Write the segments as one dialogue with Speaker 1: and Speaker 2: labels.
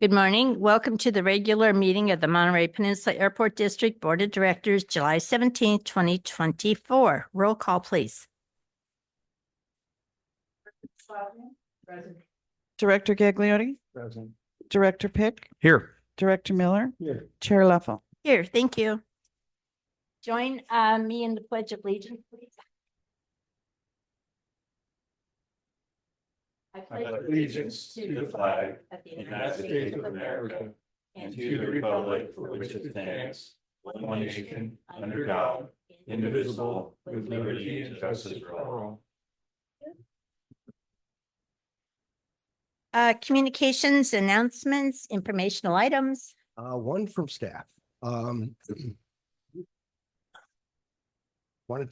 Speaker 1: Good morning. Welcome to the regular meeting of the Monterey Peninsula Airport District Board of Directors, July 17th, 2024. Roll call, please.
Speaker 2: Director Gagliotti,
Speaker 3: Present.
Speaker 2: Director Pick,
Speaker 3: Here.
Speaker 2: Director Miller,
Speaker 3: Here.
Speaker 2: Chair Leffel.
Speaker 1: Here, thank you. Join me in the Pledge of Allegiance, please. I
Speaker 3: pledge allegiance to the flag of the United States of America and to the republic for which it stands, one nation, under God, indivisible, with liberty and justice for all.
Speaker 1: Communications, announcements, informational items.
Speaker 4: One from staff. Wanted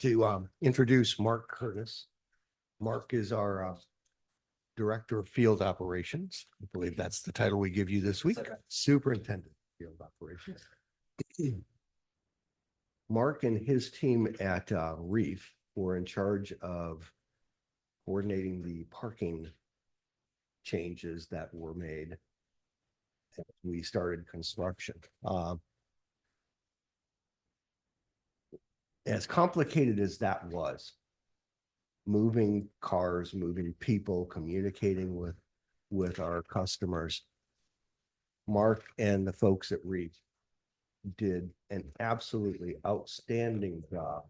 Speaker 4: to introduce Mark Curtis. Mark is our Director of Field Operations. I believe that's the title we give you this week. Superintendent of Field Operations. Mark and his team at Reef were in charge of coordinating the parking changes that were made as we started construction. As complicated as that was, moving cars, moving people, communicating with our customers, Mark and the folks at Reef did an absolutely outstanding job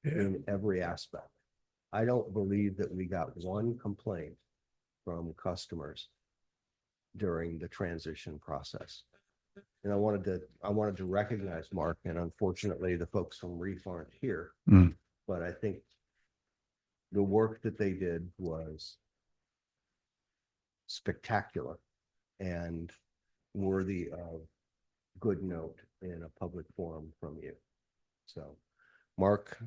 Speaker 4: in every aspect. I don't believe that we got one complaint from customers during the transition process. And I wanted to recognize Mark, and unfortunately the folks from Reef aren't here, but I think the work that they did was spectacular and worthy of good note in a public forum from you. So, Mark,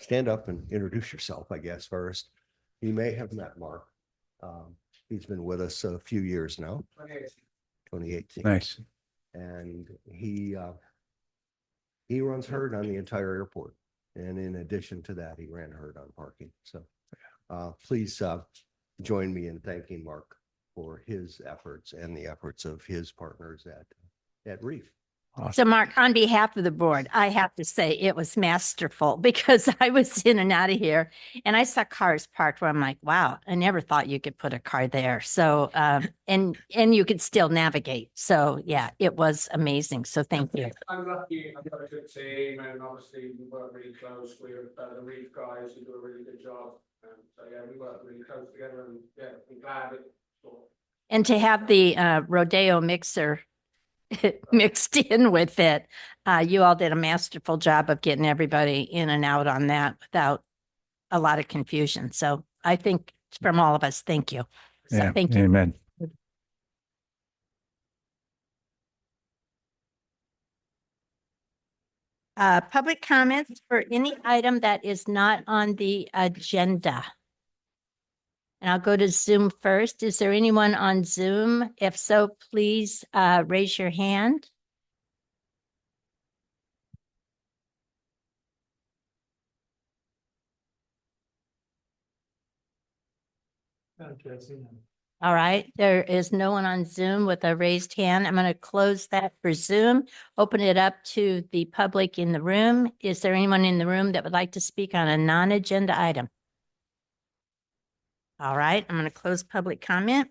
Speaker 4: stand up and introduce yourself, I guess, first. You may have met Mark. He's been with us a few years now. 2018.
Speaker 3: Nice.
Speaker 4: And he runs herd on the entire airport. And in addition to that, he ran herd on parking. So please join me in thanking Mark for his efforts and the efforts of his partners at Reef.
Speaker 3: Awesome.
Speaker 1: So, Mark, on behalf of the board, I have to say it was masterful because I was in and out of here and I saw cars parked where I'm like, wow, I never thought you could put a car there. So, and you could still navigate. So, yeah, it was amazing. So, thank you.
Speaker 5: I'm lucky. I've got a good team, and obviously we work really close with the Reef guys who do a really good job. So, yeah, we work really close together, and yeah, I'm glad it.
Speaker 1: And to have the rodeo mixer mixed in with it. You all did a masterful job of getting everybody in and out on that without a lot of confusion. So I think from all of us, thank you. So
Speaker 3: Yeah,
Speaker 1: thank you.
Speaker 3: amen.
Speaker 1: Public comments for any item that is not on the agenda. And I'll go to Zoom first. Is there anyone on Zoom? If so, please raise your hand. All right, there is no one on Zoom with a raised hand. I'm going to close that for Zoom, open it up to the public in the room. Is there anyone in the room that would like to speak on a non-agenda item? All right, I'm going to close public comment.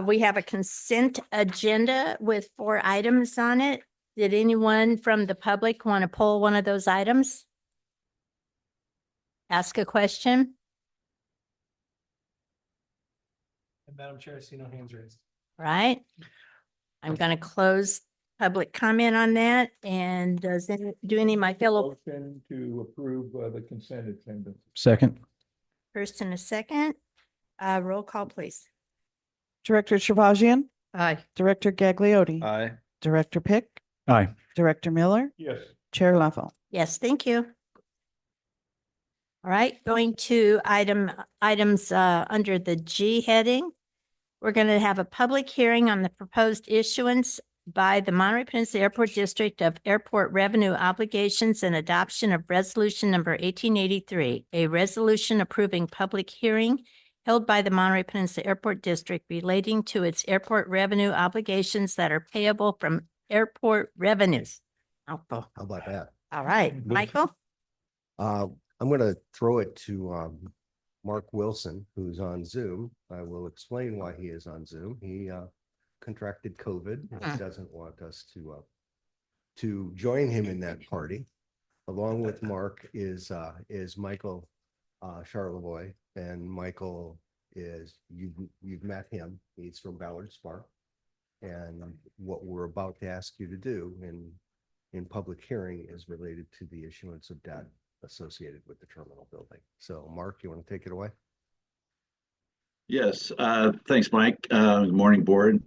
Speaker 1: We have a consent agenda with 4 items on it. Did anyone from the public want to pull one of those items? Ask a question?
Speaker 5: Madam Chair, I see no hands raised.
Speaker 1: Right. I'm going to close public comment on that. And do any of my fellow
Speaker 3: Motion to approve the consent agenda. Second.
Speaker 1: first and a second? Roll call, please.
Speaker 2: Director Chavagian,
Speaker 1: Aye.
Speaker 2: Director Gagliotti,
Speaker 3: Aye.
Speaker 2: Director Pick,
Speaker 3: Aye.
Speaker 2: Director Miller,
Speaker 3: Yes.
Speaker 2: Chair Leffel.
Speaker 1: Yes, thank you. All right, going to items under the G heading. We're going to have a public hearing on the proposed issuance by the Monterey Peninsula Airport District of airport revenue obligations and adoption of resolution number 1883, a resolution approving public hearing held by the Monterey Peninsula Airport District relating to its airport revenue obligations that are payable from airport revenues. Mouthful.
Speaker 4: How about that?
Speaker 1: All right, Michael?
Speaker 4: I'm going to throw it to Mark Wilson, who's on Zoom. I will explain why he is on Zoom. He contracted COVID. He doesn't want us to join him in that party. Along with Mark is Michael Charlevoix, and Michael is you've met him. He's from Ballard Spark, and what we're about to ask you to do in public hearing is related to the issuance of debt associated with the terminal building. So, Mark, you want to take it away?
Speaker 3: Yes, thanks, Mike. Good morning, board.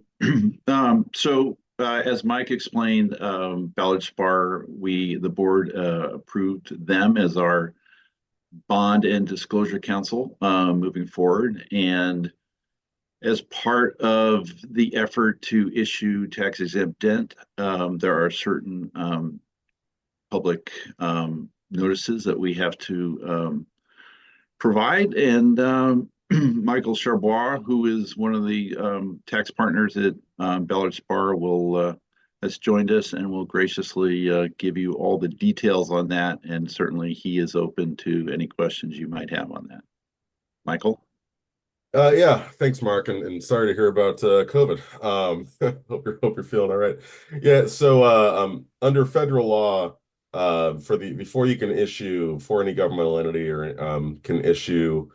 Speaker 3: As Mike explained, Ballard Spar, the board approved them as our bond and disclosure counsel moving forward. And as part of the effort to issue tax exempt debt, there are certain public notices that we have to provide. And Michael Charbois, who is one of the tax partners at Ballard Spar, has joined us and will graciously give you all the details on that. And certainly he is open to any questions you might have on that. Michael?
Speaker 6: Yeah, thanks, Mark, and sorry to hear about COVID. Hope you're feeling all right. Yeah, so under federal law, before you can issue for any governmental entity or can issue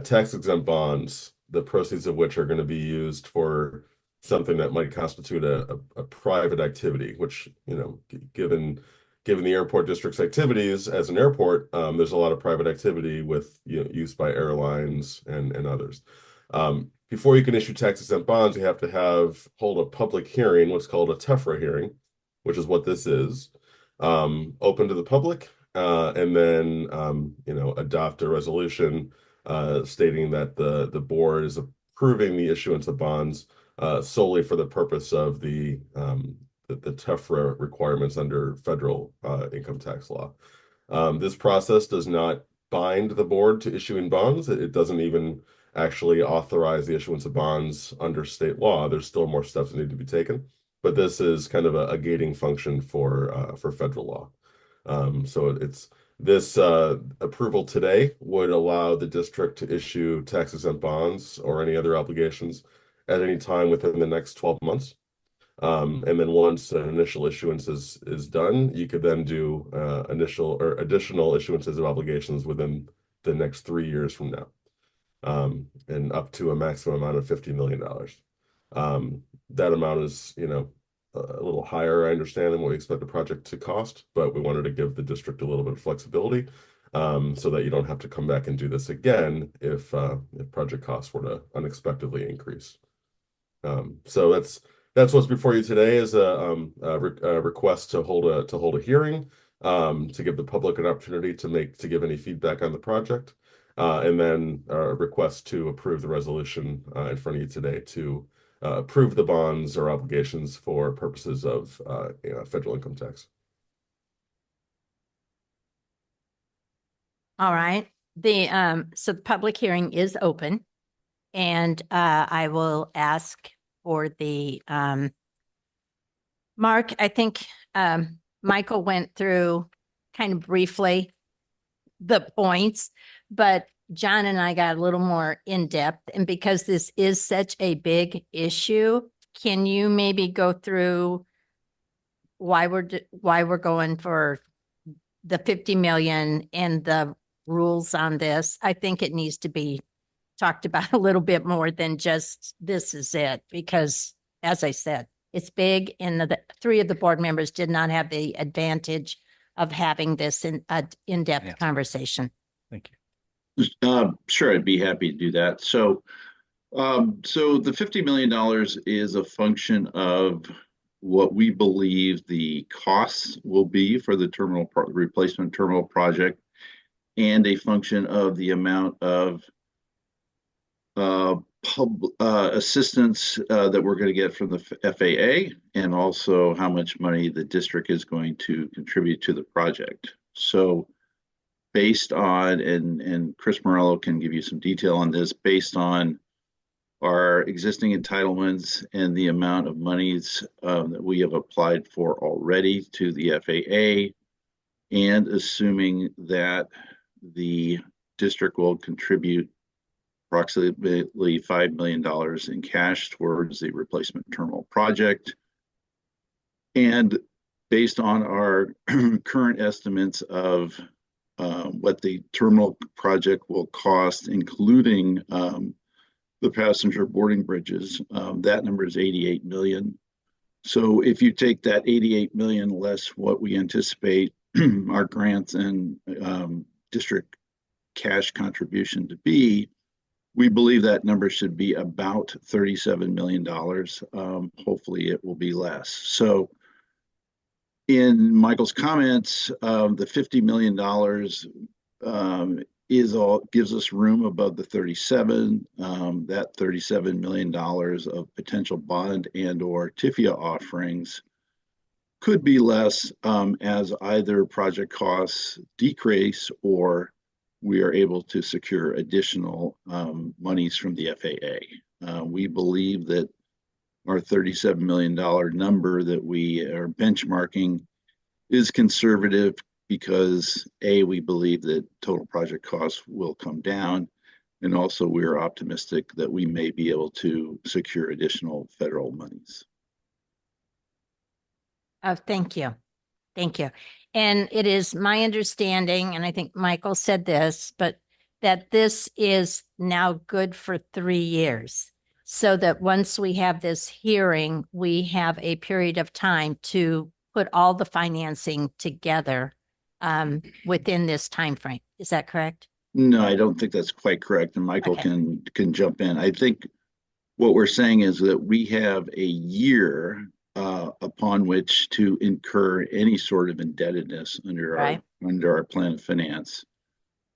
Speaker 6: tax exempt bonds, the proceeds of which are going to be used for something that might constitute a private activity, which, given the airport district's activities as an airport, there's a lot of private activity with use by airlines and others. Before you can issue tax exempt bonds, you have to hold a public hearing, what's called a TEFRA hearing, which is what this is, open to the public, and then adopt a resolution stating that the board is approving the issuance of bonds solely for the purpose of the TEFRA requirements under federal income tax law. This process does not bind the board to issuing bonds. It doesn't even actually authorize the issuance of bonds under state law. There's still more steps that need to be taken, but this is kind of a gating function for federal law. So this approval today would allow the district to issue tax exempt bonds or any other obligations at any time within the next 12 months. And then once an initial issuance is done, you could then do initial or additional issuances of obligations within the next 3 years from now, and up to a maximum amount of $50 million. That amount is, a little higher, I understand, than what we expect the project to cost, but we wanted to give the district a little bit of flexibility, so that you don't have to come back and do this again if project costs were to unexpectedly increase. So that's what's before you today is a request to hold a hearing, to give the public an opportunity to give any feedback on the project, and then a request to approve the resolution in front of you today to approve the bonds or obligations for purposes of federal income tax.
Speaker 1: All right. So the public hearing is open, and I will ask for the Mark. I think Michael went through kind of briefly the points, but John and I got a little more in depth, and because this is such a big issue, can you maybe go through why we're going for the 50 million and the rules on this? I think it needs to be talked about a little bit more than just this is it, because as I said, it's big, and the 3 of the board members did not have the advantage of having this in-depth conversation.
Speaker 3: Thank you. Sure, I'd be happy to do that. So the $50 million is a function of what we believe the costs will be for the replacement terminal project, and a function of the amount of assistance that we're going to get from the FAA, and also how much money the district is going to contribute to the project. So
Speaker 7: based on, and Chris Morello can give you some detail on this, based on our existing entitlements and the amount of monies that we have applied for already to the FAA, and assuming that the district will contribute approximately $5 million in cash towards the replacement terminal project. And based on our current estimates of what the terminal project will cost, including the passenger boarding bridges, that number is 88 million. So if you take that 88 million less what we anticipate our grants and district cash contribution to be, we believe that number should be about $37 million. Hopefully it will be less. So in Michael's comments, the $50 million gives us room above the 37. That $37 million of potential bond and or TIFIA offerings could be less as either project costs decrease or we are able to secure additional monies from the FAA. We believe that our $37 million number that we are benchmarking is conservative because we believe that total project costs will come down. And also we are optimistic that we may be able to secure additional federal monies.
Speaker 1: Oh, thank you. Thank you. And it is my understanding, and I think Michael said this, but that this is now good for 3 years. So that once we have this hearing, we have a period of time to put all the financing together within this time frame. Is that correct?
Speaker 7: No, I don't think that's quite correct. And Michael
Speaker 1: Okay.
Speaker 7: can jump in. I think what we're saying is that we have a year upon which to incur any sort of indebtedness under
Speaker 1: Right.
Speaker 7: our plan of finance.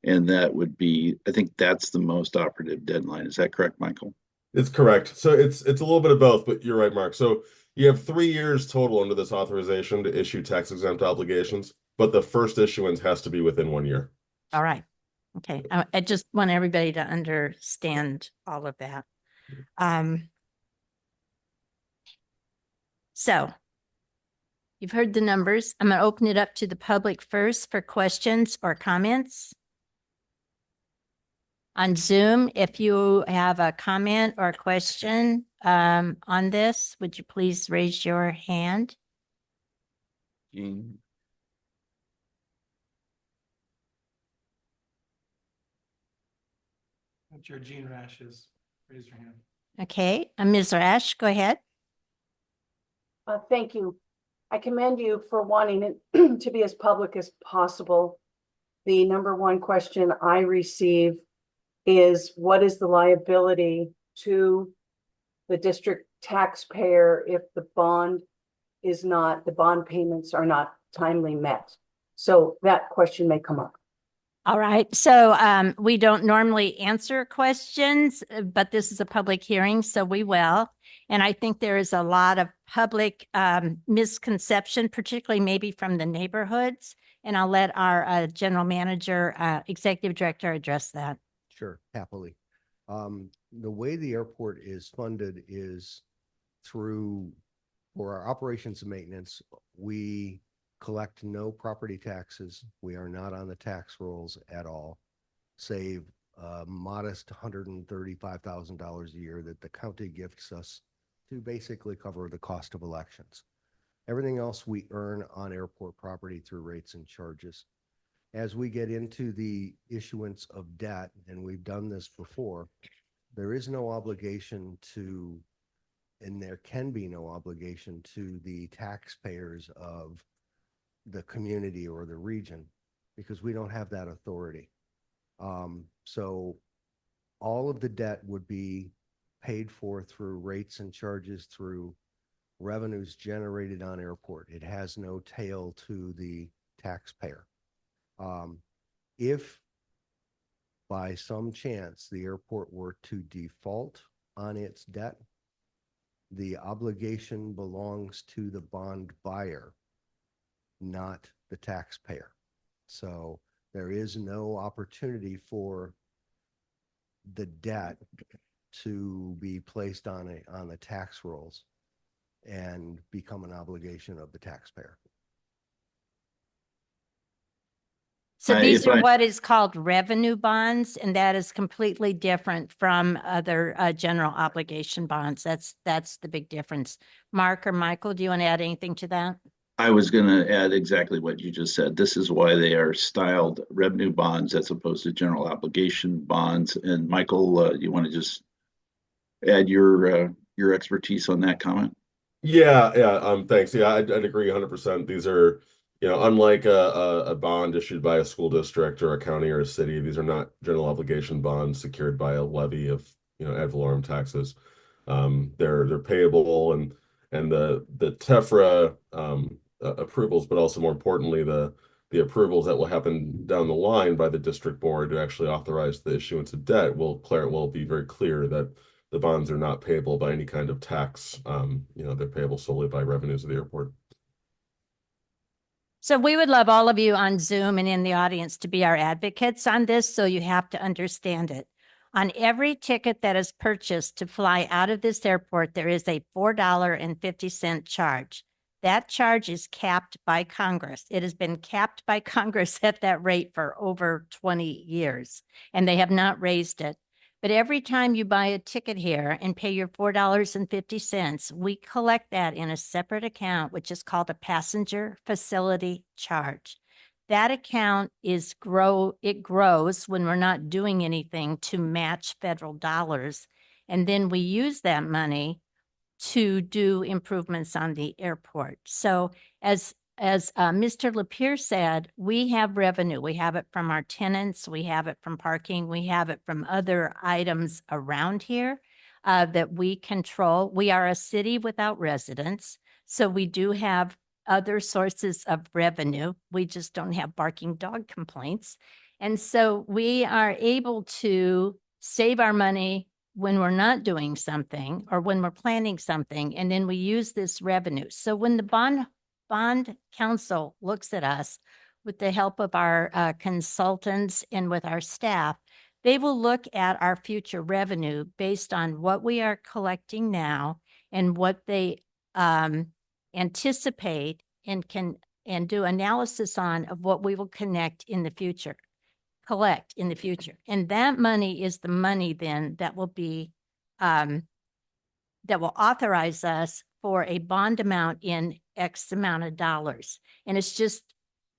Speaker 7: And that would be, I think that's the most operative deadline. Is that correct, Michael?
Speaker 6: It's correct. So it's a little bit of both, but you're right, Mark. So you have 3 years total under this authorization to issue tax exempt obligations, but the first issuance has to be within 1 year.
Speaker 1: All right. Okay. I just want everybody to understand all of that. So you've heard the numbers. I'm going to open it up to the public first for questions or comments. On Zoom, if you have a comment or a question on this, would you please raise your hand?
Speaker 7: Jean?
Speaker 3: What's your Gene rashes? Raise your hand.
Speaker 1: Okay, Ms. Rash, go ahead.
Speaker 8: Thank you. I commend you for wanting it to be as public as possible. The number one question I receive is what is the liability to the district taxpayer if the bond payments are not timely met? So that question may come up.
Speaker 1: All right. So we don't normally answer questions, but this is a public hearing, so we will. And I think there is a lot of public misconception, particularly maybe from the neighborhoods. And I'll let our general manager, executive director address that.
Speaker 4: Sure, happily. The way the airport is funded is through, for our operations and maintenance, we collect no property taxes. We are not on the tax rolls at all, save a modest $135,000 a year that the county gifts us to basically cover the cost of elections. Everything else we earn on airport property through rates and charges. As we get into the issuance of debt, and we've done this before, there is no obligation to, and there can be no obligation to the taxpayers of the community or the region, because we don't have that authority. So all of the debt would be paid for through rates and charges, through revenues generated on airport. It has no tail to the taxpayer. If by some chance the airport were to default on its debt, the obligation belongs to the bond buyer, not the taxpayer. So There is no opportunity for the debt to be placed on the tax rolls and become an obligation of the taxpayer.
Speaker 1: So these
Speaker 7: if
Speaker 1: are
Speaker 7: I-
Speaker 1: what is called revenue bonds, and that is completely different from other general obligation bonds. That's the big difference. Mark or Michael, do you want to add anything to that?
Speaker 7: I was going to add exactly what you just said. This is why they are styled revenue bonds as opposed to general obligation bonds. And Michael, you want to just add your expertise on that comment?
Speaker 6: Yeah. Thanks. Yeah, I'd agree 100%. These are, unlike a bond issued by a school district or a county or a city, these are not general obligation bonds secured by a levy of, ad valorem taxes. They're payable, and the TEFRA approvals, but also more importantly, the approvals that will happen down the line by the district board to actually authorize the issuance of debt will be very clear that the bonds are not payable by any kind of tax. They're payable solely by revenues of the airport.
Speaker 1: So we would love all of you on Zoom and in the audience to be our advocates on this, so you have to understand it. On every ticket that is purchased to fly out of this airport, there is a $4.50 charge. That charge is capped by Congress. It has been capped by Congress at that rate for over 20 years, and they have not raised it. But every time you buy a ticket here and pay your $4.50, we collect that in a separate account, which is called a passenger facility charge. That account it grows when we're not doing anything to match federal dollars. And then we use that money to do improvements on the airport. So as Mr. Lapierre said, we have revenue. We have it from our tenants. We have it from parking. We have it from other items around here that we control. We are a city without residents, so we do have other sources of revenue. We just don't have barking dog complaints. And so we are able to save our money when we're not doing something or when we're planning something, and then we use this revenue. So when the bond council looks at us with the help of our consultants and with our staff, they will look at our future revenue based on what we are collecting now and what they anticipate and do analysis on of what we will collect in the future. And that money is the money then that will be that will authorize us for a bond amount in X amount of dollars. And it's just,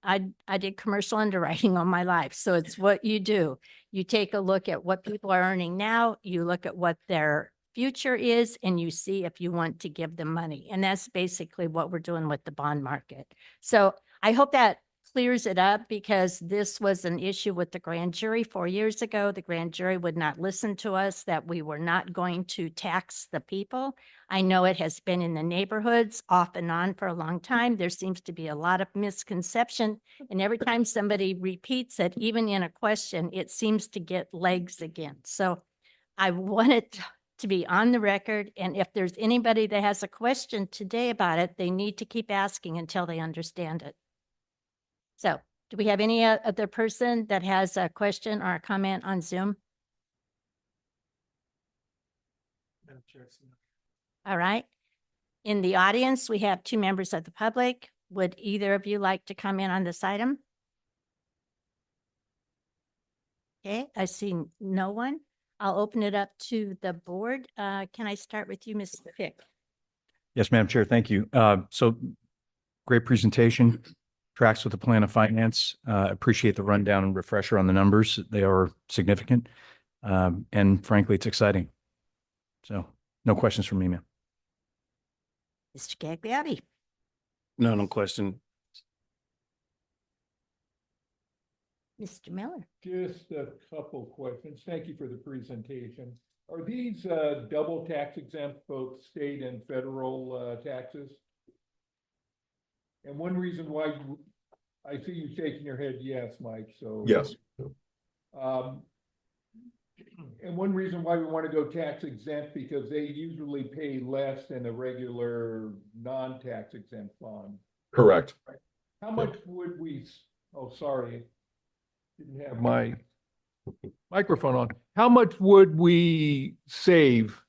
Speaker 1: I did commercial underwriting all my life. So it's what you do. You take a look at what people are earning now, you look at what their future is, and you see if you want to give them money. And that's basically what we're doing with the bond market. So I hope that clears it up, because this was an issue with the grand jury 4 years ago. The grand jury would not listen to us, that we were not going to tax the people. I know it has been in the neighborhoods off and on for a long time. There seems to be a lot of misconception. And every time somebody repeats it, even in a question, it seems to get legs again. So I wanted to be on the record. And if there's anybody that has a question today about it, they need to keep asking until they understand it. So do we have any other person that has a question or a comment on Zoom? All right. In the audience, we have 2 members of the public. Would either of you like to comment on this item? Okay, I see no one. I'll open it up to the board. Can I start with you, Mr. Pick?
Speaker 3: Yes, Madam Chair, thank you. So great presentation, tracks with the plan of finance. Appreciate the rundown and refresher on the numbers. They are significant. And frankly, it's exciting. So no questions from me, ma'am.
Speaker 1: Mr. Gagliardi.
Speaker 9: No question.
Speaker 1: Mr. Miller.
Speaker 10: Just a couple questions. Thank you for the presentation. Are these double tax exempt, both state and federal taxes? And one reason why I see you shaking your head, yes, Mike, so.
Speaker 6: Yes.
Speaker 10: And one reason why we want to go tax exempt, because they usually pay less than a regular non-tax exempt bond.
Speaker 6: Correct.
Speaker 10: How much would we, oh, sorry. didn't have my microphone on. How much would we save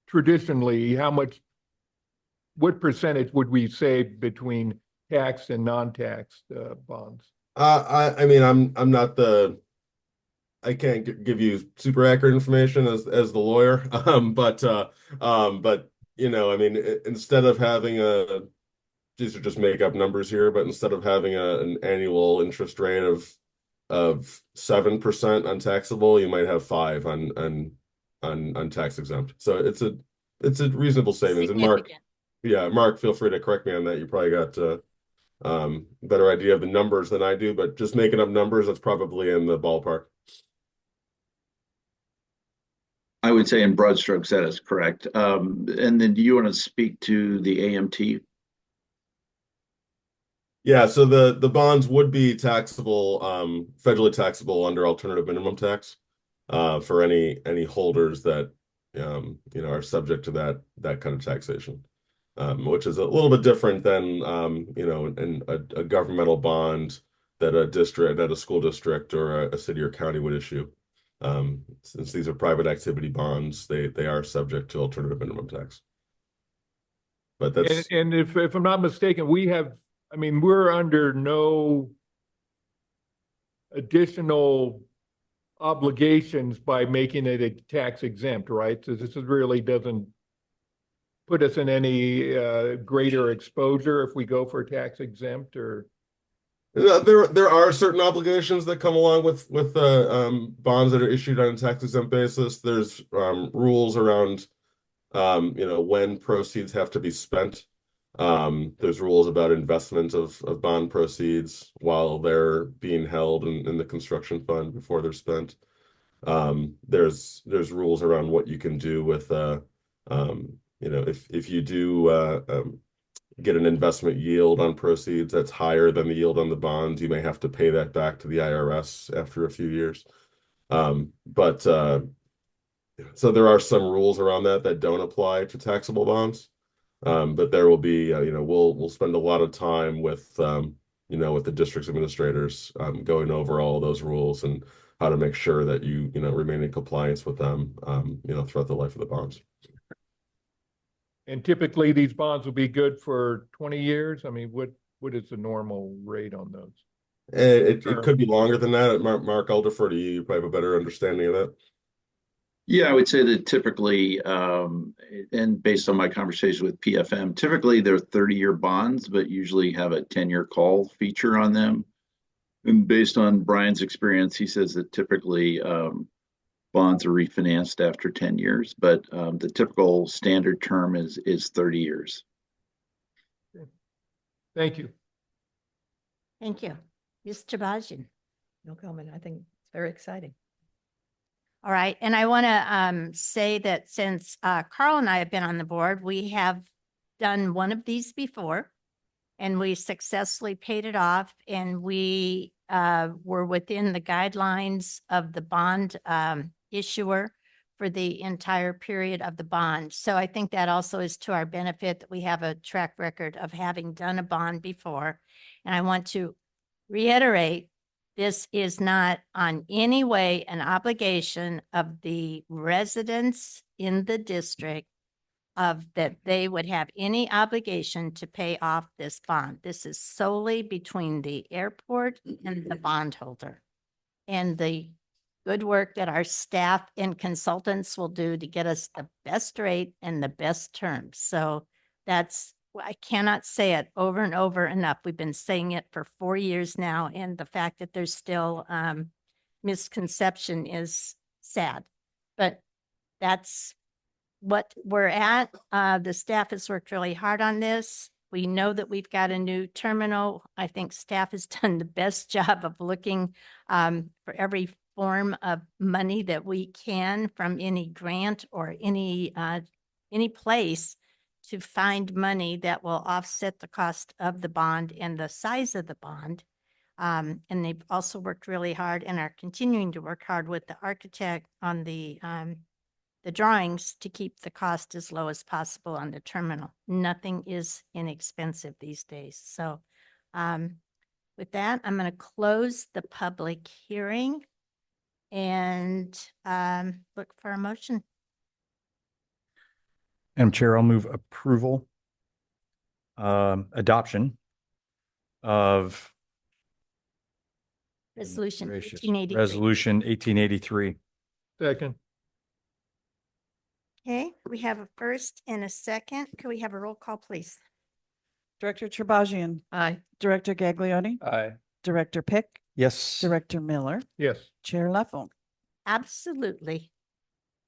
Speaker 10: traditionally? What percentage would we save between taxed and non-taxed bonds?
Speaker 6: I mean, I'm not I can't give you super accurate information as the lawyer. But you know, I mean, instead of having these are just make up numbers here, but instead of having an annual interest rate of 7% untaxable, you might have 5 on tax exempt. So it's a reasonable savings. And Mark,
Speaker 1: Significant.
Speaker 6: yeah, Mark, feel free to correct me on that. You probably got better idea of the numbers than I do, but just making up numbers, that's probably in the ballpark.
Speaker 7: I would say in broad strokes, that is correct. And then do you want to speak to the AMT?
Speaker 6: Yeah, so the bonds would be taxable, federally taxable under alternative minimum tax, for any holders that you know, are subject to that kind of taxation, which is a little bit different than you know, in a governmental bond that a school district or a city or county would issue. Since these are private activity bonds, they are subject to alternative minimum tax. But that's
Speaker 10: And if I'm not mistaken, I mean, we're under no additional obligations by making it a tax exempt, right? So this really doesn't put us in any greater exposure if we go for tax exempt or.
Speaker 6: there are certain obligations that come along with bonds that are issued on a tax exempt basis. There's rules around you know, when proceeds have to be spent. There's rules about investment of bond proceeds while they're being held in the construction fund before they're spent. There's rules around what you can do with you know, if you do get an investment yield on proceeds that's higher than the yield on the bonds, you may have to pay that back to the IRS after a few years. But so there are some rules around that don't apply to taxable bonds. But there will be, you know, we'll spend a lot of time with, you know, with the district's administrators, going over all those rules and how to make sure that you know, remain in compliance with them, you know, throughout the life of the bonds.
Speaker 10: And typically these bonds will be good for 20 years. I mean, what is the normal rate on those?
Speaker 6: It could be longer than that. Mark, I'll defer to you. You probably have a better understanding of that.
Speaker 7: Yeah, I would say that typically, and based on my conversation with PFM, typically they're 30-year bonds, but usually have a 10-year call feature on them. And based on Brian's experience, he says that typically bonds are refinanced after 10 years, but the typical standard term is 30 years.
Speaker 10: Thank you.
Speaker 1: Thank you. Mr. Bajan.
Speaker 11: No comment. I think it's very exciting.
Speaker 1: All right. And I want to say that since Carl and I have been on the board, we have done one of these before and we successfully paid it off, and we were within the guidelines of the bond issuer for the entire period of the bond. So I think that also is to our benefit that we have a track record of having done a bond before. And I want to reiterate, this is not on any way an obligation of the residents in the district of that they would have any obligation to pay off this bond. This is solely between the airport and the bondholder, and the good work that our staff and consultants will do to get us the best rate and the best terms. So I cannot say it over and over enough. We've been saying it for 4 years now, and the fact that there's still misconception is sad, but that's what we're at. The staff has worked really hard on this. We know that we've got a new terminal. I think staff has done the best job of looking for every form of money that we can from any grant or any place to find money that will offset the cost of the bond and the size of the bond. And they've also worked really hard and are continuing to work hard with the architect on the drawings to keep the cost as low as possible on the terminal. Nothing is inexpensive these days. So With that, I'm going to close the public hearing and look for a motion.
Speaker 9: Madam Chair, I'll move approval, adoption of
Speaker 1: Resolution
Speaker 9: gracious,
Speaker 1: 1883.
Speaker 9: Resolution 1883.
Speaker 10: Second,
Speaker 1: Okay, we have a first and a second. Could we have a roll call, please?
Speaker 2: Director Trabajian,
Speaker 11: Aye.
Speaker 2: Director Gagliardi,
Speaker 9: Aye.
Speaker 2: Director Pick,
Speaker 9: Yes.
Speaker 2: Director Miller,
Speaker 10: yes.
Speaker 2: Chair Leffel.
Speaker 1: Absolutely.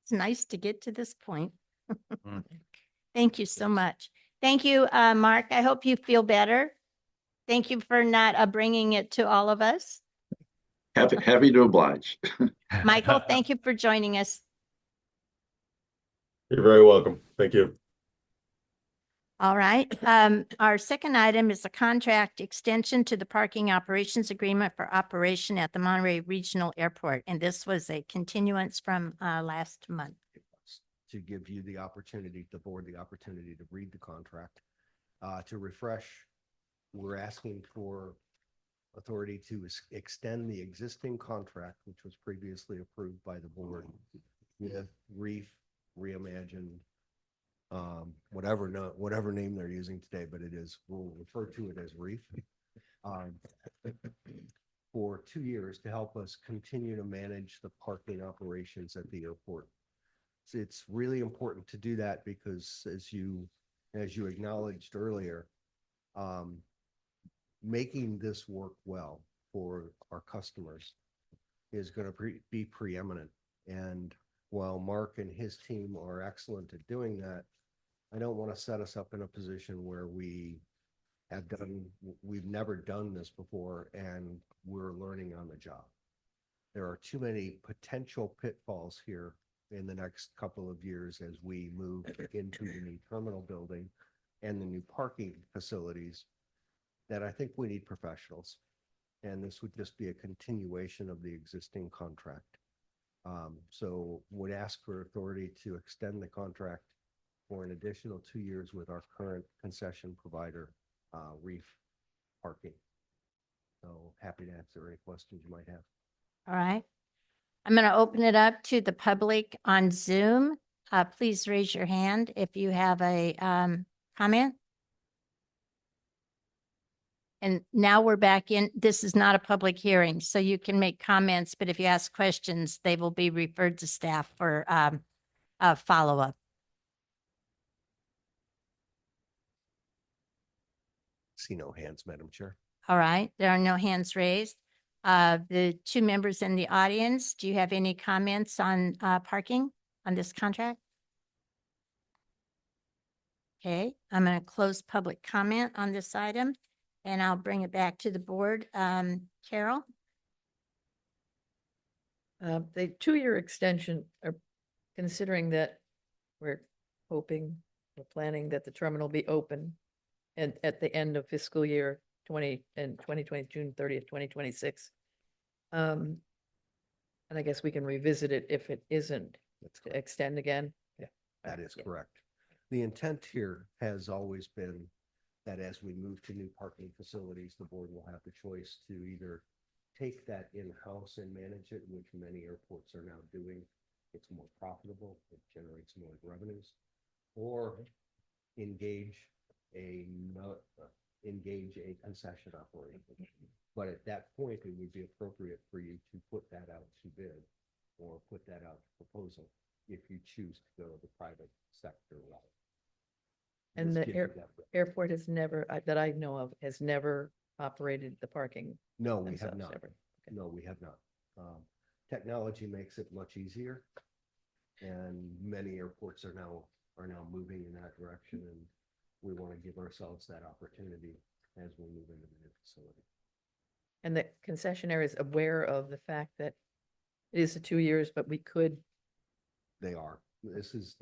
Speaker 1: It's nice to get to this point.
Speaker 9: Mm.
Speaker 1: Thank you so much. Thank you, Mark. I hope you feel better. Thank you for not bringing it to all of us.
Speaker 7: Happy to oblige.
Speaker 1: Michael, thank you for joining us.
Speaker 6: You're very welcome. Thank you.
Speaker 1: All right. Our second item is a contract extension to the parking operations agreement for operation at the Monterey Regional Airport. And this was a continuance from last month.
Speaker 4: To give you the opportunity, the board, the opportunity to read the contract. To refresh, we're asking for authority to extend the existing contract, which was previously approved by the board with Reef Reimagined, whatever name they're using today, but we'll refer to it as Reef, for 2 years to help us continue to manage the parking operations at the airport. It's really important to do that because as you acknowledged earlier, making this work well for our customers is going to be preeminent. And while Mark and his team are excellent at doing that, I don't want to set us up in a position where we've never done this before and we're learning on the job. There are too many potential pitfalls here in the next couple of years as we move into the new terminal building and the new parking facilities that I think we need professionals. And this would just be a continuation of the existing contract. So would ask for authority to extend the contract for an additional 2 years with our current concession provider, Reef Parking. So happy to answer any questions you might have.
Speaker 1: All right. I'm going to open it up to the public on Zoom. Please raise your hand if you have a comment. And now we're back in. This is not a public hearing, so you can make comments, but if you ask questions, they will be referred to staff for a follow-up.
Speaker 4: See no hands, Madam Chair.
Speaker 1: All right, there are no hands raised. The two members in the audience, do you have any comments on parking on this contract? Okay, I'm going to close public comment on this item and I'll bring it back to the board. Carol?
Speaker 11: The 2-year extension, are considering that we're planning that the terminal be open and at the end of fiscal year 2020, June 30th, 2026. And I guess we can revisit it if it isn't to extend again.
Speaker 4: Yeah, that is correct. The intent here has always been that as we move to new parking facilities, the board will have the choice to either take that in-house and manage it, which many airports are now doing. It's more profitable, it generates more revenues, or engage a concession operator. But at that point, it would be appropriate for you to put that out to bid or put that out to proposal if you choose to go the private sector route.
Speaker 11: And the airport has never, that I know of, has never operated the parking.
Speaker 4: No, we have
Speaker 11: themselves
Speaker 4: not.
Speaker 11: ever. Okay.
Speaker 4: No, we have not. Technology makes it much easier, and many airports are now moving in that direction, and we want to give ourselves that opportunity as we move into the new facility.
Speaker 11: And the concessionaire is aware of the fact that it is the 2 years, but we could.
Speaker 4: They are. This is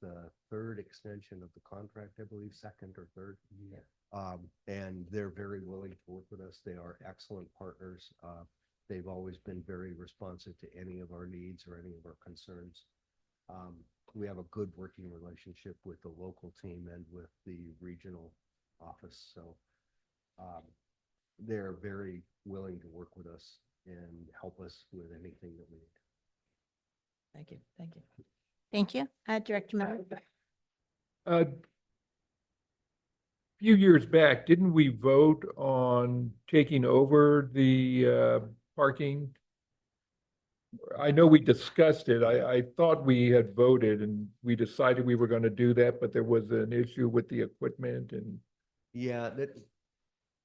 Speaker 4: the third extension of the contract, I believe, second or third. Yeah. And they're very willing to work with us. They are excellent partners. They've always been very responsive to any of our needs or any of our concerns. We have a good working relationship with the local team and with the regional office. So they're very willing to work with us and help us with anything that we need.
Speaker 11: Thank you, thank you.
Speaker 1: Thank you. Director Miller?
Speaker 10: A few years back, didn't we vote on taking over the parking? I know we discussed it. I thought we had voted and we decided we were going to do that, but there was an issue with the equipment and
Speaker 4: Yeah, that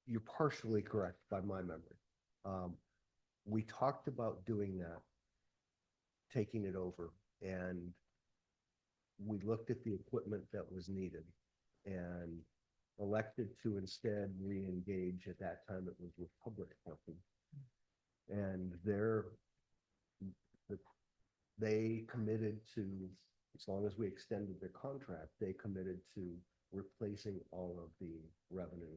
Speaker 4: you're partially correct by my memory. We talked about doing that, taking it over, and we looked at the equipment that was needed and elected to instead re-engage. At that time, it was Republic Parking. And they committed to, as long as we extended their contract, they committed to replacing all of the revenue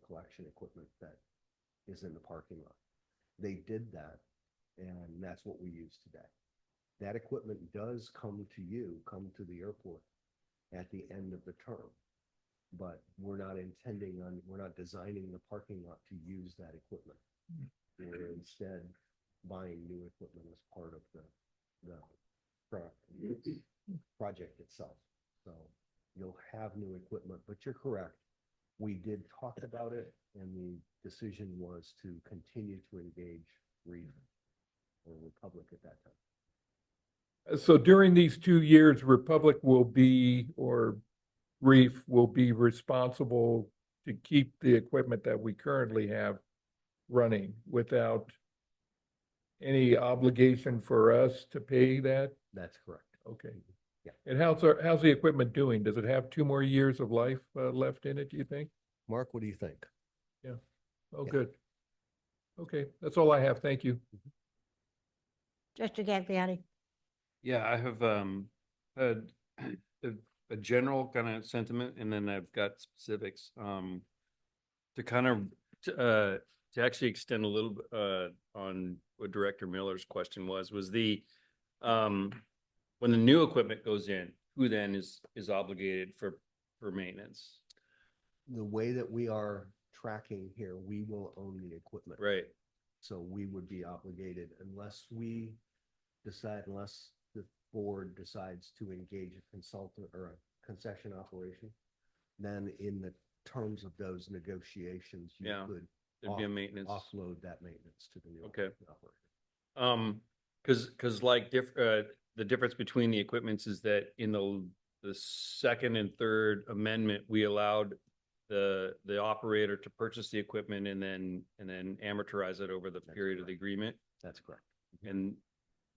Speaker 4: collection equipment that is in the parking lot. They did that, and that's what we use today. That equipment does come to the airport at the end of the term, but we're not designing the parking lot to use that equipment. We're instead buying new equipment as part of the project itself. So you'll have new equipment, but you're correct. We did talk about it, and the decision was to continue to engage Reef or Republic at that time.
Speaker 10: so during these 2 years, Republic will be, or Reef will be responsible to keep the equipment that we currently have running without any obligation for us to pay that?
Speaker 4: That's correct.
Speaker 10: Okay.
Speaker 4: Yeah.
Speaker 10: And how's the equipment doing? Does it have 2 more years of life left in it, do you think?
Speaker 4: Mark, what do you think?
Speaker 10: Oh,
Speaker 4: Yeah.
Speaker 10: good. Okay, that's all I have. Thank you.
Speaker 1: Director Gagliardi?
Speaker 3: Yeah, I have a general kind of sentiment, and then I've got specifics. To kind of to actually extend a little bit on what Director Miller's question was the when the new equipment goes in, who then is obligated for maintenance?
Speaker 4: The way that we are tracking here, we will own the equipment.
Speaker 3: Right.
Speaker 4: So we would be obligated unless the board decides to engage a consultant or a concession operation, then in the terms of those negotiations, you
Speaker 3: Yeah,
Speaker 4: could
Speaker 3: there'd be a maintenance.
Speaker 4: offload that maintenance to the new
Speaker 3: Okay.
Speaker 4: operator.
Speaker 3: Because like the difference between the equipments is that in the second and third amendment, we allowed the operator to purchase the equipment and then amortize it over the period of the agreement,
Speaker 4: That's correct.
Speaker 3: and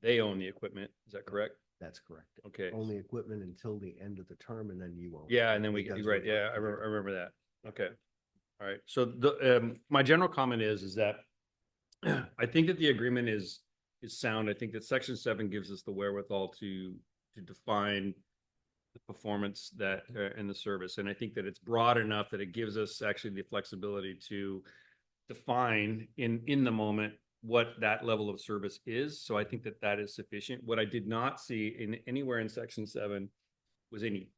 Speaker 3: they own the equipment. Is that correct?
Speaker 4: That's correct.
Speaker 3: Okay.
Speaker 4: Only equipment until the end of the term, and then you own.
Speaker 3: Yeah, and then
Speaker 4: It does
Speaker 3: right,
Speaker 4: revert
Speaker 3: yeah, I
Speaker 4: to you.
Speaker 3: remember that. Okay. All right. So my general comment is that I think that the agreement is sound. I think that Section 7 gives us the wherewithal to define the performance that and the service. And I think that it's broad enough that it gives us actually the flexibility to define in the moment what that level of service is. So I think that that is sufficient. What I did not see anywhere in Section 7 was any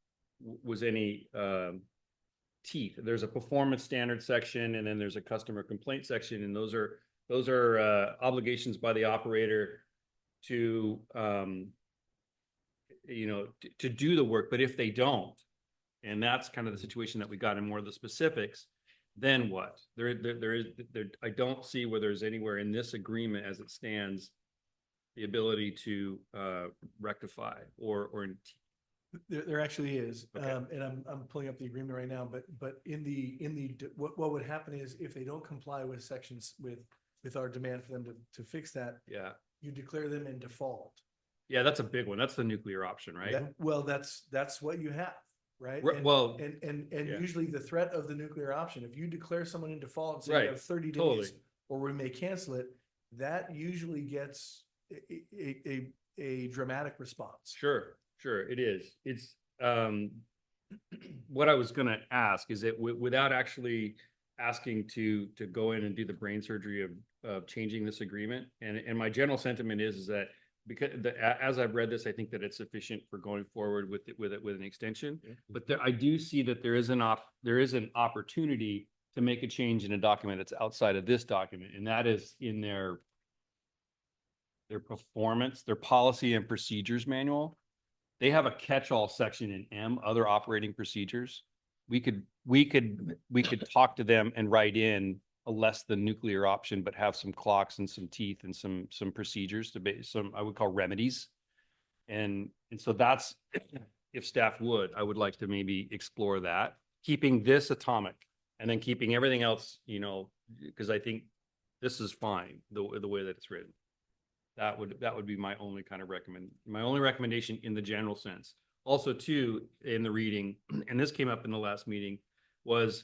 Speaker 3: teeth. There's a performance standard section, and then there's a customer complaint section, and those are obligations by the operator to to do the work. But if they don't, and that's kind of the situation that we got in more of the specifics, then what? I don't see where there's anywhere in this agreement as it stands the ability to rectify or
Speaker 12: There actually is,
Speaker 3: Okay.
Speaker 12: and I'm pulling up the agreement right now, but what would happen is if they don't comply with sections with our demand for them to fix that,
Speaker 3: yeah.
Speaker 12: you declare them in default.
Speaker 3: Yeah, that's a big one. That's the nuclear option, right?
Speaker 12: Well, that's what you have, right?
Speaker 3: Right, well,
Speaker 12: and
Speaker 3: yeah.
Speaker 12: usually the threat of the nuclear option, if you declare someone in default and say
Speaker 3: Right,
Speaker 12: you have 30 days,
Speaker 3: totally.
Speaker 12: or we may cancel it, that usually gets a dramatic response.
Speaker 3: Sure, it is. It's what I was going to ask is that without actually asking to go in and do the brain surgery of changing this agreement, and my general sentiment is that because as I've read this, I think that it's sufficient for going forward with an extension.
Speaker 4: Yeah.
Speaker 3: But I do see that there is an opportunity to make a change in a document that's outside of this document, and that is in their performance, their policy and procedures manual. They have a catch-all section in M, other operating procedures. We could talk to them and write in a less than nuclear option, but have some clocks and some teeth and some procedures to base some, I would call remedies. And so that's, if staff would, I would like to maybe explore that, keeping this atomic and then keeping everything else, you know, because I think this is fine, the way that it's written. That would be my only kind of recommendation in the general sense. Also, too, in the reading, and this came up in the last meeting, was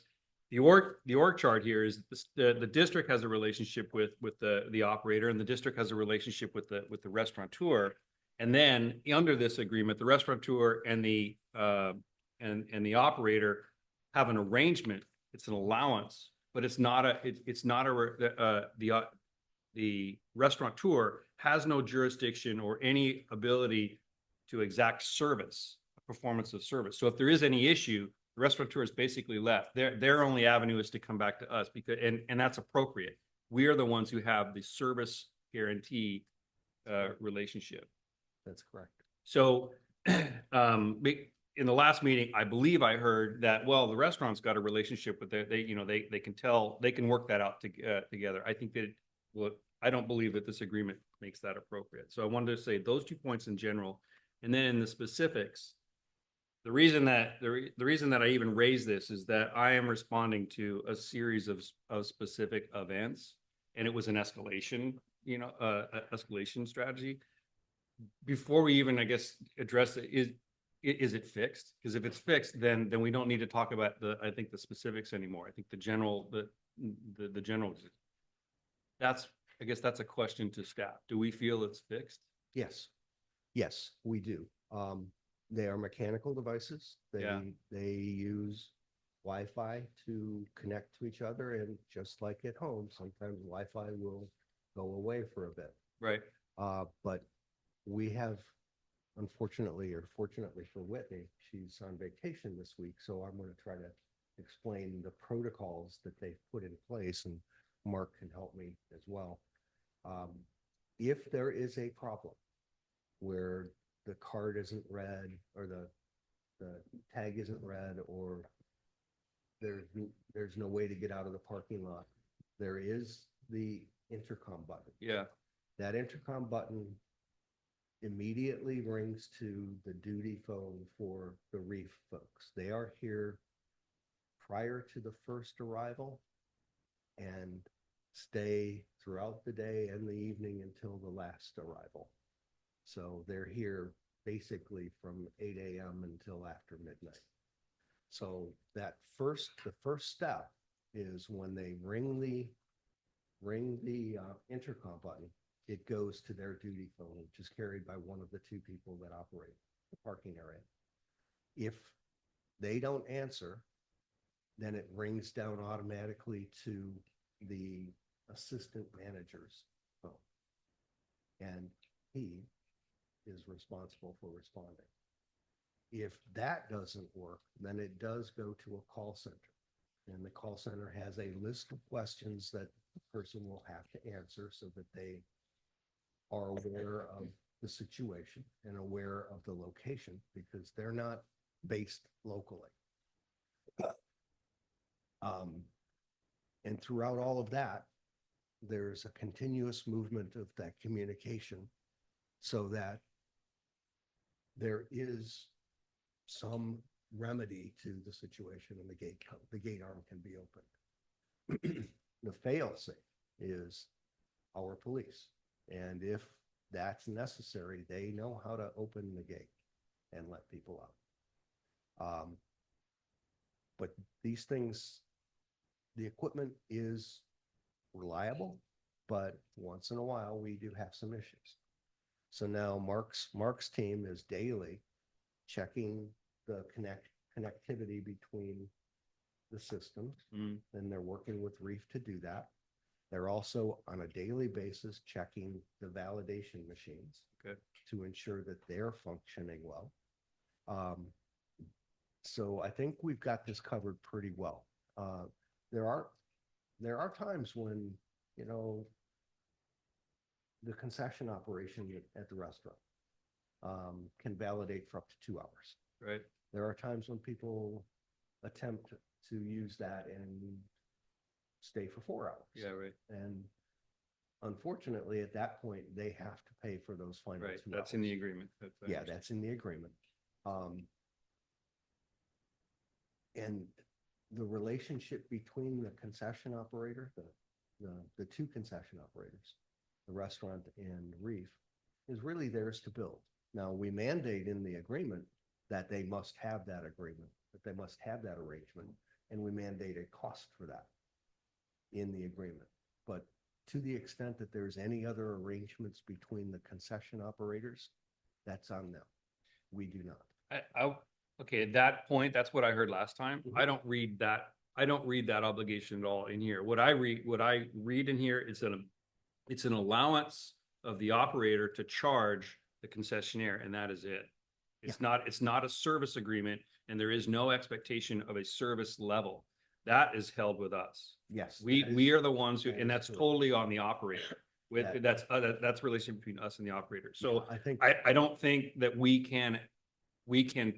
Speaker 3: the org chart here is the district has a relationship with the operator, and the district has a relationship with the restaurateur. And then under this agreement, the restaurateur and the operator have an arrangement. It's an allowance, but the restaurateur has no jurisdiction or any ability to exact service, performance of service. So if there is any issue, the restaurateur is basically left. Their only avenue is to come back to us, because and that's appropriate. We are the ones who have the service guarantee relationship.
Speaker 4: That's correct.
Speaker 3: So in the last meeting, I believe I heard that, well, the restaurant's got a relationship with they can work that out together. I think that I don't believe that this agreement makes that appropriate. So I wanted to say those 2 points in general, and then in the specifics, the reason that I even raise this is that I am responding to a series of specific events, and it was an escalation, escalation strategy. Before we even, I guess, address it, is it fixed? Because if it's fixed, then we don't need to talk about the specifics anymore. I think the general. I guess that's a question to staff. Do we feel it's fixed?
Speaker 4: Yes. Yes, we do. They are mechanical devices. They use Wi-Fi to connect to each other, and just like at home, sometimes Wi-Fi will go away for a bit.
Speaker 3: Right.
Speaker 4: But we have, unfortunately or fortunately for Whitney, she's on vacation this week, so I'm going to try to explain the protocols that they've put in place, and Mark can help me as well. If there is a problem where the card isn't read, or the tag isn't read, or there's no way to get out of the parking lot, there is the intercom button.
Speaker 3: Yeah.
Speaker 4: That intercom button immediately rings to the duty phone for the reef folks. They are here prior to the first arrival and stay throughout the day and the evening until the last arrival. So they're here basically from 8 a.m. until after midnight. So the first step is when they ring the intercom button, it goes to their duty phone, which is carried by one of the 2 people that operate the parking area. If they don't answer, then it rings down automatically to the assistant manager's phone, and he is responsible for responding. If that doesn't work, then it does go to a call center, and the call center has a list of questions that the person will have to answer so that they are aware of the situation and aware of the location, because they're not based locally. And throughout all of that, there's a continuous movement of that communication so that there is some remedy to the situation, and the gate arm can be opened. The fail-safe is our police. And if that's necessary, they know how to open the gate and let people out. But these things, the equipment is reliable, but once in a while we do have some issues. So now Mark's team is daily checking the connectivity between the systems, and they're working with Reef to do that. They're also on a daily basis checking the validation machines to ensure that they're functioning well. So I think we've got this covered pretty well. there are times when, you know, the concession operation at the restaurant can validate for up to 2 hours.
Speaker 3: Right.
Speaker 4: There are times when people attempt to use that and stay for 4 hours.
Speaker 3: Yeah, right.
Speaker 4: And unfortunately, at that point, they have to pay for those final
Speaker 3: Right.
Speaker 4: 2
Speaker 3: That's in the
Speaker 4: hours.
Speaker 3: agreement. I
Speaker 4: Yeah,
Speaker 3: understand.
Speaker 4: that's in the agreement. And the relationship between the concession operator, the two concession operators, the restaurant and Reef, is really theirs to build. Now, we mandate in the agreement that they must have that agreement, that they must have that arrangement, and we mandate a cost for that in the agreement. But to the extent that there's any other arrangements between the concession operators, that's on them. We do not.
Speaker 3: Okay, at that point, that's what I heard last time. I don't read that. I don't read that obligation at all in here. What I read in here is it's an allowance of the operator to charge the concessionaire, and that is it. It's not a service agreement, and there is no expectation of a service level. That is held with us.
Speaker 4: Yes.
Speaker 3: We are the ones who,
Speaker 4: that
Speaker 3: and
Speaker 4: is
Speaker 3: that's
Speaker 4: correct.
Speaker 3: totally on the operator.
Speaker 4: That-
Speaker 3: That's relationship between us and the operator. So
Speaker 4: I think
Speaker 3: I don't think that we can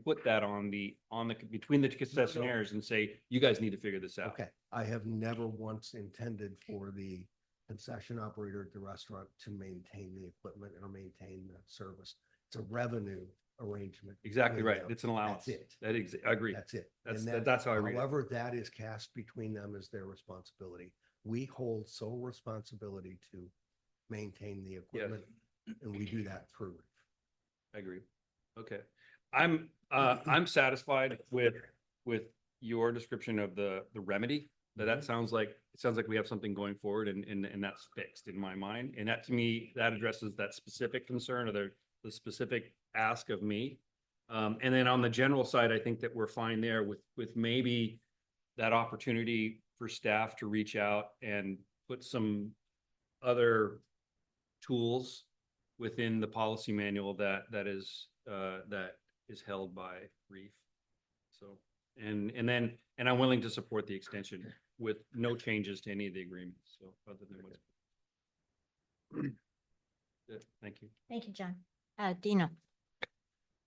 Speaker 3: put that on between the concessionaires and say, you guys need to figure this out.
Speaker 4: okay. I have never once intended for the concession operator at the restaurant to maintain the equipment or maintain the service. It's a revenue arrangement.
Speaker 3: Exactly
Speaker 4: between
Speaker 3: right.
Speaker 4: them.
Speaker 3: It's an allowance.
Speaker 4: That's it.
Speaker 3: I agree.
Speaker 4: That's it.
Speaker 3: That's-
Speaker 4: And
Speaker 3: that's how I read it.
Speaker 4: However, that is cast between them as their responsibility. We hold sole responsibility to maintain the equipment, and we do that through.
Speaker 3: I agree. Okay. I'm satisfied with your description of the remedy. That sounds like we have something going forward and that's fixed in my mind. And that, to me, that addresses that specific concern or the specific ask of me. And then on the general side, I think that we're fine there with maybe that opportunity for staff to reach out and put some other tools within the policy manual that is held by Reef. So, and I'm willing to support the extension with no changes to any of the agreements. So other than what's. Good. Thank you.
Speaker 1: Thank you, John. Dina.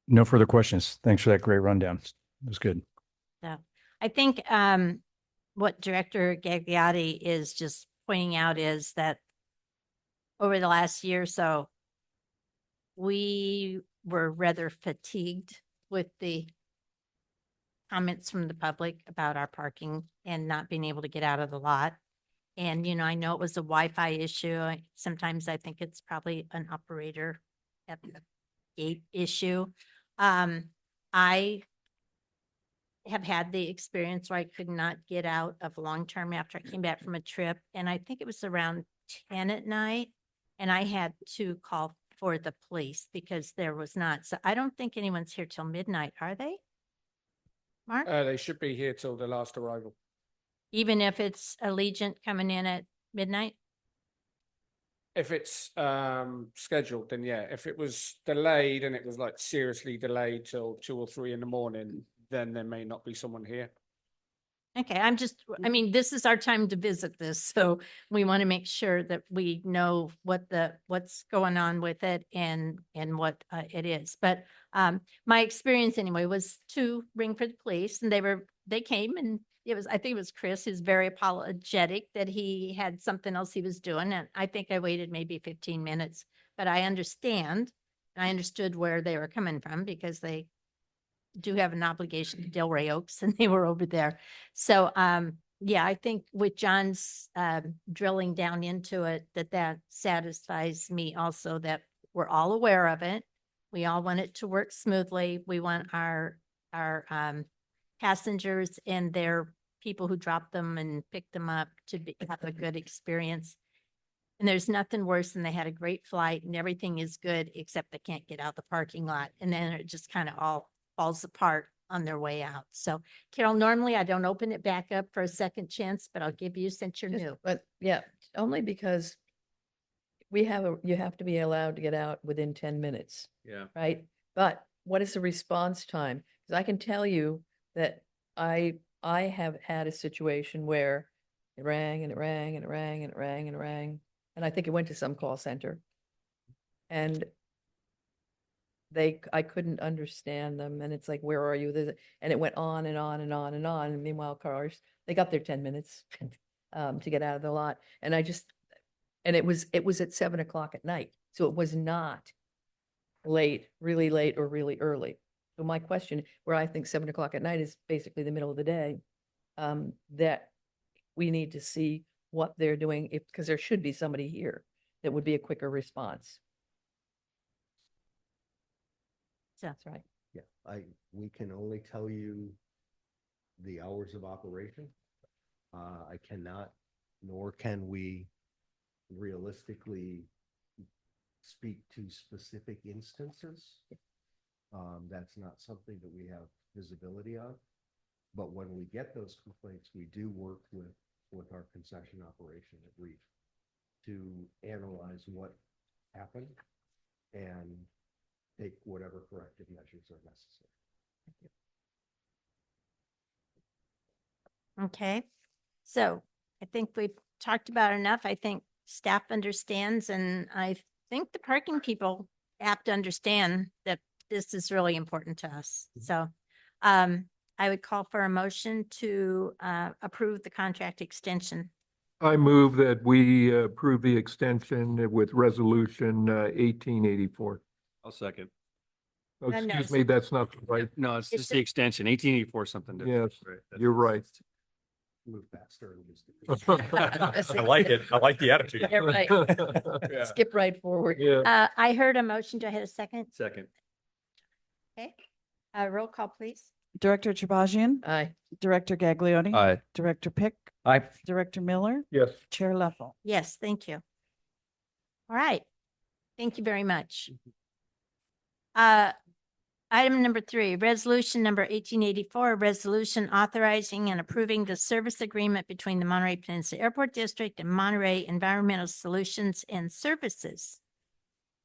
Speaker 9: No further questions. Thanks for that great rundown. It was good.
Speaker 1: So I think what Director Gagliotti is just pointing out is that over the last year or so, we were rather fatigued with the comments from the public about our parking and not being able to get out of the lot. And, I know it was a Wi-Fi issue. Sometimes I think it's probably an operator at the gate issue. I have had the experience where I could not get out of long-term after I came back from a trip. And I think it was around 10 at night. And I had to call for the police because there was not. So I don't think anyone's here till midnight, are they? Mark?
Speaker 5: They should be here till the last arrival.
Speaker 1: Even if it's Allegiant coming in at midnight?
Speaker 5: If it's scheduled, then yeah. If it was delayed and it was like seriously delayed till 2 or 3 in the morning, then there may not be someone here.
Speaker 1: Okay, I mean, this is our time to visit this, so we want to make sure that we know what's going on with it and what it is. But my experience anyway was to ring for the police, and they came, and I think it was Chris who's very apologetic that he had something else he was doing, and I think I waited maybe 15 minutes, but I understood where they were coming from because they do have an obligation to Delray Oaks and they were over there. So, yeah, I think with John's drilling down into it, that satisfies me also that we're all aware of it. We all want it to work smoothly. We want our passengers and their people who drop them and pick them up to have a good experience. And there's nothing worse than they had a great flight and everything is good, except they can't get out the parking lot. And then it just kind of all falls apart on their way out. So Carol, normally I don't open it back up for a second chance, but I'll give you since you're new.
Speaker 11: But yeah, only because you have to be allowed to get out within 10 minutes,
Speaker 3: Yeah.
Speaker 11: right? But what is the response time? Because I can tell you that I have had a situation where It rang and it rang and it rang and it rang and it rang. And I think it went to some call center. And I couldn't understand them. And it's like, where are you? And it went on and on and on and on. And meanwhile, cars, they got their 10 minutes to get out of the lot. And it was at 7 o'clock at night. So it was not late, really late or really early. So my question, where I think 7 o'clock at night is basically the middle of the day, that we need to see what they're doing, because there should be somebody here that would be a quicker response.
Speaker 1: So
Speaker 11: That's right.
Speaker 4: Yeah, we can only tell you the hours of operation. I cannot, nor can we realistically speak to specific instances. That's not something that we have visibility on. But when we get those complaints, we do work with our concession operation at Reef to analyze what happened and take whatever corrective measures are necessary.
Speaker 1: Okay, so I think we've talked about enough. I think staff understands, and I think the parking people have to understand that this is really important to us. So I would call for a motion to approve the contract extension.
Speaker 10: I move that we approve the extension with resolution 1884.
Speaker 3: I'll second.
Speaker 10: Oh,
Speaker 1: No,
Speaker 10: excuse me, that's not right.
Speaker 3: No, it's
Speaker 1: It's
Speaker 3: just the extension, 1884 something different.
Speaker 10: Yes,
Speaker 3: Right, that's-
Speaker 10: you're right.
Speaker 4: Move faster and just.
Speaker 3: I like it. I like the attitude.
Speaker 11: Yeah, right.
Speaker 3: Yeah.
Speaker 11: Skip right forward.
Speaker 10: Yeah,
Speaker 1: I heard a motion. Do I have a second?
Speaker 3: Second.
Speaker 1: Okay, roll call, please.
Speaker 2: Director Trabajian,
Speaker 11: Aye.
Speaker 2: Director Gaglione.
Speaker 3: Aye.
Speaker 2: Director Pick,
Speaker 3: Aye.
Speaker 2: Director Miller,
Speaker 10: yes.
Speaker 2: Chair Leffel.
Speaker 1: Yes, thank you. All right. Thank you very much. Item number 3, resolution number 1884, a resolution authorizing and approving the service agreement between the Monterey Peninsula Airport District and Monterey Environmental Solutions and Services.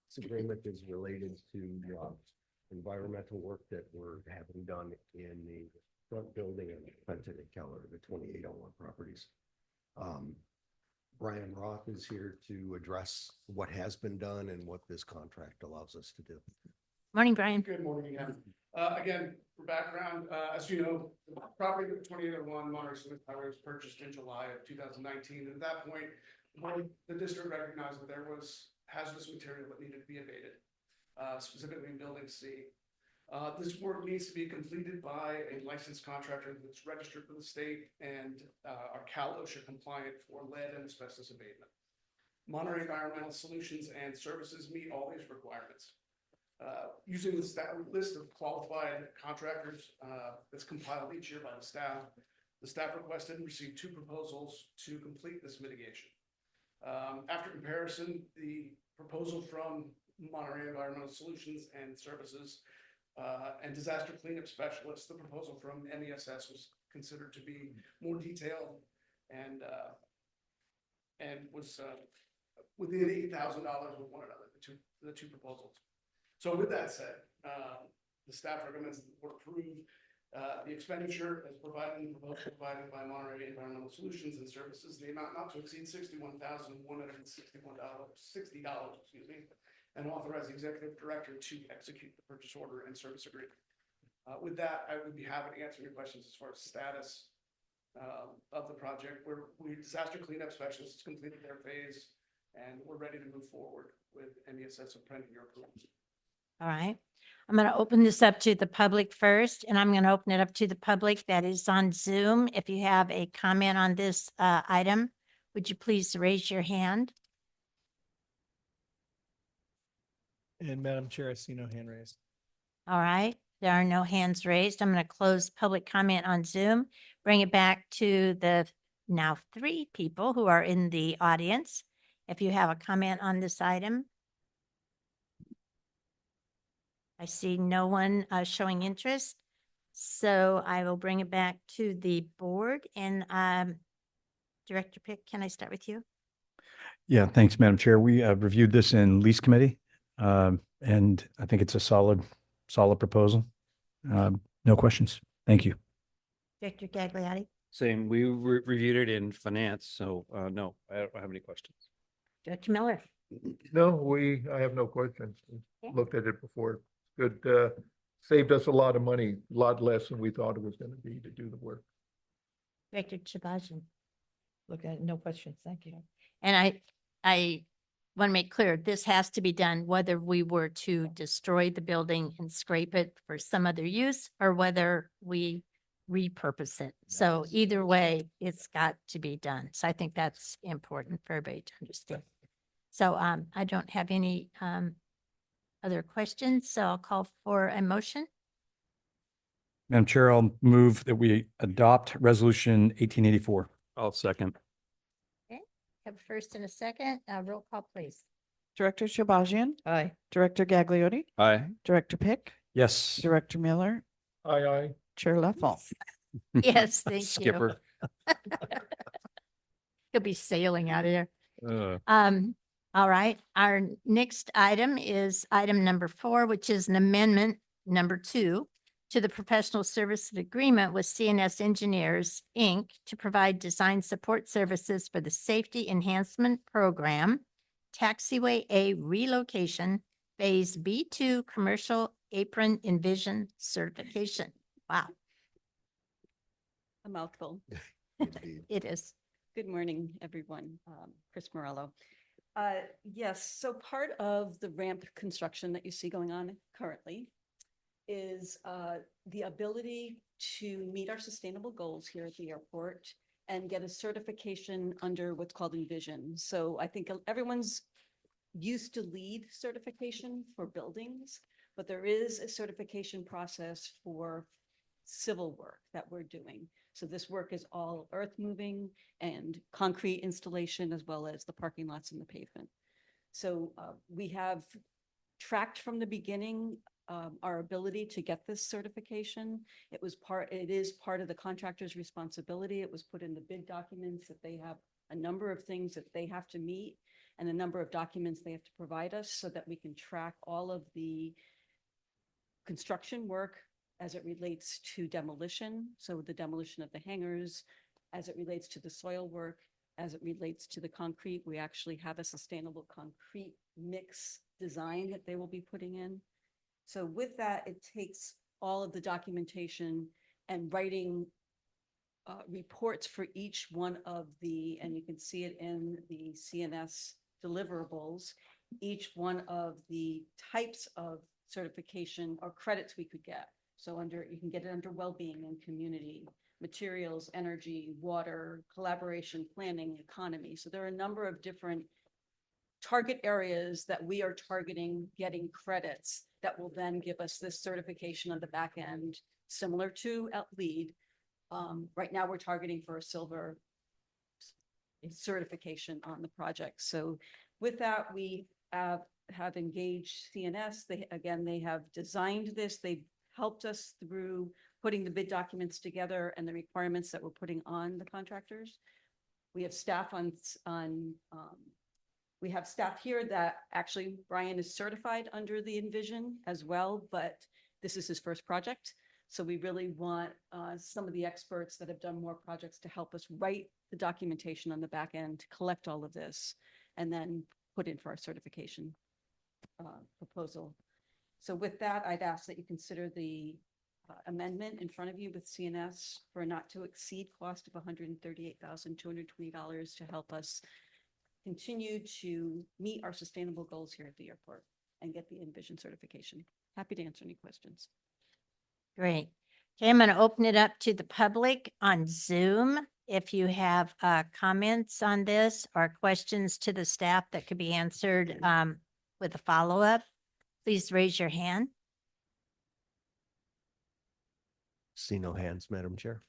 Speaker 4: This agreement is related to environmental work that we're having done in the front building of Fenton and Keller, the 2801 properties. Brian Roth is here to address what has been done and what this contract allows us to do.
Speaker 1: Morning, Brian.
Speaker 13: Good morning again. Again, for background, as you know, the property of 2801 Monterey Smith Highway was purchased in July of 2019. And at that point, the district recognized that there was hazardous material that needed to be abated, specifically in Building C. This work needs to be completed by a licensed contractor that's registered with the state and are Cal OSHA compliant for lead and asbestos abatement. Monterey Environmental Solutions and Services meet all these requirements. Using the list of qualified contractors that's compiled each year by the staff requested and received 2 proposals to complete this mitigation. After comparison, the proposal from Monterey Environmental Solutions and Services and Disaster Cleanup Specialists, the proposal from MESS was considered to be more detailed and was within $8,000 with one another, the two proposals. So with that said, the staff recommends that the board approve the expenditure as provided in the proposal provided by Monterey Environmental Solutions and Services, the amount not to exceed $61,160, excuse me, and authorize the executive director to execute the purchase order and service agreement. With that, I would be happy to answer your questions as far as status of the project. Disaster cleanup specialists completed their phase, and we're ready to move forward with MESS pending your approval.
Speaker 1: All right. I'm going to open this up to the public first, and I'm going to open it up to the public that is on Zoom. If you have a comment on this item, would you please raise your hand?
Speaker 12: And Madam Chair, I see no hand raised.
Speaker 1: All right. There are no hands raised. I'm going to close public comment on Zoom, bring it back to the now 3 people who are in the audience. If you have a comment on this item. I see no one showing interest, so I will bring it back to the board. And Director Pick, can I start with you?
Speaker 9: Yeah, thanks, Madam Chair. We reviewed this in lease committee, and I think it's a solid proposal. No questions. Thank you.
Speaker 1: Director Gagliotti?
Speaker 3: Same, we reviewed it in finance, so no, I don't have any questions.
Speaker 1: Director Miller.
Speaker 10: No, I have no questions.
Speaker 1: Okay.
Speaker 10: Looked at it before. Good, saved us a lot of money, a lot less than we thought it was gonna be to do the work.
Speaker 1: Director Chabajin.
Speaker 11: Look at, no questions, thank you.
Speaker 1: And I want to make clear, this has to be done whether we were to destroy the building and scrape it for some other use or whether we repurpose it. So either way, it's got to be done. So I think that's important for everybody to understand. So I don't have any other questions, so I'll call for a motion.
Speaker 9: Madam Chair, I'll move that we adopt resolution 1884.
Speaker 3: I'll second.
Speaker 1: Have a first and a second. Roll call, please.
Speaker 2: Director Shabazian,
Speaker 11: Aye.
Speaker 2: Director Gagliardi,
Speaker 3: Aye.
Speaker 2: Director Pick,
Speaker 9: Yes.
Speaker 2: Director Miller,
Speaker 10: Aye.
Speaker 2: Chair Leffel.
Speaker 1: Yes, thank you.
Speaker 3: Skipper.
Speaker 1: He'll be sailing out of here.
Speaker 3: Uh,
Speaker 1: All right, our next item is item number 4, which is an amendment number 2 to the professional services agreement with CNS Engineers, Inc. to provide design support services for the Safety Enhancement Program, Taxiway A relocation, Phase B2 Commercial Apron Envision Certification. Wow,
Speaker 14: A mouthful.
Speaker 4: Indeed.
Speaker 1: it is.
Speaker 14: Good morning, everyone. Chris Morello. Yes, so part of the ramp construction that you see going on currently is the ability to meet our sustainable goals here at the airport and get a certification under what's called Envision. So I think everyone's used to LEED certification for buildings, but there is a certification process for civil work that we're doing. So this work is all earth moving and concrete installation, as well as the parking lots and the pavement. So we have tracked from the beginning our ability to get this certification. It is part of the contractor's responsibility. It was put in the bid documents that they have a number of things that they have to meet and a number of documents they have to provide us so that we can track all of the construction work as it relates to demolition. So the demolition of the hangars, as it relates to the soil work, as it relates to the concrete. We actually have a sustainable concrete mix design that they will be putting in. So with that, it takes all of the documentation and writing reports for each one of and you can see it in the CNS deliverables, each one of the types of certification or credits we could get. So you can get it under well-being and community, materials, energy, water, collaboration, planning, economy. So there are a number of different target areas that we are targeting getting credits that will then give us this certification on the back end, similar to LEED. Right now we're targeting for a silver certification on the project. So with that, we have engaged CNS. They have designed this. They've helped us through putting the bid documents together and the requirements that we're putting on the contractors. We have staff we have staff here that actually Brian is certified under the Envision as well, but this is his first project. So we really want some of the experts that have done more projects to help us write the documentation on the back end, to collect all of this, and then put in for our certification proposal. So with that, I'd ask that you consider the amendment in front of you with CNS for a not to exceed cost of $138,220 to help us continue to meet our sustainable goals here at the airport and get the Envision certification. Happy to answer any questions.
Speaker 1: Great. Okay, I'm going to open it up to the public on Zoom. If you have comments on this or questions to the staff that could be answered with a follow-up, please raise your hand.
Speaker 4: See no hands, Madam Chair.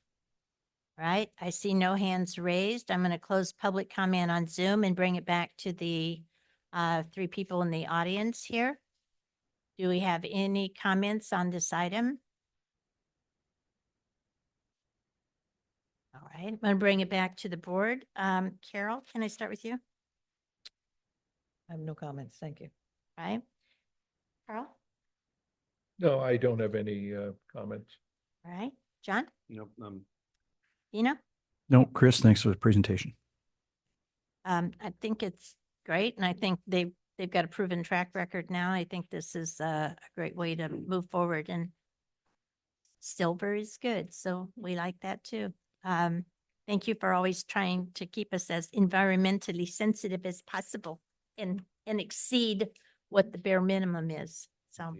Speaker 1: All right, I see no hands raised. I'm going to close public comment on Zoom and bring it back to the 3 people in the audience here. Do we have any comments on this item? All right, I'm going to bring it back to the board. Carol, can I start with you?
Speaker 11: I have no comments, thank you.
Speaker 1: All right. Carl?
Speaker 10: No, I don't have any comments.
Speaker 1: All right. John?
Speaker 3: Nope.
Speaker 1: Dina?
Speaker 9: No, Chris, thanks for the presentation.
Speaker 1: I think it's great, and I think they've got a proven track record now. I think this is a great way to move forward, and silver is good, so we like that too. Thank you for always trying to keep us as environmentally sensitive as possible and exceed what the bare minimum is. So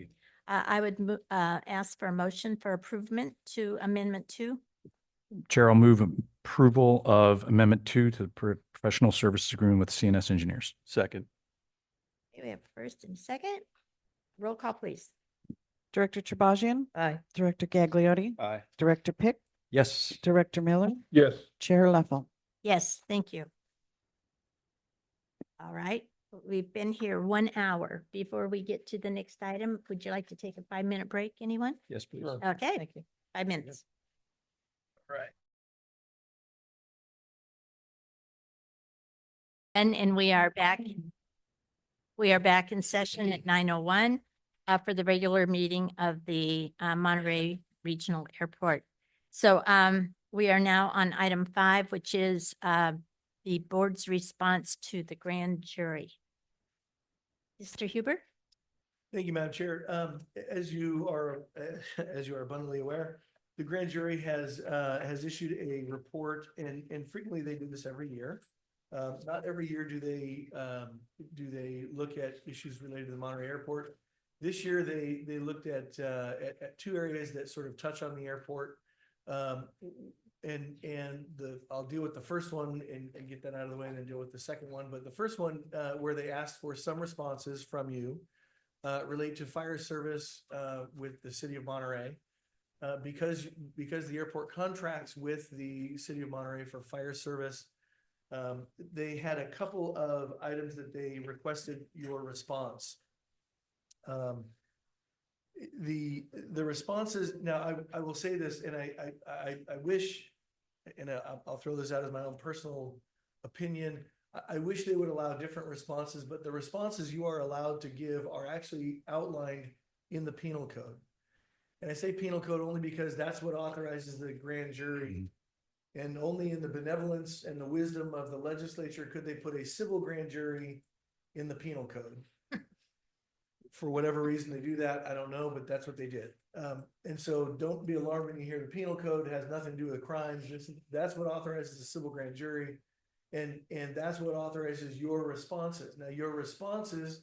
Speaker 1: I would ask for a motion for approval to Amendment 2.
Speaker 9: Chair, I'll move approval of Amendment 2 to the professional services agreement with CNS Engineers.
Speaker 3: Second.
Speaker 1: Okay, we have first and second. Roll call, please.
Speaker 2: Director Trabajian,
Speaker 11: Aye.
Speaker 2: Director Gagliotti,
Speaker 3: Aye.
Speaker 2: Director Pick,
Speaker 9: Yes.
Speaker 2: Director Miller,
Speaker 10: Yes.
Speaker 2: Chair Leffel.
Speaker 1: Yes, thank you. All right, we've been here 1 hour. Before we get to the next item, would you like to take a 5-minute break, anyone?
Speaker 3: Yes, please.
Speaker 1: Okay,
Speaker 11: Thank you.
Speaker 1: 5 minutes.
Speaker 3: Right.
Speaker 1: And we are back. We are back in session at 9:01 for the regular meeting of the Monterey Regional Airport. So we are now on item 5, which is the board's response to the grand jury. Mr. Huber?
Speaker 12: Thank you, Madam Chair. As you are abundantly aware, the grand jury has issued a report, and frequently they do this every year. Not every year do they look at issues related to the Monterey Airport. This year they looked at 2 areas that sort of touch on the airport. I'll deal with the first one and get that out of the way, and then deal with the second one. But the first one, where they asked for some responses from you, relate to fire service with the city of Monterey. Because the airport contracts with the city of Monterey for fire service, they had a couple of items that they requested your response. The responses, now I will say this, and I wish, and I'll throw this out as my own personal opinion, I wish they would allow different responses, but the responses you are allowed to give are actually outlined in the penal code. And I say penal code only because that's what authorizes the grand jury. And only in the benevolence and the wisdom of the legislature could they put a civil grand jury in the penal code. For whatever reason they do that, I don't know, but that's what they did. And so don't be alarmed when you hear the penal code has nothing to do with crimes. That's what authorizes the civil grand jury. And that's what authorizes your responses. Now, your responses,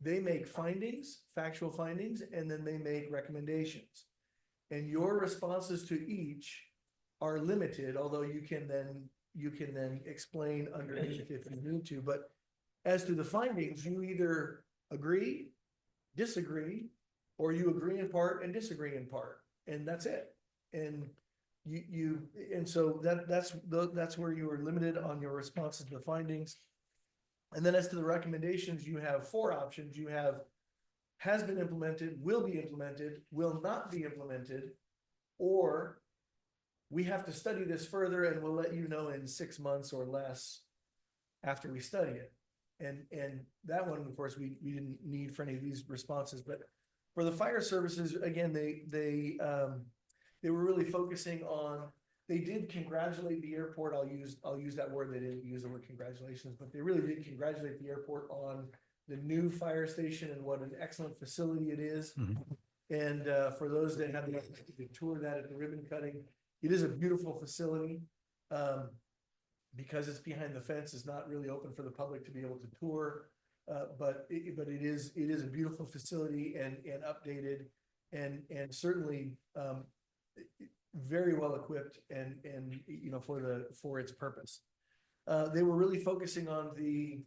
Speaker 12: they make findings, factual findings, and then they make recommendations. And your responses to each are limited, although you can then explain underneath if you need to. But as to the findings, you either agree, disagree, or you agree in part and disagree in part, and that's it. And so that's where you are limited on your responses to the findings. And then as to the recommendations, you have 4 options. You have has been implemented, will be implemented, will not be implemented, or we have to study this further and we'll let you know in 6 months or less after we study it. And that one, of course, we didn't need for any of these responses. But for the fire services, again, they were really focusing on, they did congratulate the airport. I'll use that word. They didn't use the word congratulations, but they really did congratulate the airport on the new fire station and what an excellent facility it is. And for those that had the opportunity to tour that at the ribbon cutting, it is a beautiful facility. Because it's behind the fence, it's not really open for the public to be able to tour. But it is a beautiful facility and updated and certainly very well equipped and for its purpose. They were really focusing on the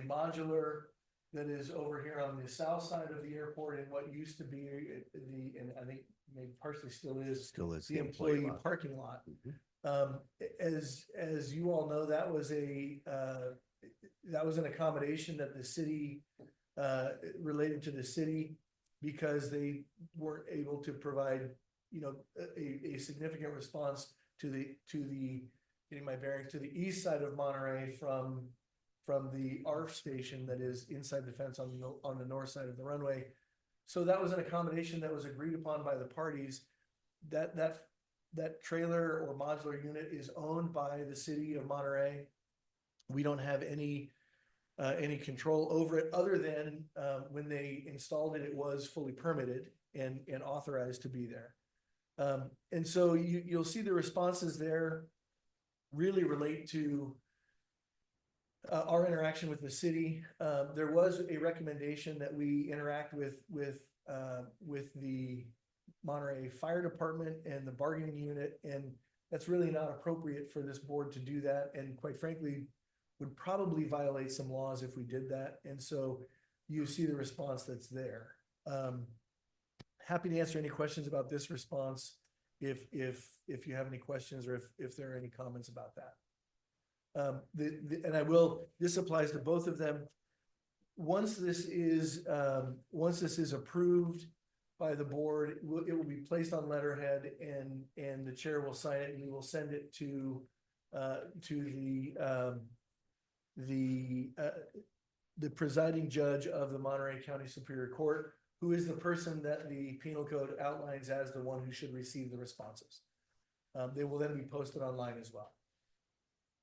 Speaker 12: modular that is over here on the south side of the airport and what used to be and I think maybe partially still is the employee parking lot. As you all know, that was an accommodation that the city related to the city because they weren't able to provide a significant response to the getting my bearings to the east side of Monterey from the ARF station that is inside the fence on the north side of the runway. So that was an accommodation that was agreed upon by the parties. that trailer or modular unit is owned by the city of Monterey. We don't have any control over it other than when they installed it, it was fully permitted and authorized to be there. And so you'll see the responses there really relate to our interaction with the city. There was a recommendation that we interact with the Monterey Fire Department and the bargaining unit, and that's really not appropriate for this board to do that. And quite frankly, would probably violate some laws if we did that. And so you see the response that's there. Happy to answer any questions about this response if you have any questions or if there are any comments about that. This applies to both of them. Once this is approved by the board, it will be placed on letterhead and the chair will sign it and we will send it to the presiding judge of the Monterey County Superior Court, who is the person that the penal code outlines as the one who should receive the responses. They will then be posted online as well.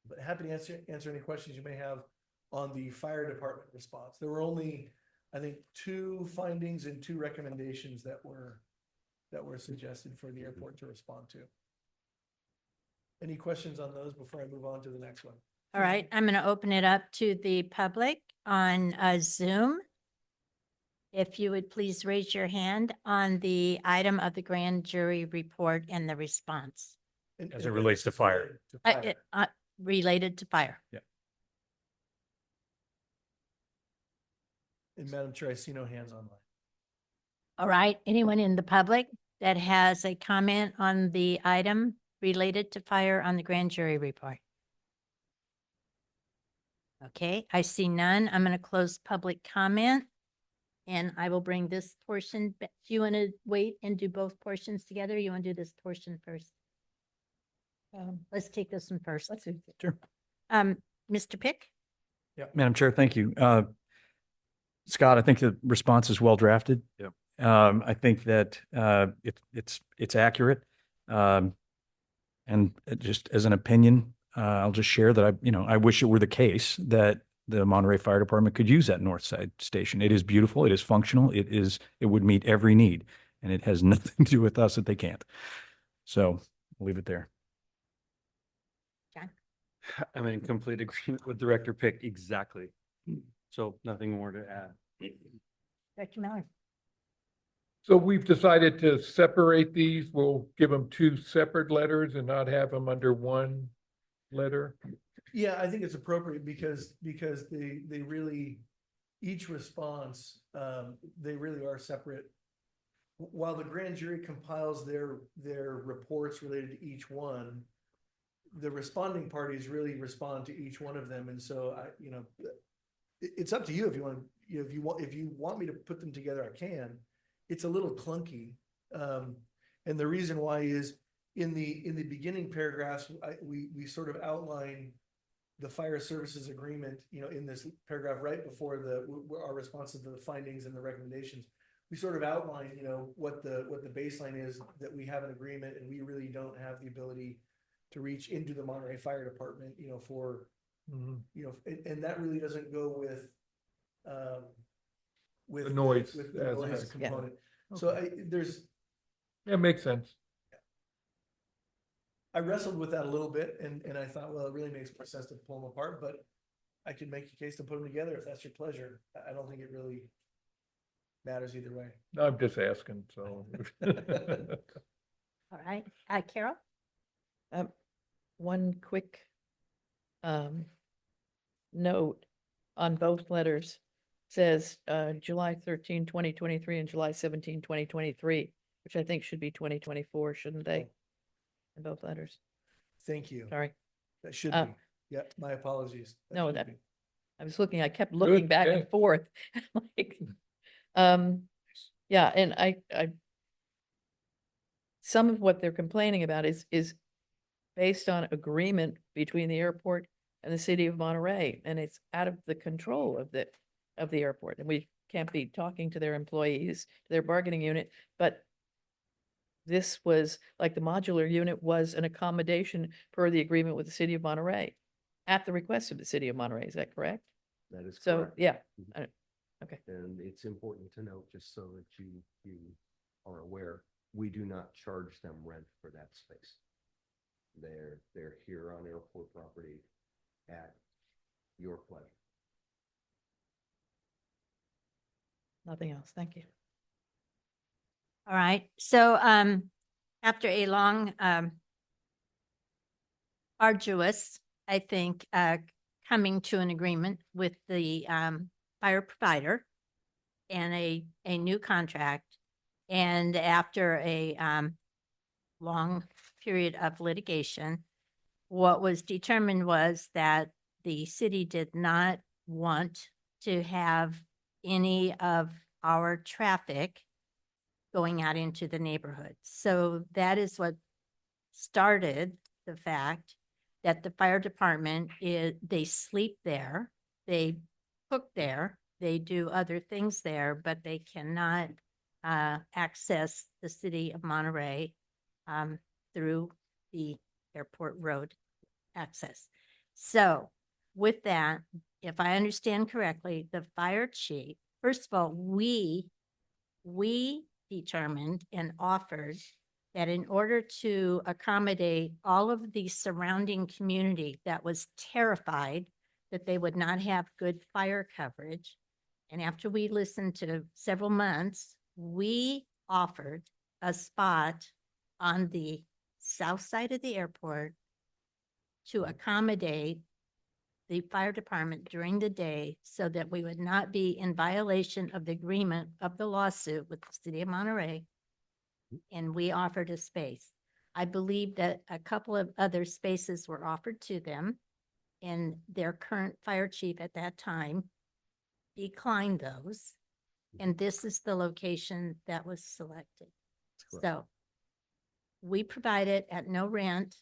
Speaker 12: But happy to answer any questions you may have on the fire department response. There were only, I think, 2 findings and 2 recommendations that were suggested for the airport to respond to. Any questions on those before I move on to the next one?
Speaker 1: All right, I'm going to open it up to the public on Zoom. If you would please raise your hand on the item of the grand jury report and the response.
Speaker 9: As it relates to fire.
Speaker 1: Related to fire.
Speaker 9: Yeah.
Speaker 12: And Madam Chair, I see no hands online.
Speaker 1: All right, anyone in the public that has a comment on the item related to fire on the grand jury report? Okay, I see none. I'm going to close public comment and I will bring this portion. Do you want to wait and do both portions together? You want to do this portion first? Let's take this one first.
Speaker 11: Let's do.
Speaker 9: Sure.
Speaker 1: Mr. Pick?
Speaker 9: Yeah, Madam Chair, thank you. Scott, I think the response is well drafted. Yeah. I think that it's accurate. And just as an opinion, I'll just share that I wish it were the case that the Monterey Fire Department could use that north side station. It is beautiful. It is functional. It would meet every need, and it has nothing to do with us that they can't. So I'll leave it there.
Speaker 1: John?
Speaker 3: I'm in complete agreement with Director Pick. Exactly. So nothing more to add.
Speaker 1: Dr. Miller?
Speaker 10: So we've decided to separate these. We'll give them 2 separate letters and not have them under one letter.
Speaker 12: Yeah, I think it's appropriate because they really, each response, they really are separate. While the grand jury compiles their reports related to each one, the responding parties really respond to each one of them. And so it's up to you if you want me to put them together, I can. It's a little clunky. And the reason why is in the beginning paragraphs, we sort of outline the fire services agreement, in this paragraph right before our responses to the findings and the recommendations. We sort of outline, what the baseline is, that we have an agreement and we really don't have the ability to reach into the Monterey Fire Department, for, and that really doesn't go with
Speaker 10: the noise,
Speaker 12: with the noise component.
Speaker 10: Yeah.
Speaker 12: So
Speaker 10: That makes sense.
Speaker 12: I wrestled with that a little bit and I thought, well, it really makes more sense to pull them apart, but I can make a case to put them together if that's your pleasure. I don't think it really matters either way.
Speaker 10: I'm just asking, so.
Speaker 1: All right. Carol?
Speaker 11: One quick note on both letters says July 13, 2023 and July 17, 2023, which I think should be 2024, shouldn't they? In both letters.
Speaker 12: Thank you.
Speaker 11: Sorry.
Speaker 12: That should be. Yeah, my apologies.
Speaker 11: No,
Speaker 12: should
Speaker 11: that
Speaker 12: be.
Speaker 11: I was looking, I kept looking back
Speaker 10: okay.
Speaker 11: and forth. Like, yeah, and I some of what they're complaining about is based on agreement between the airport and the city of Monterey, and it's out of the control of the airport, and we can't be talking to their employees, to their bargaining unit, but this was, like the modular unit was an accommodation per the agreement with the city of Monterey, at the request of the city of Monterey, is that correct?
Speaker 4: That is
Speaker 11: So,
Speaker 4: correct.
Speaker 11: yeah,
Speaker 4: Mhm.
Speaker 11: okay.
Speaker 4: And it's important to note, just so that you are aware, we do not charge them rent for that space. They're here on airport property at your pleasure.
Speaker 11: Nothing else, thank you.
Speaker 1: All right. So after a long arduous, I think, coming to an agreement with the fire provider and a new contract, and after a long period of litigation, what was determined was that the city did not want to have any of our traffic going out into the neighborhood. So that is what started the fact that the fire department they sleep there, they cook there, they do other things there, but they cannot access the city of Monterey through the airport road access. So with that, if I understand correctly, the fire chief, first of all, we determined and offered that in order to accommodate all of the surrounding community that was terrified that they would not have good fire coverage, and after we listened to several months, we offered a spot on the south side of the airport to accommodate the fire department during the day so that we would not be in violation of the agreement of the lawsuit with the city of Monterey. And we offered a space. I believe that a couple of other spaces were offered to them, and their current fire chief at that time declined those. And this is the location that was selected. So we provide it at no rent.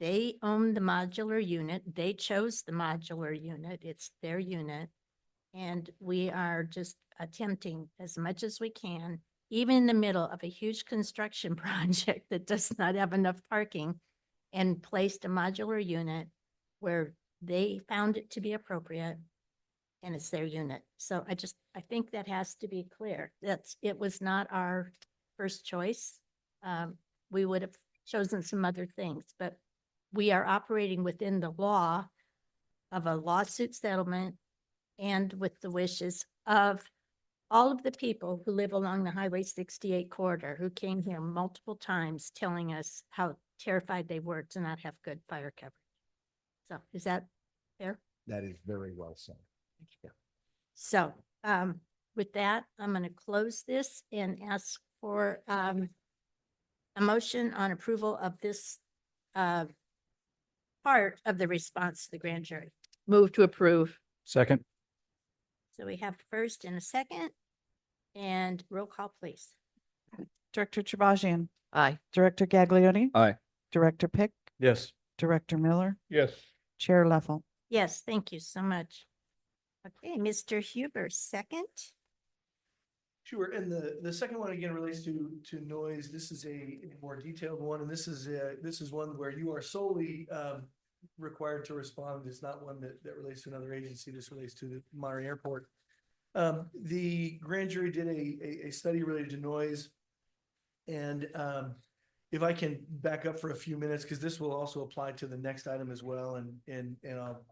Speaker 1: They own the modular unit. They chose the modular unit. It's their unit. And we are just attempting as much as we can, even in the middle of a huge construction project that does not have enough parking, and placed a modular unit where they found it to be appropriate, and it's their unit. So I think that has to be clear. It was not our first choice. We would have chosen some other things, but we are operating within the law of a lawsuit settlement and with the wishes of all of the people who live along the Highway 68 corridor, who came here multiple times telling us how terrified they were to not have good fire coverage. So is that fair?
Speaker 4: That is very well said. Yeah.
Speaker 1: So with that, I'm going to close this and ask for a motion on approval of this part of the response to the grand jury.
Speaker 11: Move to approve.
Speaker 9: Second.
Speaker 1: So we have first and a second, and roll call, please.
Speaker 2: Director Trabajian,
Speaker 11: Aye.
Speaker 2: Director Gagliardi,
Speaker 9: Aye.
Speaker 2: Director Pick,
Speaker 9: Yes.
Speaker 2: Director Miller,
Speaker 10: Yes.
Speaker 2: Chair Leffel.
Speaker 1: Yes, thank you so much. Okay, Mr. Huber, second.
Speaker 12: Sure, and the second one again relates to noise. This is a more detailed one, and this is one where you are solely required to respond. It's not one that relates to another agency. This relates to the Monterey Airport. The grand jury did a study related to noise, and if I can back up for a few minutes, because this will also apply to the next item as well, and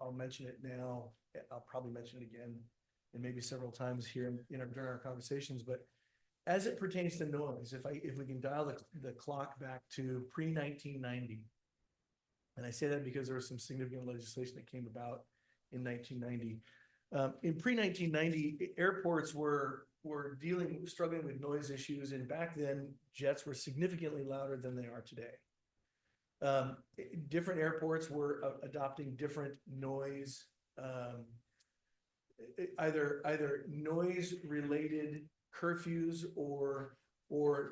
Speaker 12: I'll mention it now. I'll probably mention it again, and maybe several times here during our conversations. But as it pertains to noise, if we can dial the clock back to pre-1990, and I say that because there was some significant legislation that came about in 1990. In pre-1990, airports were struggling with noise issues, and back then jets were significantly louder than they are today. Different airports were adopting different noise, either noise related curfews or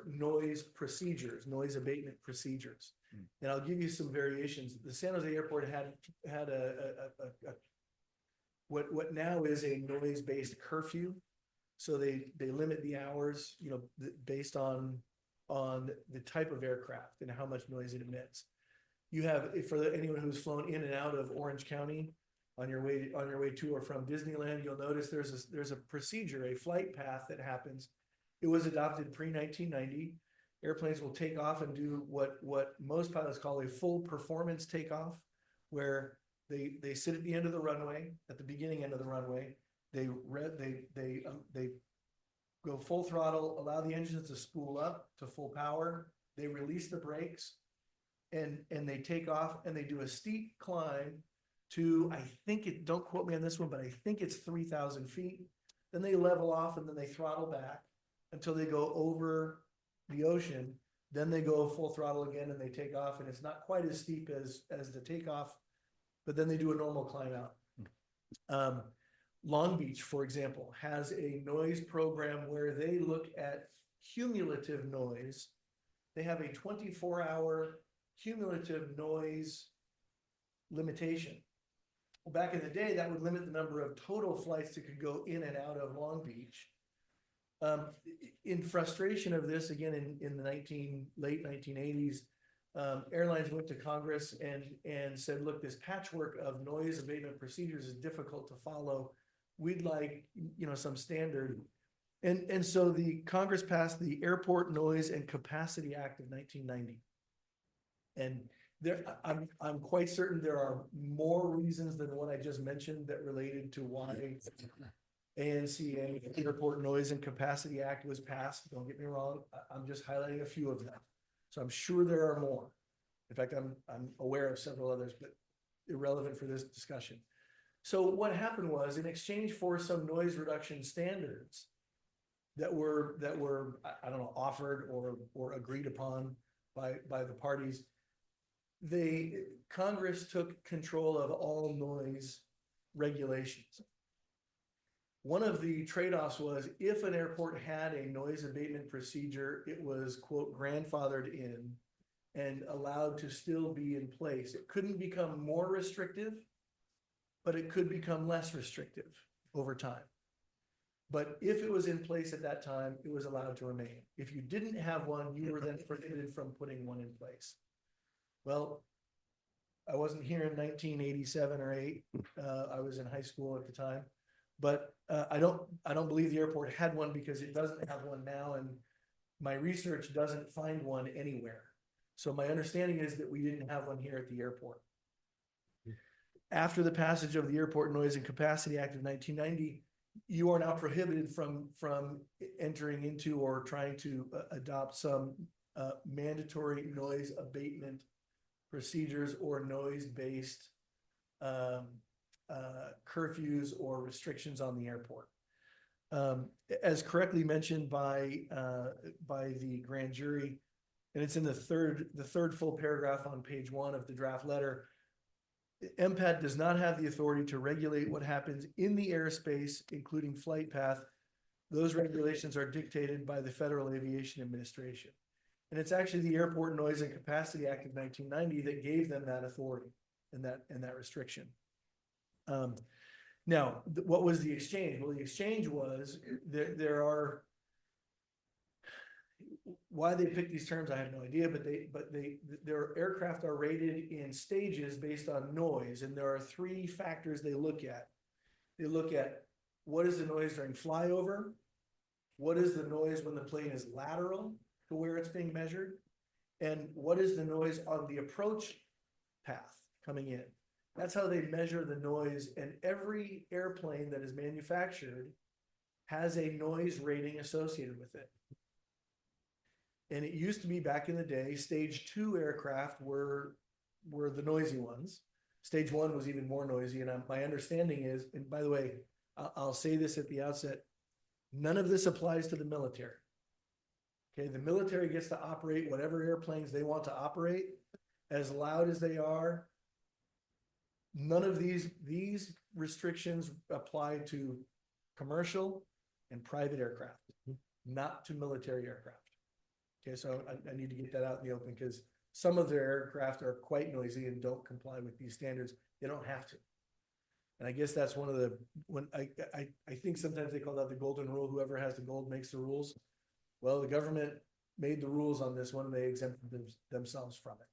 Speaker 12: noise procedures, noise abatement procedures. And I'll give you some variations. The San Jose Airport had what now is a noise-based curfew. So they limit the hours, based on on the type of aircraft and how much noise it emits. You have, anyone who's flown in and out of Orange County on your way to or from Disneyland, you'll notice there's a procedure, a flight path that happens. It was adopted pre-1990. Airplanes will take off and do what most pilots call a full performance takeoff, where they sit at the end of the runway, at the beginning end of the runway. They go full throttle, allow the engines to spool up to full power. They release the brakes, and they take off, and they do a steep climb to, don't quote me on this one, but I think it's 3,000 feet. Then they level off, and then they throttle back until they go over the ocean. Then they go full throttle again, and they take off, and it's not quite as steep as the takeoff, but then they do a normal climb out. Long Beach, for example, has a noise program where they look at cumulative noise. They have a 24-hour cumulative noise limitation. Well, back in the day, that would limit the number of total flights that could go in and out of Long Beach. In frustration of this, again, in the late 1980s, airlines went to Congress and said, look, this patchwork of noise abatement procedures is difficult to follow. We'd like, some standard. And so the Congress passed the Airport Noise and Capacity Act of 1990. And I'm quite certain there are more reasons than what I just mentioned that related to why ANCA, Airport Noise and Capacity Act, was passed. Don't get me wrong. I'm just highlighting a few of them. So I'm sure there are more. In fact, I'm aware of several others, but irrelevant for this discussion. So what happened was, in exchange for some noise reduction standards that were I don't know, offered or agreed upon by the parties, Congress took control of all noise regulations. One of the trade-offs was, if an airport had a noise abatement procedure, it was, quote, grandfathered in and allowed to still be in place. It couldn't become more restrictive, but it could become less restrictive over time. But if it was in place at that time, it was allowed to remain. If you didn't have one, you were then prohibited from putting one in place. Well, I wasn't here in 1987 or 8. I was in high school at the time. But I don't believe the airport had one, because it doesn't have one now, and my research doesn't find one anywhere. So my understanding is that we didn't have one here at the airport. After the passage of the Airport Noise and Capacity Act of 1990, you are now prohibited from entering into or trying to adopt some mandatory noise abatement procedures or noise-based curfews or restrictions on the airport. As correctly mentioned by the grand jury, and it's in the third full paragraph on page 1 of the draft letter, MPAD does not have the authority to regulate what happens in the airspace, including flight path. Those regulations are dictated by the Federal Aviation Administration. And it's actually the Airport Noise and Capacity Act of 1990 that gave them that authority and that restriction. Now, what was the exchange? Well, the exchange was there are, why they picked these terms, I have no idea, but their aircraft are rated in stages based on noise, and there are 3 factors they look at. They look at, what is the noise during flyover? What is the noise when the plane is lateral to where it's being measured? And what is the noise on the approach path coming in? That's how they measure the noise, and every airplane that is manufactured has a noise rating associated with it. And it used to be, back in the day, stage 2 aircraft were the noisy ones. Stage 1 was even more noisy. And my understanding is, and by the way, I'll say this at the outset, none of this applies to the military. Okay, the military gets to operate whatever airplanes they want to operate, as loud as they are. None of these restrictions apply to commercial and private aircraft, not to military aircraft. Okay, so I need to get that out in the open, because some of their aircraft are quite noisy and don't comply with these standards. They don't have to. And I guess that's one of the, when I think sometimes they call that the golden rule. Whoever has the gold makes the rules. Well, the government made the rules on this one, they exempted themselves from it.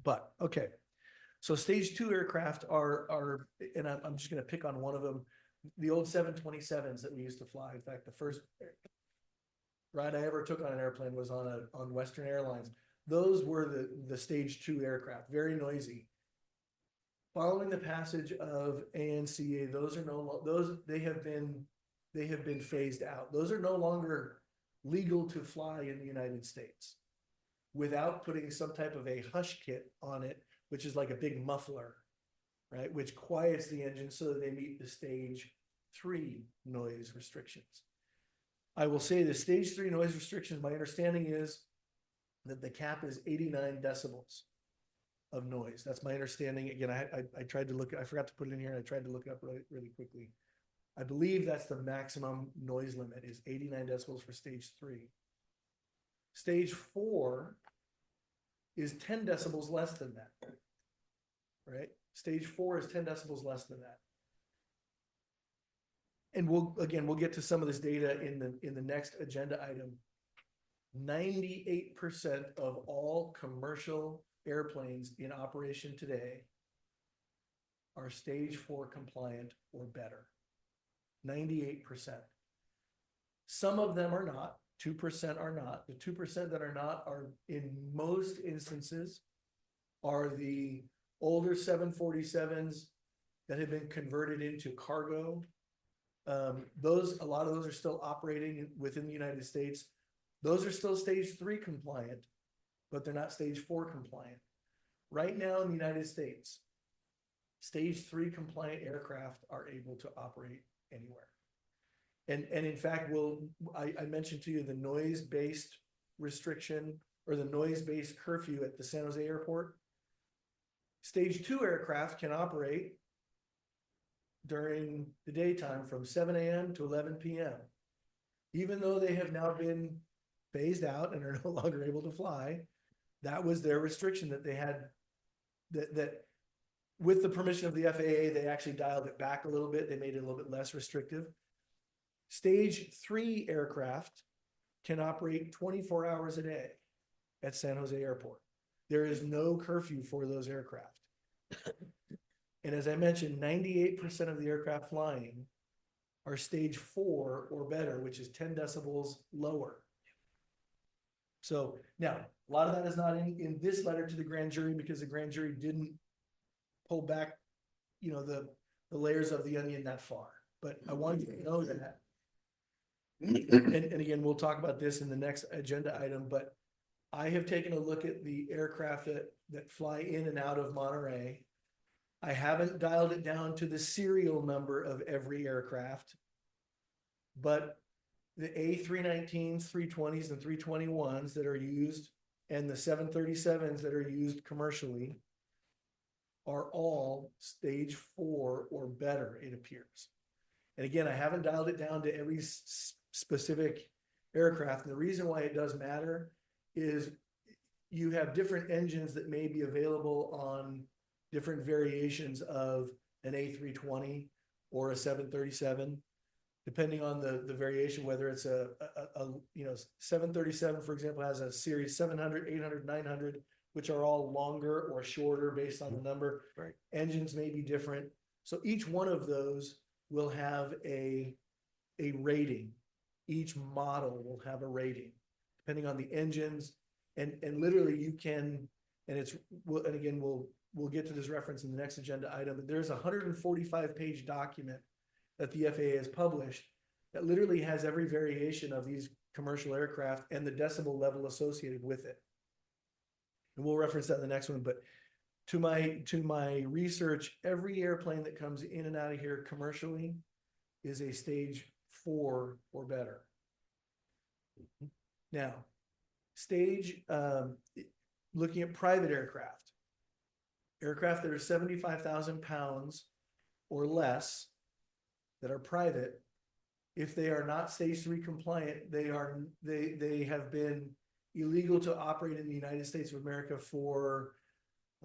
Speaker 12: But, okay, so stage 2 aircraft are, and I'm just gonna pick on one of them, the old 727s that we used to fly. In fact, the first ride I ever took on an airplane was on Western Airlines. Those were the stage 2 aircraft, very noisy. Following the passage of ANCA, those are they have been phased out. Those are no longer legal to fly in the United States without putting some type of a hush kit on it, which is like a big muffler, right? Which quiets the engine so that they meet the stage 3 noise restrictions. I will say the stage 3 noise restrictions, my understanding is that the cap is 89 decibels of noise. That's my understanding. Again, I tried to look, I forgot to put it in here. I tried to look it up really, really quickly. I believe that's the maximum noise limit is 89 decibels for stage 3. Stage 4 is 10 decibels less than that, right? Stage 4 is 10 decibels less than that. And we'll get to some of this data in the next agenda item. 98% of all commercial airplanes in operation today are stage 4 compliant or better. 98%. Some of them are not. 2% are not. The 2% that are not are, in most instances, are the older 747s that have been converted into cargo. A lot of those are still operating within the United States. Those are still stage 3 compliant, but they're not stage 4 compliant. Right now in the United States, stage 3 compliant aircraft are able to operate anywhere. And in fact, I mentioned to you the noise-based restriction or the noise-based curfew at the San Jose airport. Stage 2 aircraft can operate during the daytime from 7 a.m. to 11 p.m. Even though they have now been phased out and are no longer able to fly, that was their restriction that they had, that with the permission of the FAA, they actually dialed it back a little bit. They made it a little bit less restrictive. Stage 3 aircraft can operate 24 hours a day at San Jose Airport. There is no curfew for those aircraft. And as I mentioned, 98% of the aircraft flying are stage 4 or better, which is 10 decibels lower. So now, a lot of that is not in this letter to the grand jury because the grand jury didn't pull back, the layers of the onion that far. But I wanted you to know that. And again, we'll talk about this in the next agenda item, but I have taken a look at the aircraft that fly in and out of Monterey. I haven't dialed it down to the serial number of every aircraft, but the A319s, 320s, and 321s that are used and the 737s that are used commercially are all stage 4 or better, it appears. And again, I haven't dialed it down to every specific aircraft. And the reason why it does matter is you have different engines that may be available on different variations of an A320 or a 737, depending on the variation, whether it's a 737, for example, has a series 700, 800, 900, which are all longer or shorter based on the number.
Speaker 4: Right.
Speaker 12: Engines may be different. So each one of those will have a rating. Each model will have a rating depending on the engines, and literally you can, and again, we'll get to this reference in the next agenda item, but there's a 145-page document that the FAA has published that literally has every variation of these commercial aircraft and the decibel level associated with it. And we'll reference that in the next one, but to my research, every airplane that comes in and out of here commercially is a stage 4 or better. Now, looking at private aircraft that are 75,000 pounds or less that are private, if they are not stage 3 compliant, they have been illegal to operate in the United States of America for,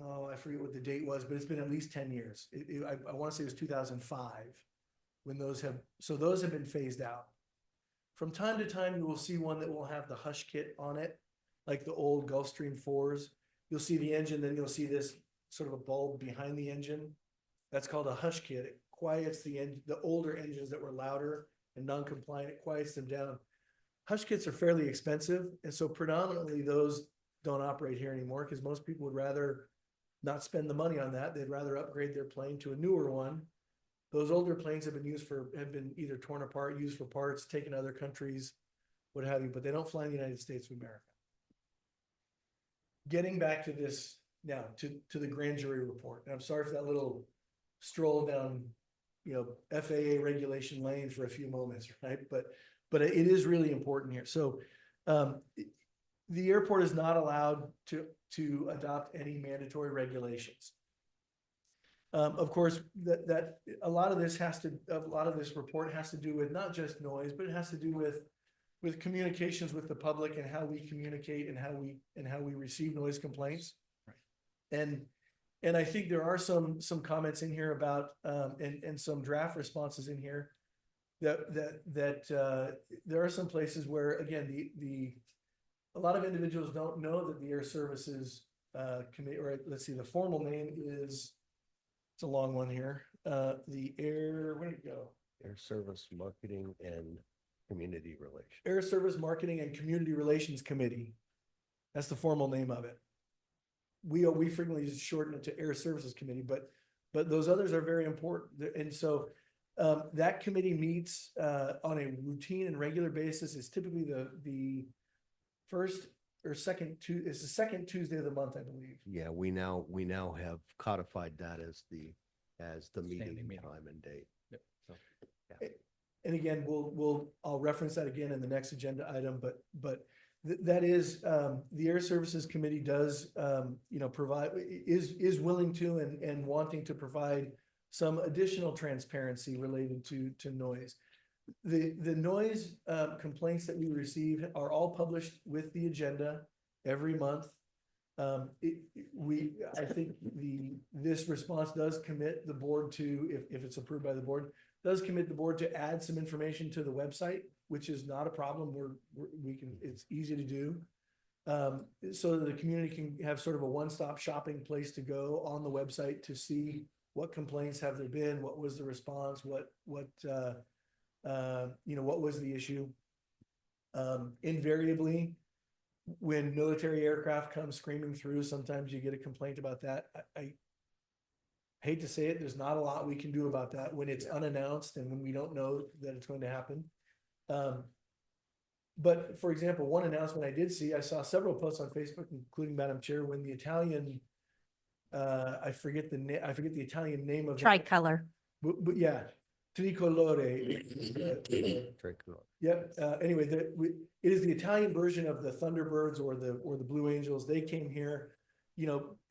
Speaker 12: I forget what the date was, but it's been at least 10 years. I want to say it was 2005 when those have been phased out. From time to time, you will see one that will have the hush kit on it, like the old Gulfstream 4s. You'll see the engine, then you'll see this sort of a bulb behind the engine. That's called a hush kit. It quiets the older engines that were louder and non-compliant. It quiets them down. Hush kits are fairly expensive, and so predominantly those don't operate here anymore because most people would rather not spend the money on that. They'd rather upgrade their plane to a newer one. Those older planes have been either torn apart, used for parts, taken to other countries, what have you, but they don't fly in the United States of America. Getting back to this now, to the grand jury report. And I'm sorry for that little stroll down, FAA regulation lane for a few moments, right? But it is really important here. So the airport is not allowed to adopt any mandatory regulations. Of course, that a lot of this report has to do with not just noise, but it has to do with communications with the public and how we communicate and how we receive noise complaints. Right. And I think there are some comments in here about and some draft responses in here that there are some places where, again, a lot of individuals don't know that the Air Services Committee, or let's see, the formal name is, it's a long one here. Where did it go?
Speaker 4: Air Service Marketing and Community Relations.
Speaker 12: Air Service Marketing and Community Relations Committee. That's the formal name of it. We frequently just shorten it to Air Services Committee, but those others are very important. And so that committee meets on a routine and regular basis. It's typically the first or second it's the second Tuesday of the month, I believe.
Speaker 4: Yeah, we now have codified that as the meeting time and date.
Speaker 12: Yep.
Speaker 4: So, yeah.
Speaker 12: And again, I'll reference that again in the next agenda item, but that is the Air Services Committee does provide is willing to and wanting to provide some additional transparency related to noise. The noise complaints that we receive are all published with the agenda every month. I think this response does commit the board to, if it's approved by the board, does commit the board to add some information to the website, which is not a problem. It's easy to do. So that the community can have sort of a one-stop shopping place to go on the website to see what complaints have there been, what was the response, what was the issue. Invariably, when military aircraft come screaming through, sometimes you get a complaint about that. I hate to say it, there's not a lot we can do about that when it's unannounced and when we don't know that it's going to happen. But for example, one announcement I did see, I saw several posts on Facebook, including Madam Chair, when the Italian, I forget the Italian name of
Speaker 1: Tricolor.
Speaker 12: but yeah, Tricolore.
Speaker 4: Tricolore.
Speaker 12: Yep. Anyway, it is the Italian version of the Thunderbirds or the Blue Angels. They came here.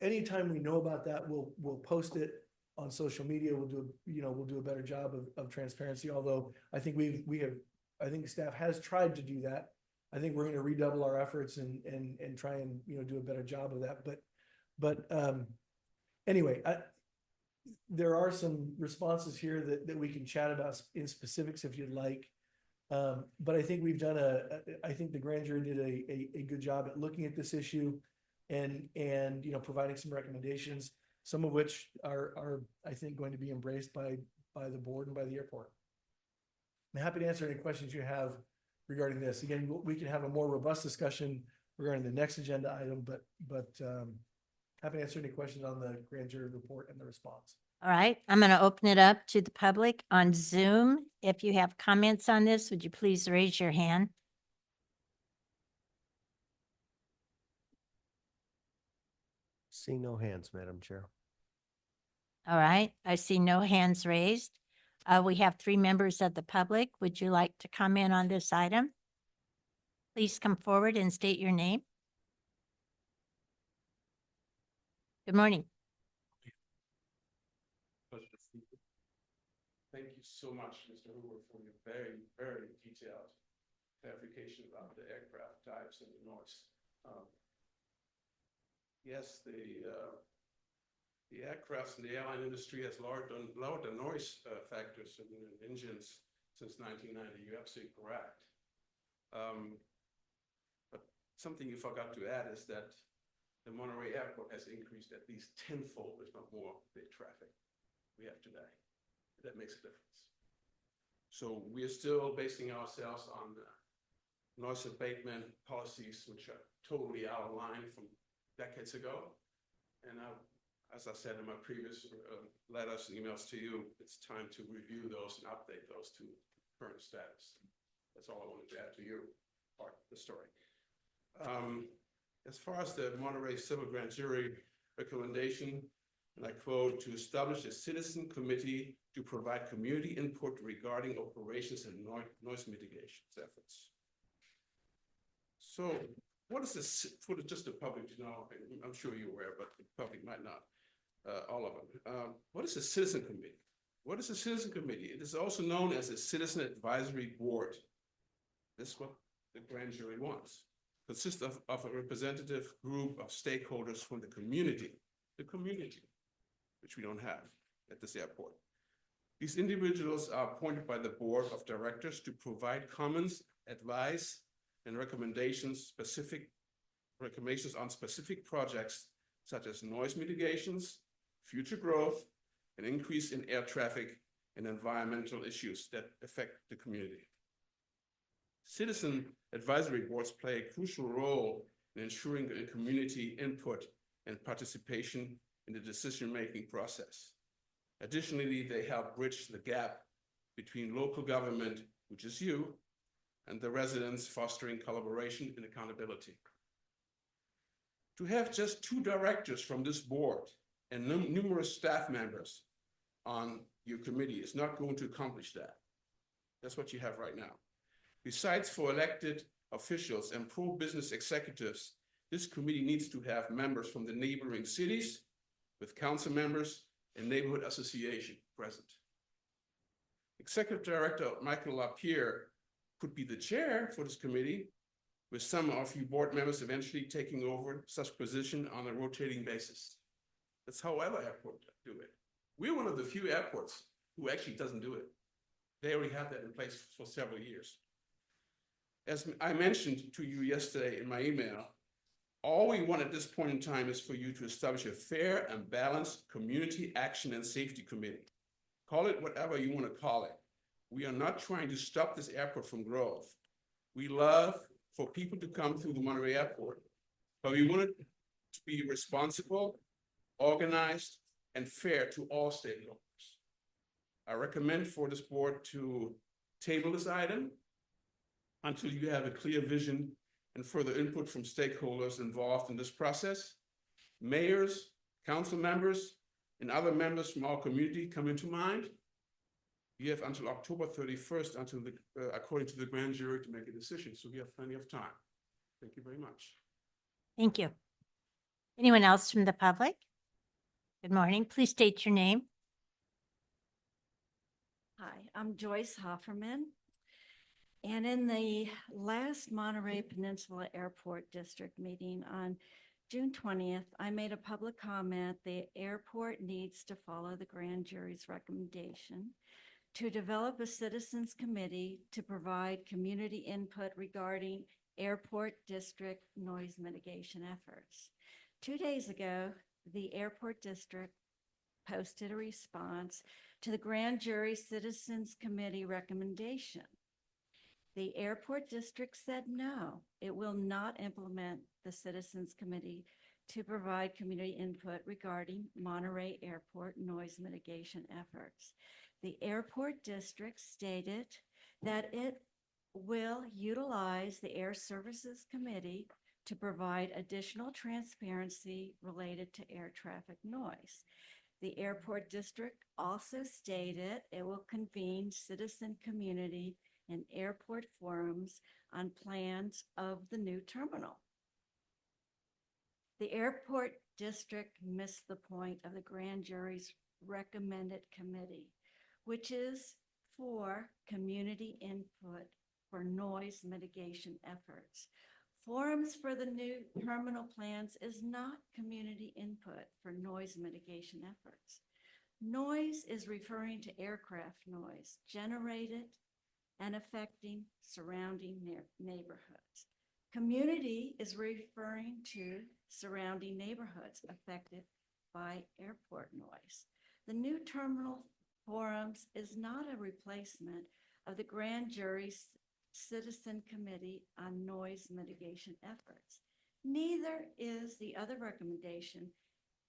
Speaker 12: Anytime we know about that, we'll post it on social media. We'll do a better job of transparency. Although I think I think staff has tried to do that. I think we're going to redouble our efforts and try and do a better job of that. But anyway, there are some responses here that we can chat about in specifics if you'd like. But I think we've done I think the grand jury did a good job at looking at this issue and providing some recommendations, some of which are I think going to be embraced by the board and by the airport. I'm happy to answer any questions you have regarding this. Again, we can have a more robust discussion regarding the next agenda item, but happy to answer any questions on the grand jury report and the response.
Speaker 1: All right, I'm going to open it up to the public on Zoom. If you have comments on this, would you please raise your hand?
Speaker 4: See no hands, Madam Chair.
Speaker 1: All right, I see no hands raised. We have 3 members of the public. Would you like to comment on this item? Please come forward and state your name. Good morning.
Speaker 13: Thank you so much, Mr. Hoover, for your very, very detailed clarification about the aircraft types and the noise. Yes, the aircraft and the airline industry has lowered the noise factors in engines since 1990. You're absolutely correct. But something you forgot to add is that the Monterey Airport has increased at least tenfold, if not more, the traffic we have today. That makes a difference. So we are still basing ourselves on noise abatement policies, which are totally out of line from decades ago. And as I said in my previous letters and emails to you, it's time to review those and update those to current status. That's all I wanted to add to your part of the story. As far as the Monterey Civil Grand Jury recommendation, and I quote, to establish a citizen committee to provide community input regarding operations and noise mitigation efforts. So what is this, for just the public to know, I'm sure you're aware, but the public might not, all of them. What is a citizen committee? What is a citizen committee? It is also known as a citizen advisory board. This is what the grand jury wants. Consists of a representative group of stakeholders from the community, which we don't have at this airport. These individuals are appointed by the board of directors to provide comments, advice, and recommendations on specific projects such as noise mitigations, future growth, an increase in air traffic, and environmental issues that affect the community. Citizen advisory boards play a crucial role in ensuring community input and participation in the decision-making process. Additionally, they help bridge the gap between local government, which is you, and the residents, fostering collaboration and accountability. To have just 2 directors from this board and numerous staff members on your committee is not going to accomplish that. That's what you have right now. Besides, for elected officials and pro-business executives, this committee needs to have members from the neighboring cities with council members and neighborhood association present. Executive Director Michael LaPierre could be the chair for this committee, with some of you board members eventually taking over such position on a rotating basis. That's how other airports do it. We're one of the few airports who actually doesn't do it. They already have that in place for several years. As I mentioned to you yesterday in my email, all we want at this point in time is for you to establish a fair and balanced community action and safety committee. Call it whatever you want to call it. We are not trying to stop this airport from growth. We love for people to come through the Monterey Airport, but we want it to be responsible, organized, and fair to all stakeholders. I recommend for this board to table this item until you have a clear vision and further input from stakeholders involved in this process. Mayors, council members, and other members from our community come into mind. You have until October 31st, according to the grand jury, to make a decision. So we have plenty of time. Thank you very much.
Speaker 1: Thank you. Anyone else from the public? Good morning. Please state your name.
Speaker 15: Hi, I'm Joyce Hofferman. And in the last Monterey Peninsula Airport District meeting on June 20th, I made a public comment the airport needs to follow the grand jury's recommendation to develop a citizens committee to provide community input regarding airport district noise mitigation efforts. 2 days ago, the airport district posted a response to the grand jury citizens committee recommendation. The airport district said no, it will not implement the citizens committee to provide community input regarding Monterey Airport noise mitigation efforts. The airport district stated that it will utilize the Air Services Committee to provide additional transparency related to air traffic noise. The airport district also stated it will convene citizen community and airport forums on plans of the new terminal. The airport district missed the point of the grand jury's recommended committee, which is for community input for noise mitigation efforts. Forums for the new terminal plans is not community input for noise mitigation efforts. Noise is referring to aircraft noise generated and affecting surrounding neighborhoods. Community is referring to surrounding neighborhoods affected by airport noise. The new terminal forums is not a replacement of the grand jury's citizen committee on noise mitigation efforts. Neither is the other recommendation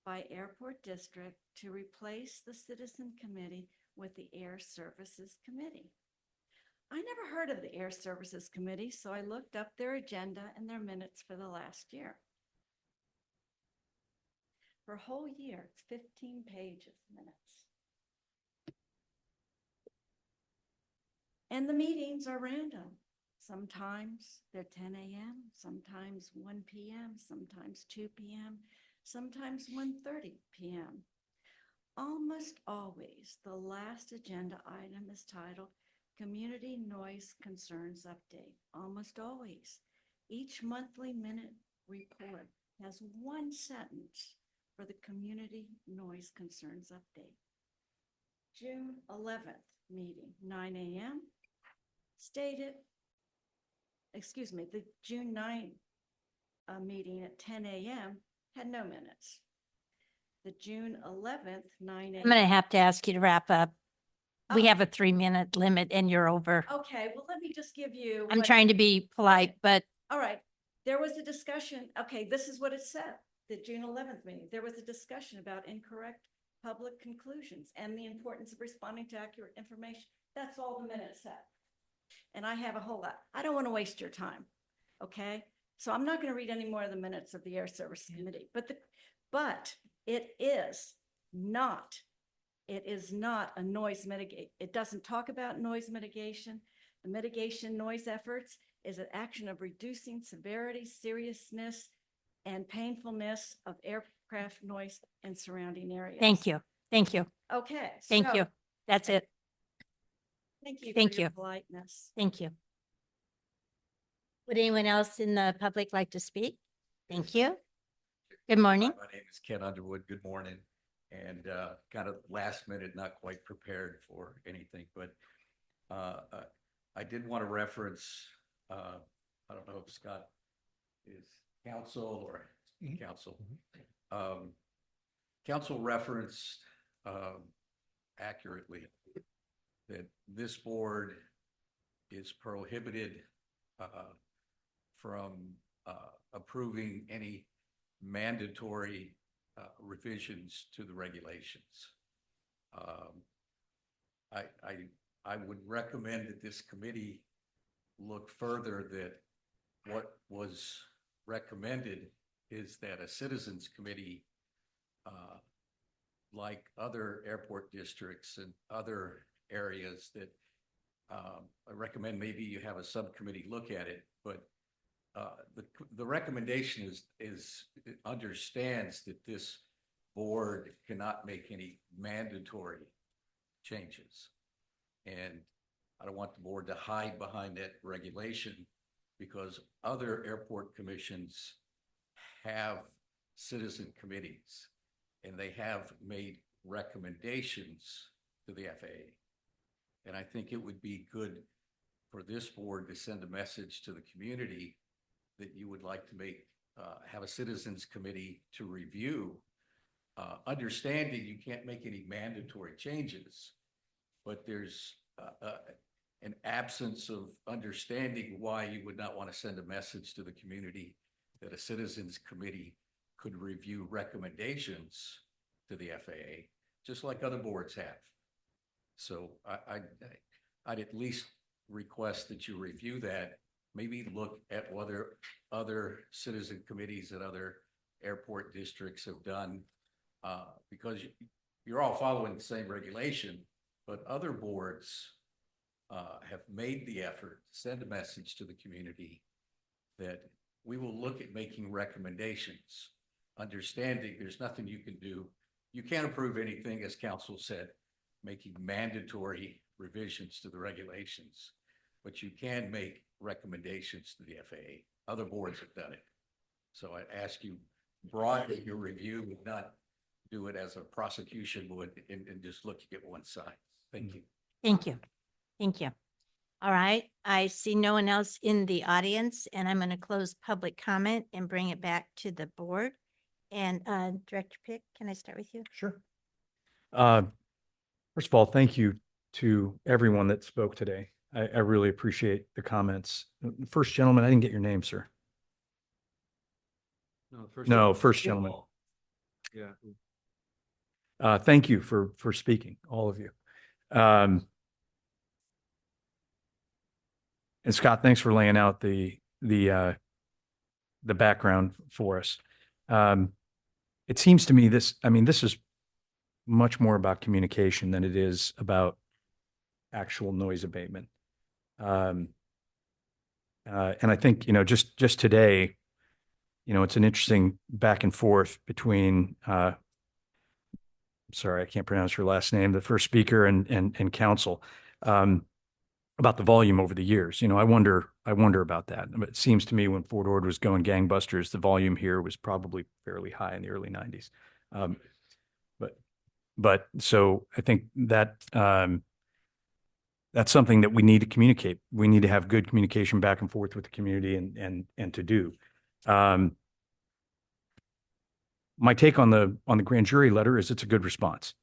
Speaker 15: by Airport District to replace the citizen committee with the Air Services Committee. I never heard of the Air Services Committee, so I looked up their agenda and their minutes for the last year. For a whole year, it's 15 pages minutes. And the meetings are random. Sometimes they're 10 a.m., sometimes 1 p.m., sometimes 2 p.m., sometimes 1:30 p.m. Almost always, the last agenda item is titled Community Noise Concerns Update. Almost always. Each monthly minute report has one sentence for the Community Noise Concerns Update. June 11th meeting, 9 a.m. stated, the June 9th meeting at 10 a.m. had no minutes. The June 11th, 9 a.m.
Speaker 1: I'm going to have to ask you to wrap up. We
Speaker 15: Oh.
Speaker 1: have a 3-minute limit and you're over.
Speaker 15: Okay, well, let me just give you.
Speaker 1: I'm
Speaker 15: what-
Speaker 1: trying to be polite, but
Speaker 15: All right, there was a discussion. Okay, this is what it said, the June 11th meeting. There was a discussion about incorrect public conclusions and the importance of responding to accurate information. That's all the minutes said. And I have a whole lot. I don't want to waste your time. Okay, so I'm not going to read any more of the minutes of the Air Service Committee, but it is not a noise mitigate. It doesn't talk about noise mitigation. The mitigation noise efforts is an action of reducing severity, seriousness, and painfulness of aircraft noise in surrounding areas.
Speaker 1: thank you. Thank you.
Speaker 15: Okay.
Speaker 1: Thank
Speaker 15: so
Speaker 1: you. That's it.
Speaker 15: Thank you
Speaker 1: Thank
Speaker 15: for your
Speaker 1: you.
Speaker 15: politeness.
Speaker 1: Thank you. Would anyone else in the public like to speak? Thank you. Good morning.
Speaker 16: My name is Ken Underwood. Good morning. And kind of last minute, not quite prepared for anything, but I did want to reference, I don't know if Scott is counsel or counsel. Counsel referenced accurately that this board is prohibited from approving any mandatory revisions to the regulations. I would recommend that this committee look further, that what was recommended is that a citizens committee, like other airport districts and other areas, that I recommend maybe you have a subcommittee look at it, but the recommendation is it understands that this board cannot make any mandatory changes. And I don't want the board to hide behind that regulation, because other airport commissions have citizen committees and they have made recommendations to the FAA. And I think it would be good for this board to send a message to the community that you would like to have a citizens committee to review, understanding you can't make any mandatory changes, but there's an absence of understanding why you would not want to send a message to the community that a citizens committee could review recommendations to the FAA, just like other boards have. So I'd at least request that you review that. Maybe look at whether other citizen committees at other airport districts have done, because you're all following the same regulation, but other boards have made the effort to send a message to the community that we will look at making recommendations, understanding there's nothing you can do. You can't approve anything, as council said, making mandatory revisions to the regulations, but you can make recommendations to the FAA. Other boards have done it. So I ask you broaden your review, not do it as a prosecution would and just look at one side. Thank you.
Speaker 1: Thank you. Thank you. All right, I see no one else in the audience, and I'm going to close public comment and bring it back to the board. And Director Pick, can I start with you?
Speaker 9: Sure. First of all, thank you to everyone that spoke today. I really appreciate the comments. First gentleman, I didn't get your name, sir. No, first gentleman.
Speaker 3: Yeah.
Speaker 9: Thank you for speaking, all of you. And Scott, thanks for laying out the background for us. It seems to me this is much more about communication than it is about actual noise abatement. And I think, just today, it's an interesting back and forth between, sorry, I can't pronounce your last name, the first speaker and council, about the volume over the years. I wonder about that. It seems to me when Fort Ord was going gangbusters, the volume here was probably fairly high in the early 90s. But so I think that that's something that we need to communicate. We need to have good communication back and forth with the community and to do. My take on the grand jury letter is it's a good response.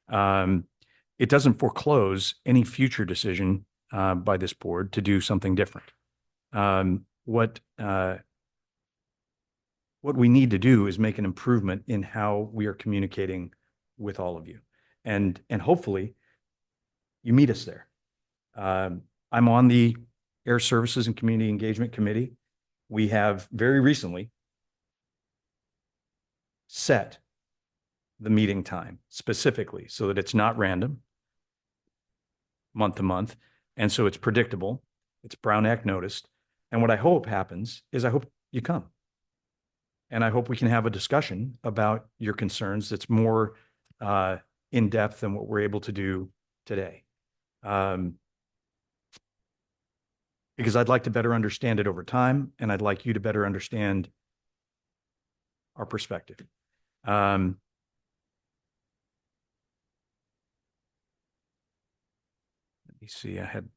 Speaker 9: It doesn't foreclose any future decision by this board to do something different. What we need to do is make an improvement in how we are communicating with all of you, and hopefully you meet us there. I'm on the Air Services and Community Engagement Committee. We have very recently set the meeting time specifically so that it's not random, month to month, and so it's predictable. It's Brown Act noticed. And what I hope happens is I hope you come. And I hope we can have a discussion about your concerns that's more in depth than what we're able to do today. Because I'd like to better understand it over time, and I'd like you to better understand our perspective. Let me see, I had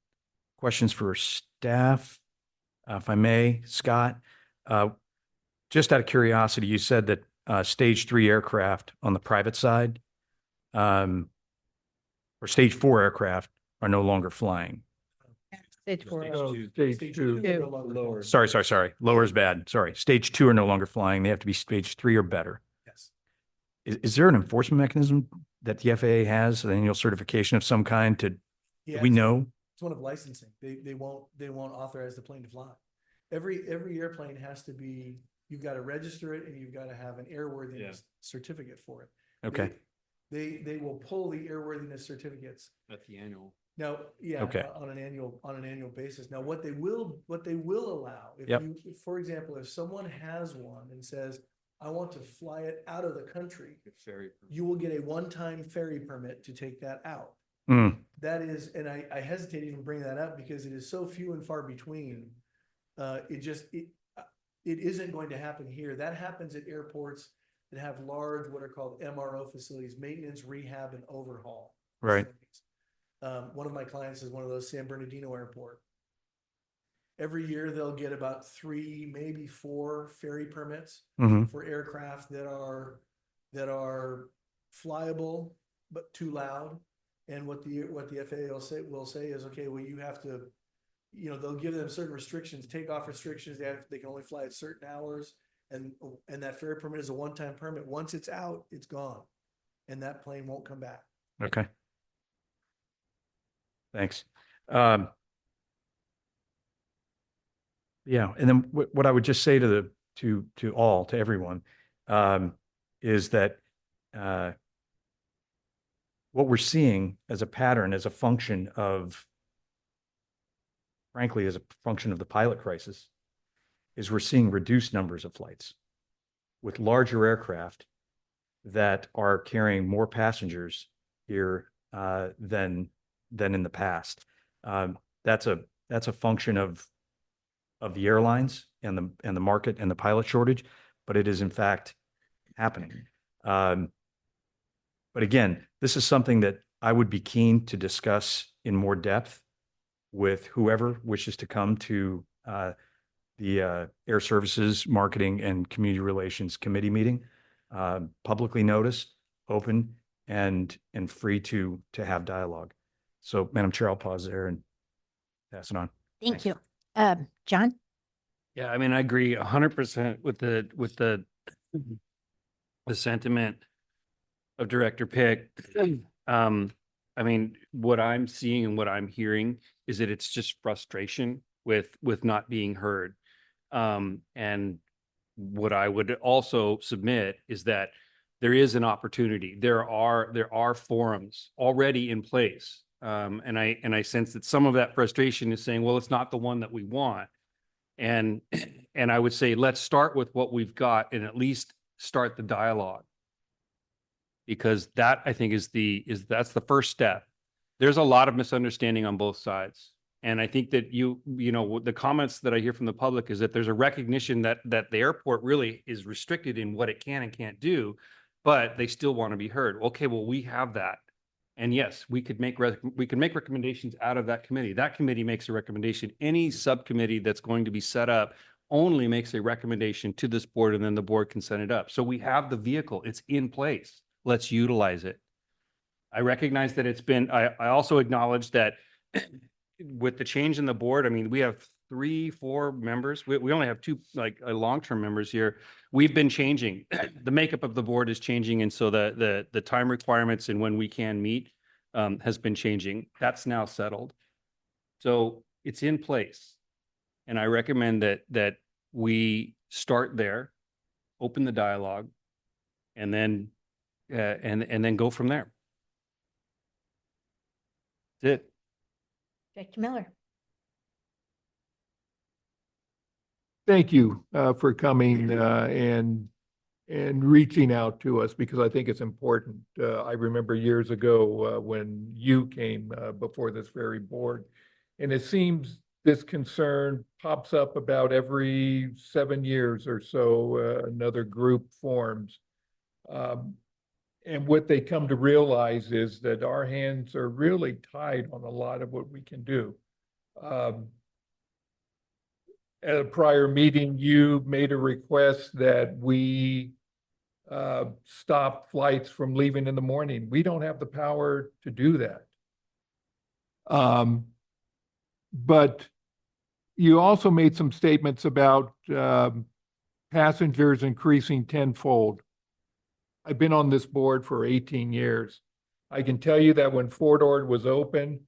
Speaker 9: questions for staff, if I may. Scott, just out of curiosity, you said that stage 3 aircraft on the private side or stage 4 aircraft are no longer flying.
Speaker 11: Stage 4.
Speaker 10: Stage 2.
Speaker 12: Lower.
Speaker 9: Sorry. Lower is bad. Sorry. Stage 2 are no longer flying. They have to be stage 3 or better.
Speaker 12: Yes.
Speaker 9: Is there an enforcement mechanism that the FAA has, an annual certification of some kind to,
Speaker 12: Yeah,
Speaker 9: do we know?
Speaker 12: It's one of licensing. They won't authorize the plane to fly. Every airplane has to be, you've got to register it and you've got to have an airworthiness certificate for it.
Speaker 9: Okay.
Speaker 12: They will pull the airworthiness certificates
Speaker 3: At the annual.
Speaker 12: now. Yeah.
Speaker 9: Okay.
Speaker 12: On an annual basis. Now, what they will allow, if
Speaker 9: Yep.
Speaker 12: for example, if someone has one and says, I want to fly it out of the country, you will get a one-time ferry permit to take that out.
Speaker 9: Mm.
Speaker 12: That is, and I hesitate to even bring that up because it is so few and far between. It isn't going to happen here. That happens at airports that have large, what are called MRO facilities, maintenance, rehab, and overhaul.
Speaker 9: Right.
Speaker 12: Facilities. One of my clients is one of those, San Bernardino Airport. Every year they'll get about 3, maybe 4 ferry permits for aircraft that are flyable but too loud. And what the FAA will say is, okay, well, you have to, they'll give them certain restrictions, takeoff restrictions. They can only fly at certain hours, and that ferry permit is a one-time permit. Once it's out, it's gone, and that plane won't come back.
Speaker 9: Okay. Thanks. Yeah, and then what I would just say to everyone, is that what we're seeing as a pattern, as a function of, frankly, as a function of the pilot crisis, is we're seeing reduced numbers of flights with larger aircraft that are carrying more passengers here than in the past. That's a function of the airlines and the market and the pilot shortage, but it is in fact happening. But again, this is something that I would be keen to discuss in more depth with whoever wishes to come to the Air Services Marketing and Community Relations Committee meeting, publicly noticed, open, and free to have dialogue. So, Madam Chair, I'll pause there and pass it on.
Speaker 1: Thank you. John?
Speaker 17: Yeah, I mean, I agree 100% with the sentiment of Director Pick. I mean, what I'm seeing and what I'm hearing is that it's just frustration with not being heard. And what I would also submit is that there is an opportunity. There are forums already in place. And I sense that some of that frustration is saying, well, it's not the one that we want. And I would say, let's start with what we've got and at least start the dialogue. Because that, I think, that's the first step. There's a lot of misunderstanding on both sides. And I think that you know, the comments that I hear from the public is that there's a recognition that the airport really is restricted in what it can and can't do, but they still want to be heard. Okay, well, we have that. And yes, we could make recommendations out of that committee. That committee makes a recommendation. Any subcommittee that's going to be set up only makes a recommendation to this board, and then the board can send it up. So we have the vehicle. It's in place. Let's utilize it. I recognize that it's been, I also acknowledge that with the change in the board, I mean, we have 3-4 members. We only have 2 like long-term members here. We've been changing. The makeup of the board is changing. And so the time requirements and when we can meet has been changing. That's now settled. So it's in place. And I recommend that we start there, open the dialogue, and then go from there. That's it.
Speaker 1: Director Miller?
Speaker 10: Thank you for coming and reaching out to us, because I think it's important. I remember years ago when you came before this very board, and it seems this concern pops up about every 7 years or so. Another group forms. And what they come to realize is that our hands are really tied on a lot of what we can do. At a prior meeting, you made a request that we stop flights from leaving in the morning. We don't have the power to do that. But you also made some statements about passengers increasing tenfold. I've been on this board for 18 years. I can tell you that when Fort Ord was open,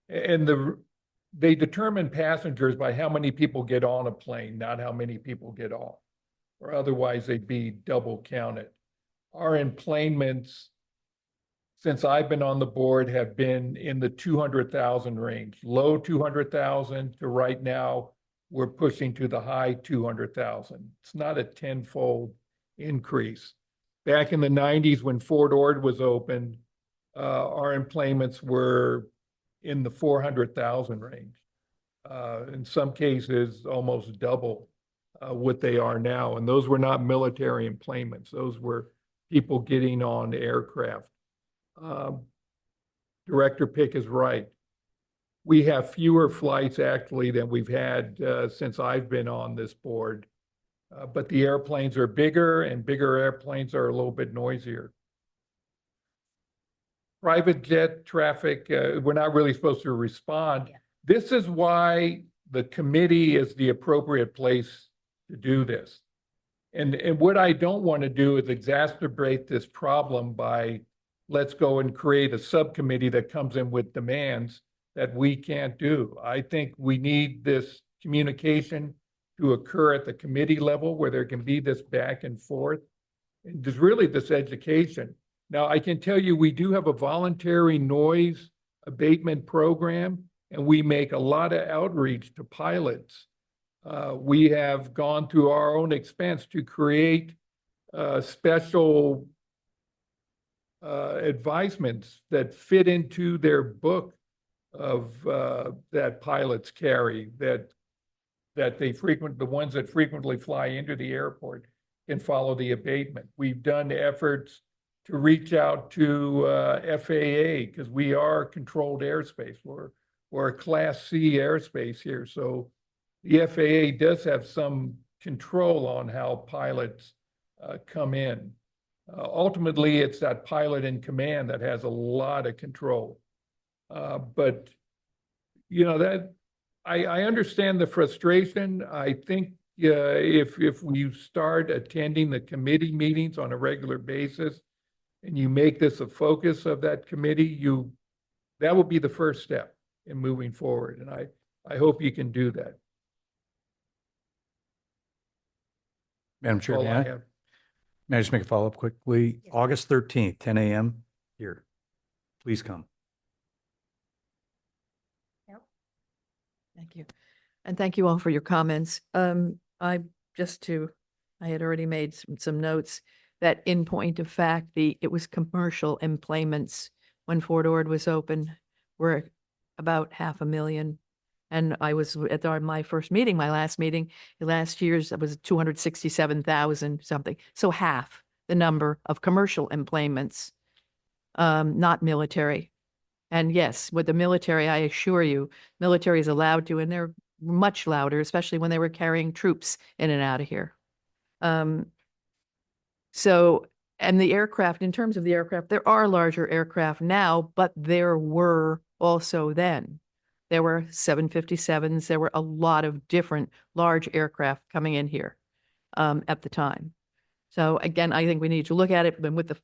Speaker 10: and they determine passengers by how many people get on a plane, not how many people get off, or otherwise they'd be double counted. Our enplanements, since I've been on the board, have been in the 200,000 range, low 200,000 to right now, we're pushing to the high 200,000. It's not a tenfold increase. Back in the 90s, when Fort Ord was open, our enplanements were in the 400,000 range. In some cases, almost double what they are now. And those were not military enplanements. Those were people getting on aircraft. Director Pick is right. We have fewer flights actually than we've had since I've been on this board. But the airplanes are bigger, and bigger airplanes are a little bit noisier. Private jet traffic, we're not really supposed to respond. Yeah. This is why the committee is the appropriate place to do this. And what I don't want to do is exacerbate this problem by let's go and create a subcommittee that comes in with demands that we can't do. I think we need this communication to occur at the committee level where there can be this back and forth. And there's really this education. Now, I can tell you we do have a voluntary noise abatement program, and we make a lot of outreach to pilots. We have gone through our own expense to create special advisements that fit into their book of that pilots carry, that the ones that frequently fly into the airport can follow the abatement. We've done efforts to reach out to FAA, because we are controlled airspace. or a Class C airspace here. So the FAA does have some control on how pilots come in. Ultimately, it's that pilot in command that has a lot of control. But, you know, that I understand the frustration. I think if we start attending the committee meetings on a regular basis and you make this a focus of that committee, that will be the first step in moving forward. And I hope you can do that.
Speaker 9: Madam Chair,
Speaker 10: All
Speaker 9: may
Speaker 10: I
Speaker 9: I?
Speaker 10: have.
Speaker 9: May I just make a follow-up quickly? August 13th, 10 a.m. here. Please come.
Speaker 11: Thank you. And thank you all for your comments. I had already made some notes that in point of fact, it was commercial employments when Fort Ord was open were about 500,000. And I was at my first meeting, my last meeting, last year's, it was 267,000 something. So half the number of commercial employments, not military. And yes, with the military, I assure you, military is allowed to, and they're much louder, especially when they were carrying troops in and out of here. So, and the aircraft, in terms of the aircraft, there are larger aircraft now, but there were also then. There were 757s. There were a lot of different large aircraft coming in here at the time. So again, I think we need to look at it, but with the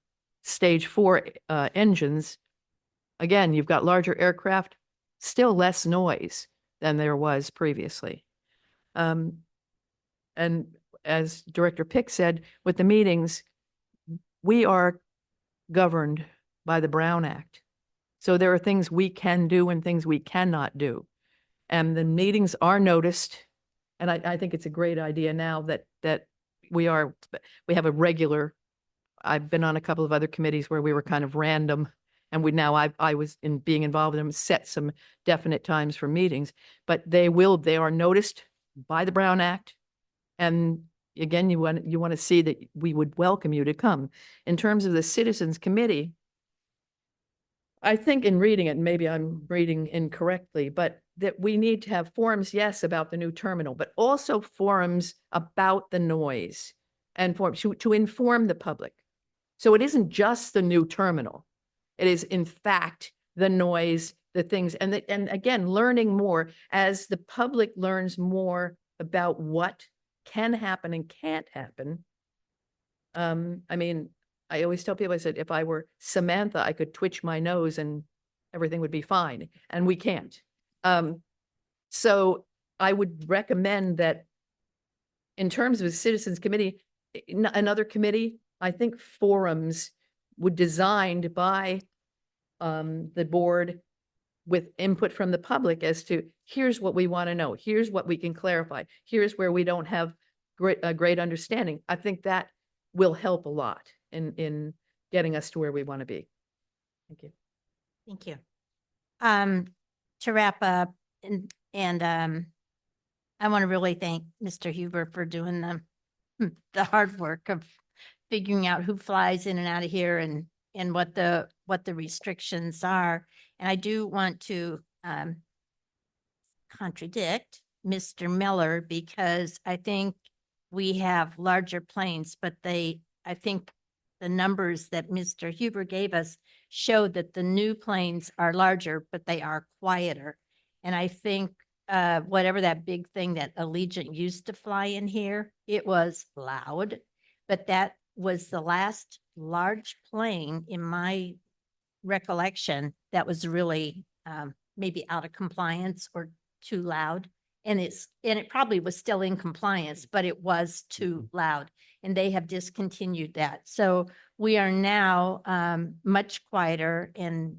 Speaker 11: stage 4 engines, again, you've got larger aircraft, still less noise than there was previously. And as Director Pick said, with the meetings, we are governed by the Brown Act. So there are things we can do and things we cannot do. And the meetings are noticed. And I think it's a great idea now that we have a regular, I've been on a couple of other committees where we were kind of random. And I was being involved in them, set some definite times for meetings, but they are noticed by the Brown Act. And again, you want to see that we would welcome you to come. In terms of the Citizens Committee, I think in reading it, and maybe I'm reading incorrectly, but that we need to have forums, yes, about the new terminal, but also forums about the noise and forums to inform the public. So it isn't just the new terminal. It is, in fact, the noise, the things, and again, learning more as the public learns more about what can happen and can't happen. I mean, I always tell people, I said, if I were Samantha, I could twitch my nose and everything would be fine, and we can't. So I would recommend that in terms of a citizens committee, another committee, I think forums would designed by the board with input from the public as to here's what we want to know, here's what we can clarify, here's where we don't have a great understanding. I think that will help a lot in getting us to where we want to be. Thank you.
Speaker 1: Thank you. To wrap up, and I want to really thank Mr. Huber for doing the hard work of figuring out who flies in and out of here and what the restrictions are. And I do want to contradict Mr. Miller, because I think we have larger planes, but I think the numbers that Mr. Huber gave us showed that the new planes are larger, but they are quieter. And I think whatever that big thing that Allegiant used to fly in here, it was loud, but that was the last large plane in my recollection that was really maybe out of compliance or too loud. And it probably was still in compliance, but it was too loud, and they have discontinued that. So we are now much quieter and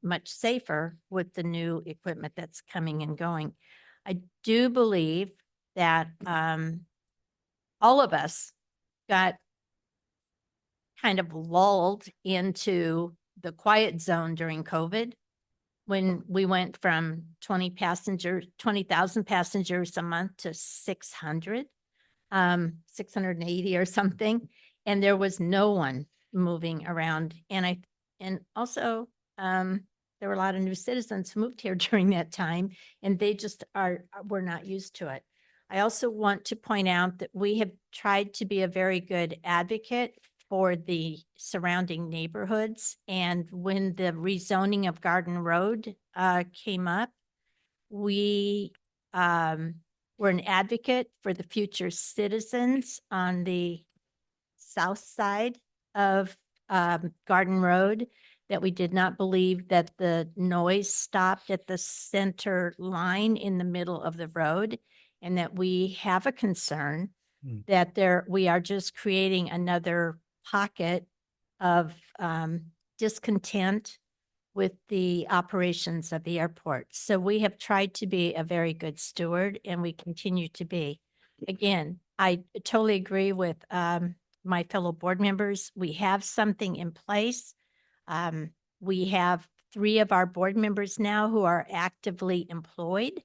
Speaker 1: much safer with the new equipment that's coming and going. I do believe that all of us got kind of lulled into the quiet zone during COVID, when we went from 20,000 passengers a month to 600, 680 or something. And there was no one moving around. And also there were a lot of new citizens who moved here during that time, and they just were not used to it. I also want to point out that we have tried to be a very good advocate for the surrounding neighborhoods. And when the rezoning of Garden Road came up, we were an advocate for the future citizens on the south side of Garden Road, that we did not believe that the noise stopped at the center line in the middle of the road, and that we have a concern that we are just creating another pocket of discontent with the operations of the airport. So we have tried to be a very good steward, and we continue to be. Again, I totally agree with my fellow board members. We have something in place. We have 3 of our board members now who are actively employed.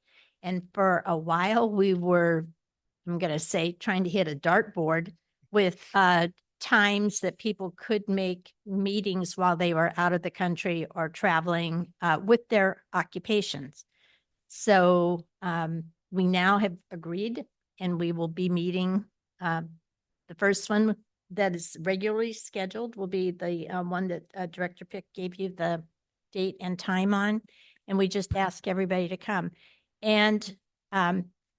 Speaker 1: And for a while, we were, I'm going to say, trying to hit a dartboard with times that people could make meetings while they were out of the country or traveling with their occupations. So we now have agreed, and we will be meeting. The first one that is regularly scheduled will be the one that Director Pick gave you the date and time on. And we just ask everybody to come. And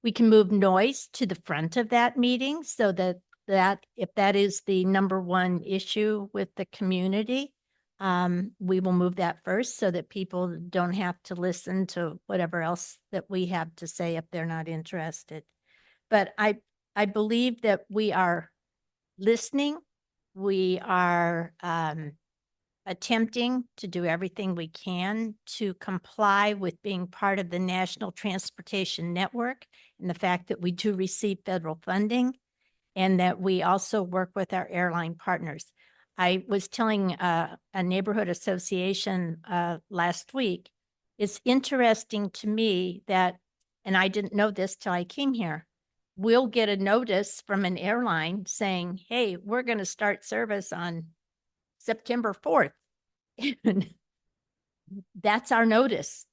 Speaker 1: we can move noise to the front of that meeting, so that if that is the number one issue with the community, we will move that first, so that people don't have to listen to whatever else that we have to say if they're not interested. But I believe that we are listening. We are attempting to do everything we can to comply with being part of the National Transportation Network, and the fact that we do receive federal funding, and that we also work with our airline partners. I was telling a neighborhood association last week, it's interesting to me that, and I didn't know this till I came here, we'll get a notice from an airline saying, hey, we're going to start service on September 4th. And that's our notice.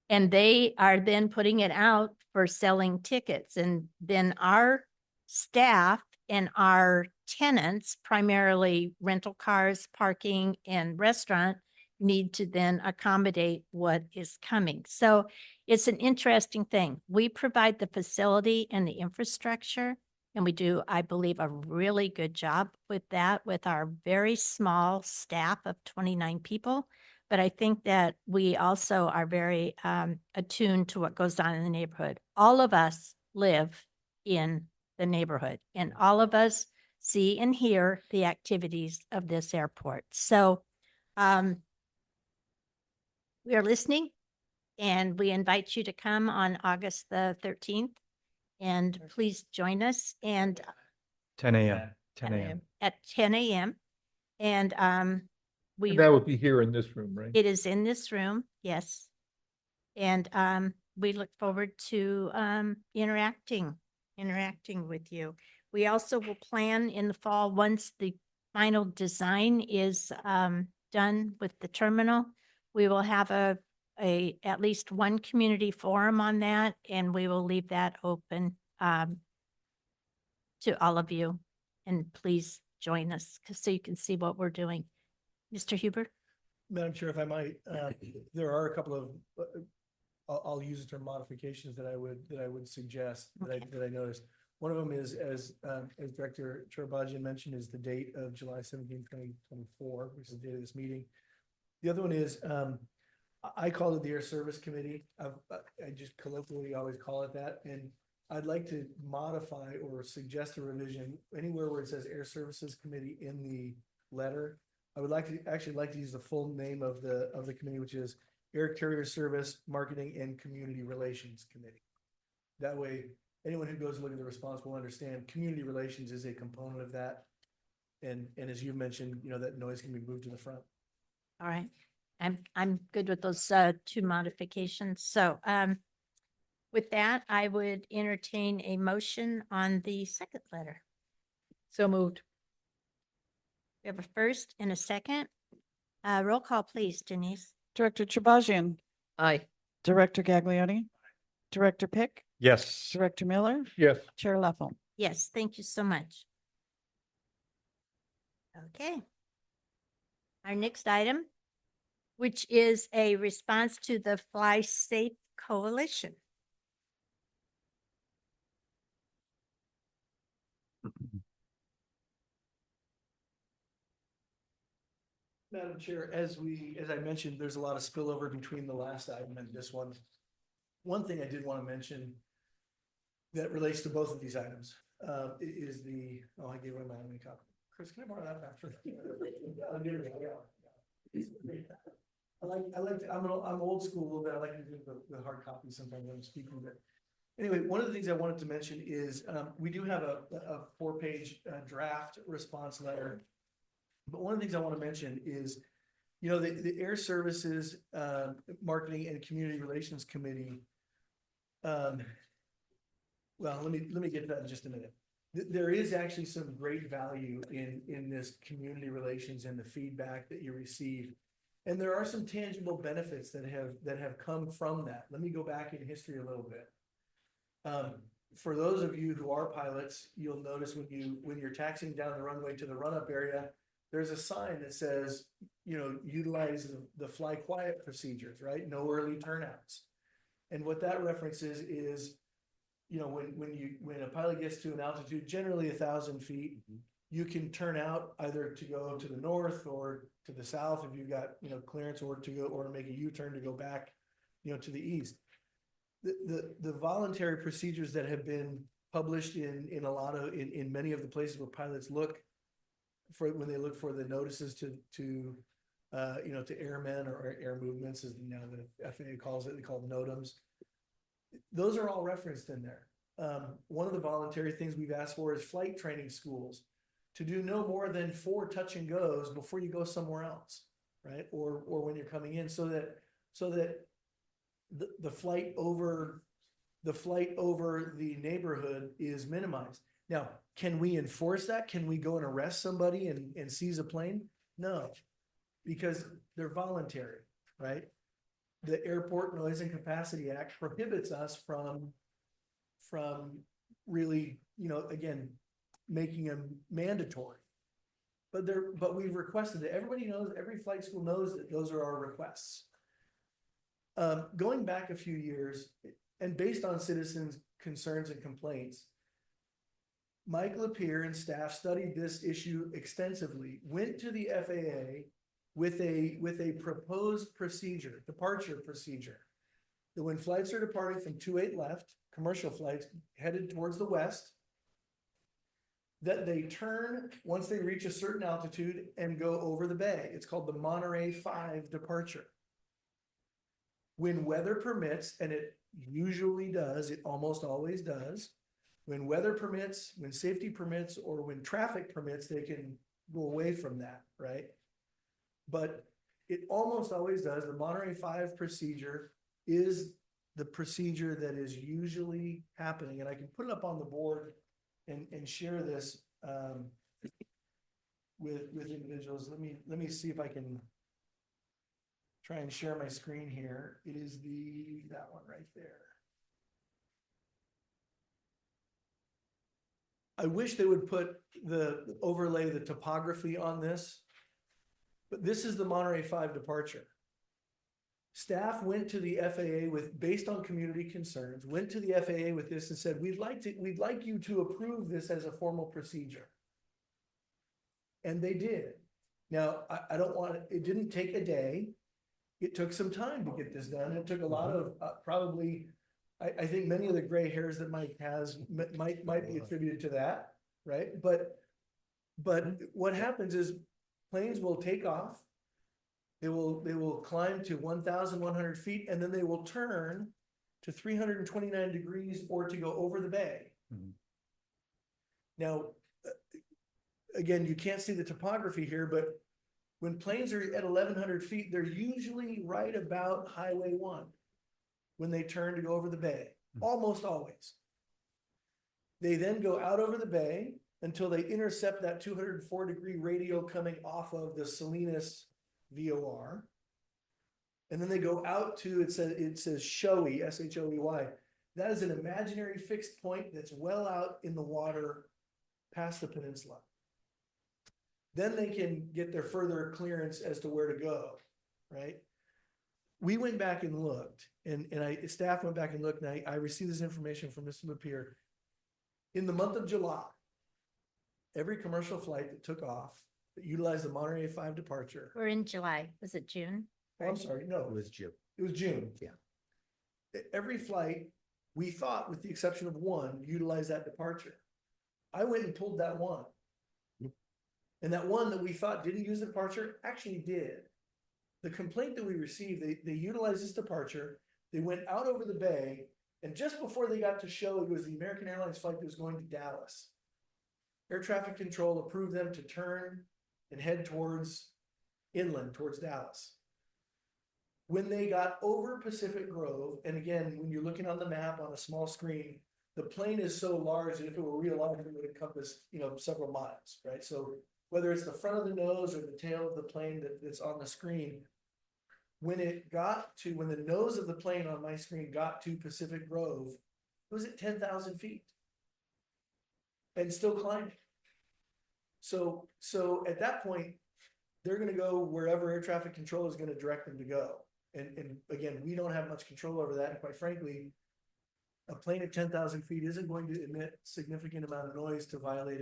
Speaker 1: And they are then putting it out for selling tickets. And then our staff and our tenants, primarily rental cars, parking, and restaurant, need to then accommodate what is coming. So it's an interesting thing. We provide the facility and the infrastructure, and we do, I believe, a really good job with that with our very small staff of 29 people. But I think that we also are very attuned to what goes on in the neighborhood. All of us live in the neighborhood, and all of us see and hear the activities of this airport. So we are listening, and we invite you to come on August the 13th, and please join us. And
Speaker 9: 10 a.m. 10 a.m.
Speaker 1: At 10 a.m. And
Speaker 10: And that would be here in this room, right?
Speaker 1: it is in this room, yes. And we look forward to interacting with you. We also will plan in the fall, once the final design is done with the terminal, we will have at least one community forum on that, and we will leave that open to all of you. And please join us, so you can see what we're doing. Mr. Huber?
Speaker 12: Madam Chair, if I might, there are a couple of, I'll use the term modifications that I would suggest that I noticed. One of them is, as Director Charabajian mentioned, is the date of July 17, 2024, which is the date of this meeting. The other one is, I call it the Air Service Committee. I just colloquially always call it that. And I'd like to modify or suggest a revision anywhere where it says Air Services Committee in the letter. I would like to use the full name of the committee, which is Air Carrier Service Marketing and Community Relations Committee. That way, anyone who goes and look at the response will understand community relations is a component of that. And as you've mentioned, that noise can be moved to the front.
Speaker 1: All right. I'm good with those 2 modifications. So with that, I would entertain a motion on the second letter.
Speaker 11: So moved.
Speaker 1: We have a first and a second. Roll call, please, Denise.
Speaker 2: Director Chabajian,
Speaker 11: Aye.
Speaker 2: Director Gaglione, Director Pick,
Speaker 9: Yes.
Speaker 2: Director Miller,
Speaker 10: Yes.
Speaker 2: Chair Leffel.
Speaker 1: Yes, thank you so much. Okay. Our next item, which is a response to the Fly Safe Coalition.
Speaker 12: Madam Chair, as I mentioned, there's a lot of spillover between the last item and this one. One thing I did want to mention that relates to both of these items is I gave away my only copy. Chris, can I borrow that back for? I'm old school a little bit. I like to do the hard copy sometimes when I'm speaking, but anyway, one of the things I wanted to mention is we do have a 4-page draft response letter. But one of the things I want to mention is, you know, the Air Services Marketing and Community Relations Committee. Well, let me get to that in just a minute. There is actually some great value in this community relations and the feedback that you receive. And there are some tangible benefits that have come from that. Let me go back in history a little bit. For those of you who are pilots, you'll notice when you're taxiing down the runway to the run-up area, there's a sign that says, you know, utilize the fly quiet procedures, right? No early turnouts. And what that references is, you know, when a pilot gets to an altitude, generally 1,000 feet, you can turn out either to go to the north or to the south if you've got, you know, clearance, or to go or make a U-turn to go back, you know, to the east. The voluntary procedures that have been published in many of the places where pilots look for when they look for the notices to airmen or air movements, as you know the FAA calls it, they call them NOTAMs. Those are all referenced in there. One of the voluntary things we've asked for is flight training schools to do no more than 4 touch and goes before you go somewhere else, right? Or when you're coming in, so that the flight over the neighborhood is minimized. Now, can we enforce that? Can we go and arrest somebody and seize a plane? No, because they're voluntary, right? The Airport Noise and Capacity Act prohibits us from really, you know, again, making them mandatory. But we've requested it. Everybody knows, every flight school knows that those are our requests. Going back a few years, and based on citizens' concerns and complaints, Mike Lapierre and staff studied this issue extensively, went to the FAA with a proposed procedure, departure procedure, that when flights are departing from 28 left, commercial flights headed towards the west, that they turn once they reach a certain altitude and go over the bay. It's called the Monterey 5 departure. When weather permits, and it usually does, it almost always does, when weather permits, when safety permits, or when traffic permits, they can go away from that, right? But it almost always does. The Monterey 5 procedure is the procedure that is usually happening. And I can put it up on the board and share this with individuals. Let me see if I can try and share my screen here. It is that one right there. I wish they would overlay the topography on this, but this is the Monterey 5 departure. Staff went to the FAA based on community concerns, went to the FAA with this and said, we'd like you to approve this as a formal procedure. And they did. Now, it didn't take a day. It took some time to get this done. It took a lot of probably, I think many of the gray hairs that Mike has might be attributed to that, right? But what happens is planes will take off. They will climb to 1,100 feet, and then they will turn to 329 degrees or to go over the bay. Mm-hmm. Now, again, you can't see the topography here, but when planes are at 1,100 feet, they're usually right about Highway 1 when they turn to go over the bay, almost always. They then go out over the bay until they intercept that 204-degree radial coming off of the Salinas VOR. And then they go out to, it says Shoei, Shoey. That is an imaginary fixed point that's well out in the water past the peninsula. Then they can get their further clearance as to where to go, right? We went back and looked, and staff went back and looked, and I received this information from Mr. Lapeer. In the month of July, every commercial flight that took off, that utilized the Monterey 5 departure.
Speaker 1: We're in July. Was it June?
Speaker 12: Oh, I'm sorry, no.
Speaker 4: It was June.
Speaker 12: It was June.
Speaker 4: Yeah.
Speaker 12: Every flight, we thought, with the exception of one, utilized that departure. I went and pulled that one. And that one that we thought didn't use the departure actually did. The complaint that we received, they utilized this departure, they went out over the bay, and just before they got to show, it was the American Airlines flight that was going to Dallas. Air traffic control approved them to turn and head towards inland, towards Dallas. When they got over Pacific Grove, and again, when you're looking on the map on a small screen, the plane is so large that if it were real large, it would encompass, several miles, right? So whether it's the front of the nose or the tail of the plane that's on the screen, when the nose of the plane on my screen got to Pacific Grove, it was at 10,000 feet and still climbing. So at that point, they're going to go wherever air traffic control is going to direct them to go. And again, we don't have much control over that. And quite frankly, a plane at 10,000 feet isn't going to emit significant amount of noise to violate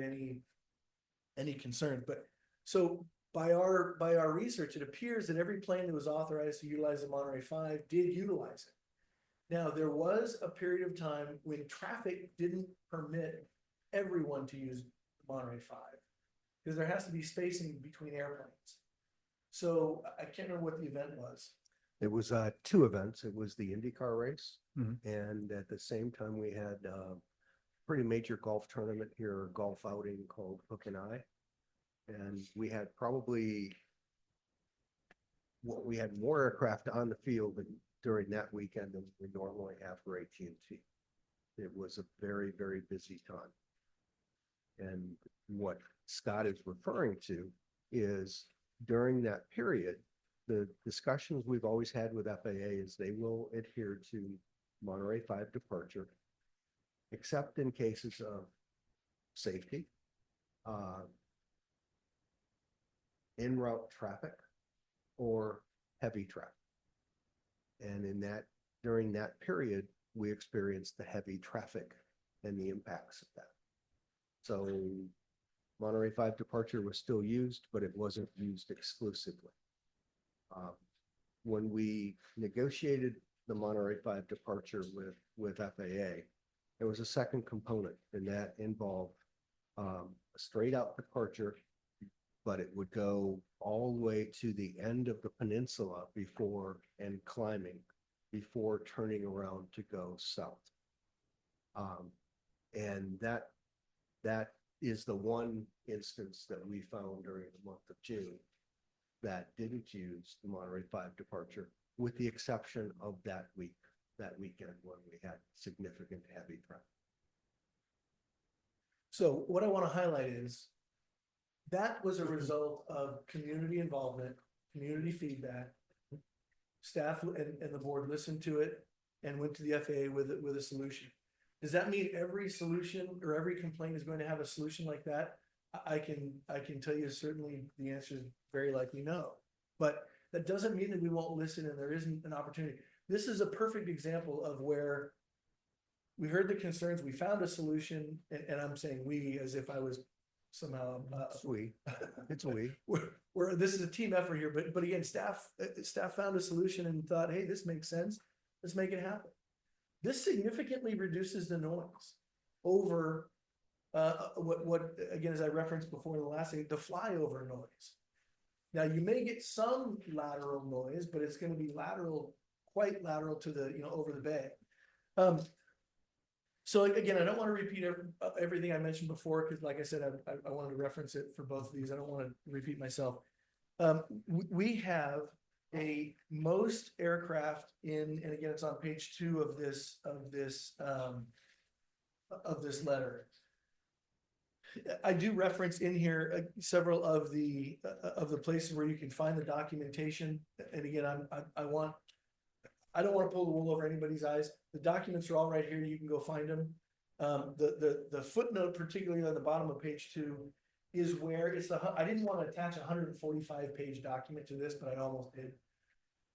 Speaker 12: any concerns. But so by our research, it appears that every plane that was authorized to utilize the Monterey 5 did utilize it. Now, there was a period of time when traffic didn't permit everyone to use the Monterey 5 because there has to be spacing between airplanes. So I can't remember what the event was.
Speaker 4: It was two events. It was the IndyCar race,
Speaker 9: Mhm.
Speaker 4: and at the same time we had a pretty major golf tournament here, a golf outing called Hook and Eye, and we had more aircraft on the field during that weekend than we normally have for AT&T. It was a very, very busy time. And what Scott is referring to is during that period, the discussions we've always had with FAA is they will adhere to Monterey 5 departure, except in cases of safety, en route traffic, or heavy traffic. And during that period, we experienced the heavy traffic and the impacts of that. So Monterey 5 departure was still used, but it wasn't used exclusively. When we negotiated the Monterey 5 departure with FAA, there was a second component, and that involved a straight out departure, but it would go all the way to the end of the peninsula and climbing before turning around to go south. And that is the one instance that we found during the month of June that didn't use the Monterey 5 departure, with the exception of that weekend when we had significant heavy traffic.
Speaker 12: So what I want to highlight is that was a result of community involvement, community feedback. Staff and the board listened to it and went to the FAA with a solution. Does that mean every solution or every complaint is going to have a solution like that? I can tell you certainly the answer is very likely no. But that doesn't mean that we won't listen and there isn't an opportunity. This is a perfect example of where we heard the concerns, we found a solution, and I'm saying we as if I was somehow
Speaker 4: it's we.
Speaker 12: We're this is a team effort here, but again, staff found a solution and thought, hey, this makes sense. Let's make it happen. This significantly reduces the noise over what again, as I referenced before in the last thing, the flyover noise. Now you may get some lateral noise, but it's going to be quite lateral to the over the bay. So again, I don't want to repeat everything I mentioned before because, like I said, I wanted to reference it for both of these. I don't want to repeat myself. We have most aircraft and again, it's on page 2 of this letter. I do reference in here several of the places where you can find the documentation. And again, I don't want to pull the wool over anybody's eyes. The documents are all right here. You can go find them. The footnote, particularly on the bottom of page 2, is where it's I didn't want to attach a 145-page document to this, but I almost did.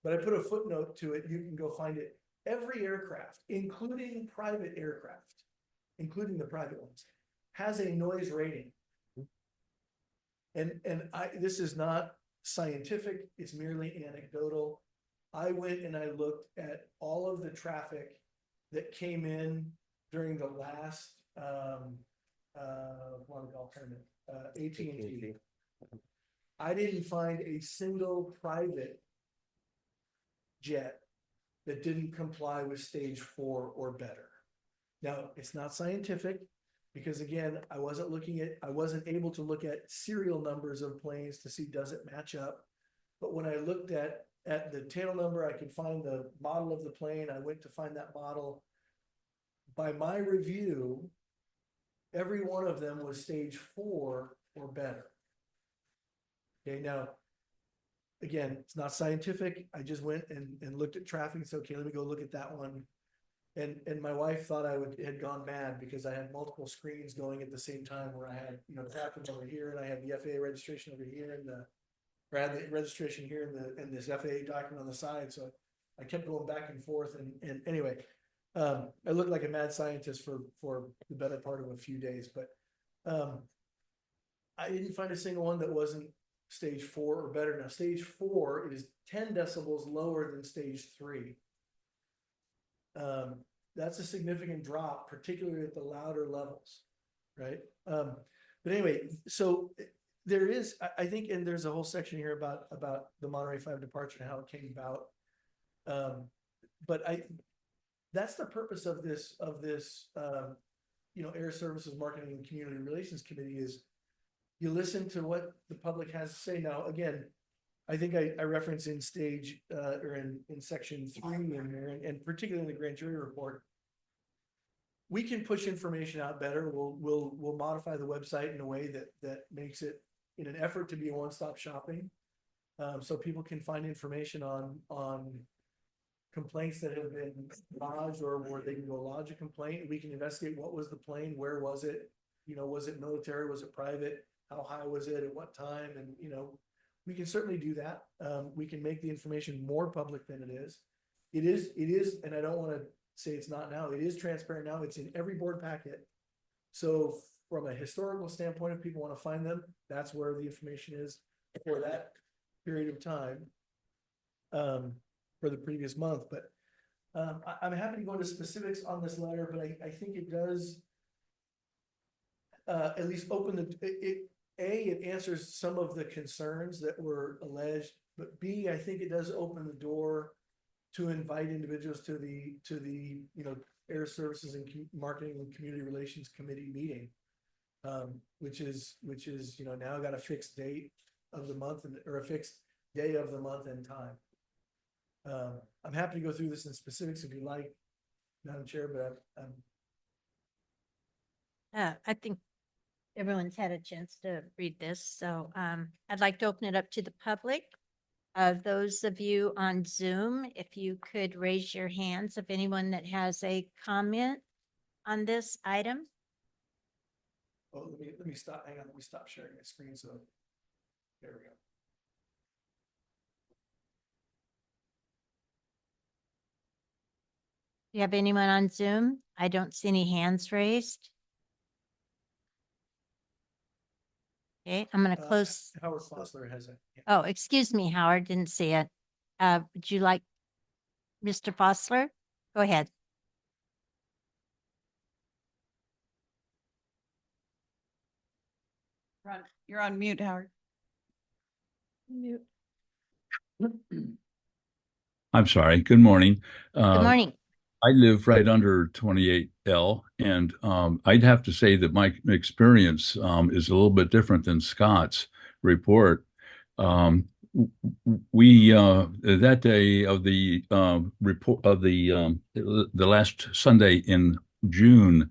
Speaker 12: But I put a footnote to it. You can go find it. Every aircraft, including private aircraft, including the private ones, has a noise rating. And this is not scientific, it's merely anecdotal. I went and I looked at all of the traffic that came in during the last tournament, AT&T. I didn't find a single private jet that didn't comply with stage 4 or better. Now, it's not scientific because again, I wasn't able to look at serial numbers of planes to see does it match up. But when I looked at the tail number, I could find the model of the plane. I went to find that model. By my review, every one of them was stage 4 or better. Okay, now, again, it's not scientific. I just went and looked at traffic and said, okay, let me go look at that one. And my wife thought I had gone mad because I had multiple screens going at the same time where I had, traffic over here and I had the FAA registration over here and I had the registration here and this FAA document on the side. So I kept going back and forth. And anyway, I looked like a mad scientist for the better part of a few days, but I didn't find a single one that wasn't stage 4 or better. Now, stage 4 is 10 decibels lower than stage 3. That's a significant drop, particularly at the louder levels, right? But anyway, so there is, I think, and there's a whole section here about the Monterey 5 departure and how it came about. But that's the purpose of this Air Services Marketing and Community Relations Committee is you listen to what the public has to say. Now, again, I think I reference in stage or in section 3 in there, and particularly in the grand jury report, we can push information out better. We'll modify the website in a way that makes it in an effort to be a one-stop shopping, so people can find information on complaints that have been lodged or where they can go lodge a complaint. We can investigate what was the plane, where was it, was it military, was it private, how high was it, at what time, and we can certainly do that. We can make the information more public than it is. It is, and I don't want to say it's not now. It is transparent now. It's in every board packet. So from a historical standpoint, if people want to find them, that's where the information is for that period of time for the previous month. But I'm happy to go into specifics on this letter, but I think it does at least open it answers some of the concerns that were alleged, but B, I think it does open the door to invite individuals to the Air Services and Marketing and Community Relations Committee meeting, which is now got a fixed date of the month or a fixed day of the month and time. I'm happy to go through this in specifics if you like, Madam Chair, but
Speaker 1: I think everyone's had a chance to read this, so I'd like to open it up to the public. Those of you on Zoom, if you could raise your hands of anyone that has a comment on this item.
Speaker 12: oh, let me stop. Hang on, let me stop sharing my screen. So there we go.
Speaker 1: Do you have anyone on Zoom? I don't see any hands raised. Okay, I'm going to close.
Speaker 12: Howard Fossler has it. Yeah.
Speaker 1: Oh, excuse me, Howard, didn't see it. Would you like Mr. Fossler? Go ahead.
Speaker 2: You're on mute, Howard.
Speaker 11: Mute.
Speaker 18: I'm sorry. Good morning.
Speaker 1: Good morning.
Speaker 18: I live right under 28L, and I'd have to say that my experience is a little bit different than Scott's report. We that day of the report of the last Sunday in June,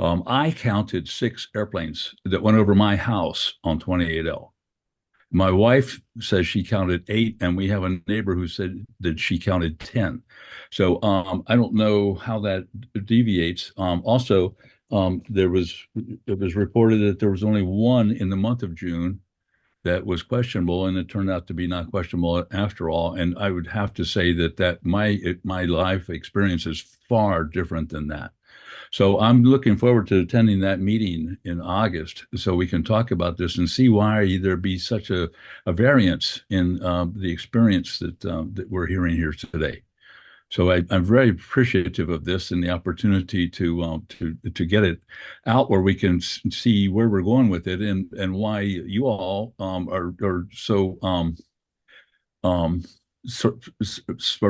Speaker 18: I counted 6 airplanes that went over my house on 28L. My wife says she counted 8, and we have a neighbor who said that she counted 10. So I don't know how that deviates. Also, it was reported that there was only 1 in the month of June that was questionable, and it turned out to be not questionable after all. And I would have to say that my life experience is far different than that. So I'm looking forward to attending that meeting in August so we can talk about this and see why there be such a variance in the experience that we're hearing here today. So I'm very appreciative of this and the opportunity to get it out where we can see where we're going with it and why you all are so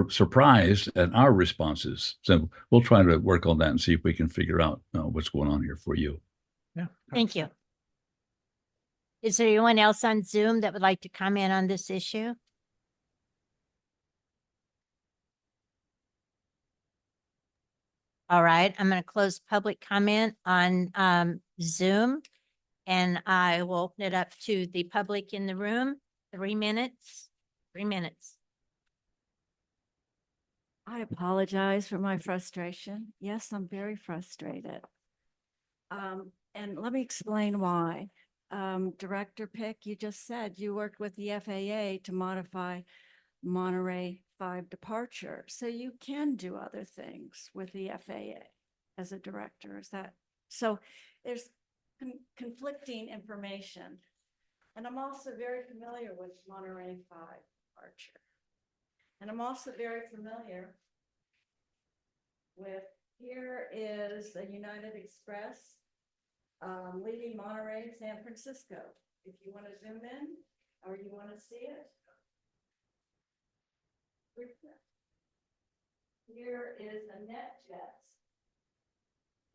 Speaker 18: surprised at our responses. So we'll try to work on that and see if we can figure out what's going on here for you.
Speaker 9: Yeah.
Speaker 1: Thank you. Is there anyone else on Zoom that would like to comment on this issue? All right, I'm going to close public comment on Zoom, and I will open it up to the public in the room. 3 minutes. 3 minutes.
Speaker 15: I apologize for my frustration. Yes, I'm very frustrated. And let me explain why. Director Pick, you just said you worked with the FAA to modify Monterey 5 departure. So you can do other things with the FAA as a director. Is that so? There's conflicting information. And I'm also very familiar with Monterey 5 departure. And I'm also very familiar with, here is the United Express leaving Monterey, San Francisco. If you want to zoom in or you want to see it. Here is a NetJets.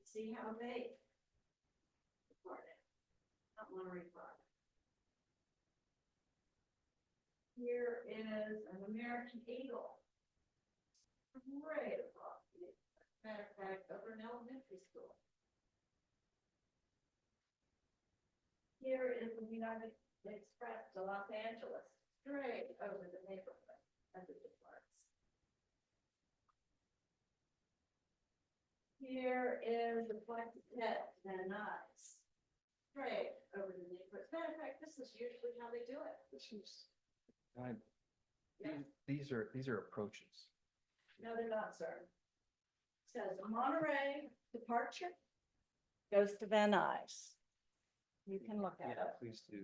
Speaker 15: See how they departed, not Monterey 5. Here is an American Eagle. Right across. Matter of fact, over an elementary school. Here is the United Express to Los Angeles, straight over the neighborhood as it departs. Here is the FlexJet Van Nuys, straight over the neighborhood. Matter of fact, this is usually how they do it.
Speaker 9: These are approaches.
Speaker 15: No, they're not, sir. It says Monterey departure goes to Van Nuys. You can look at it.
Speaker 9: Please do.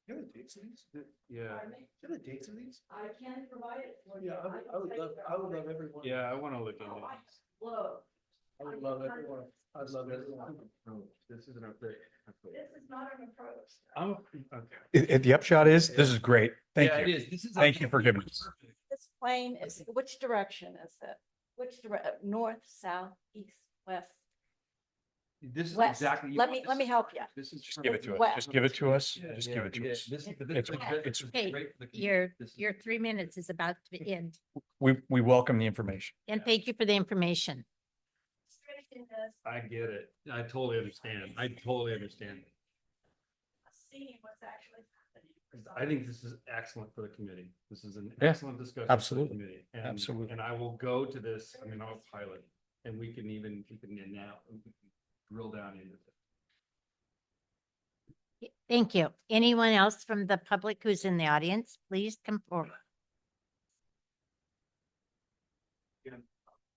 Speaker 12: You have the dates of these?
Speaker 9: Yeah.
Speaker 15: Pardon me?
Speaker 12: Do you have the dates of these?
Speaker 15: I can provide it for you.
Speaker 12: Yeah, I would love everyone.
Speaker 17: Yeah, I want to look into
Speaker 15: Oh,
Speaker 17: it.
Speaker 15: I love.
Speaker 12: I would love everyone. I'd love everyone.
Speaker 17: This is an approach.
Speaker 15: This is not an approach.
Speaker 17: I'm okay.
Speaker 9: The upshot is, this is great. Thank
Speaker 17: Yeah,
Speaker 9: you.
Speaker 17: it is. This is
Speaker 9: Thank you for giving us.
Speaker 15: This plane is, which direction is it? Which direction? North, south, east, west?
Speaker 17: This is
Speaker 15: West.
Speaker 17: exactly.
Speaker 15: Let me help you.
Speaker 17: This is
Speaker 9: Just give it to us.
Speaker 15: West.
Speaker 9: Just give it to us.
Speaker 17: Yeah,
Speaker 9: Just
Speaker 17: yeah,
Speaker 9: give it to
Speaker 17: yeah.
Speaker 9: us.
Speaker 17: This is
Speaker 9: It's-
Speaker 1: Hey,
Speaker 17: great for the community.
Speaker 1: your 3 minutes is about to end,
Speaker 9: We welcome the information.
Speaker 1: and thank you for the information.
Speaker 15: Illustration is
Speaker 17: I get it. I totally understand. I totally understand.
Speaker 15: seeing what's actually happening.
Speaker 17: I think this is excellent for the committee. This is an
Speaker 9: Yeah,
Speaker 17: excellent discussion.
Speaker 9: absolutely.
Speaker 17: For the committee. And,
Speaker 9: Absolutely.
Speaker 17: And I will go to this, I mean, I'll pilot, and we can now drill down into it.
Speaker 1: Thank you. Anyone else from the public who's in the audience, please come forward.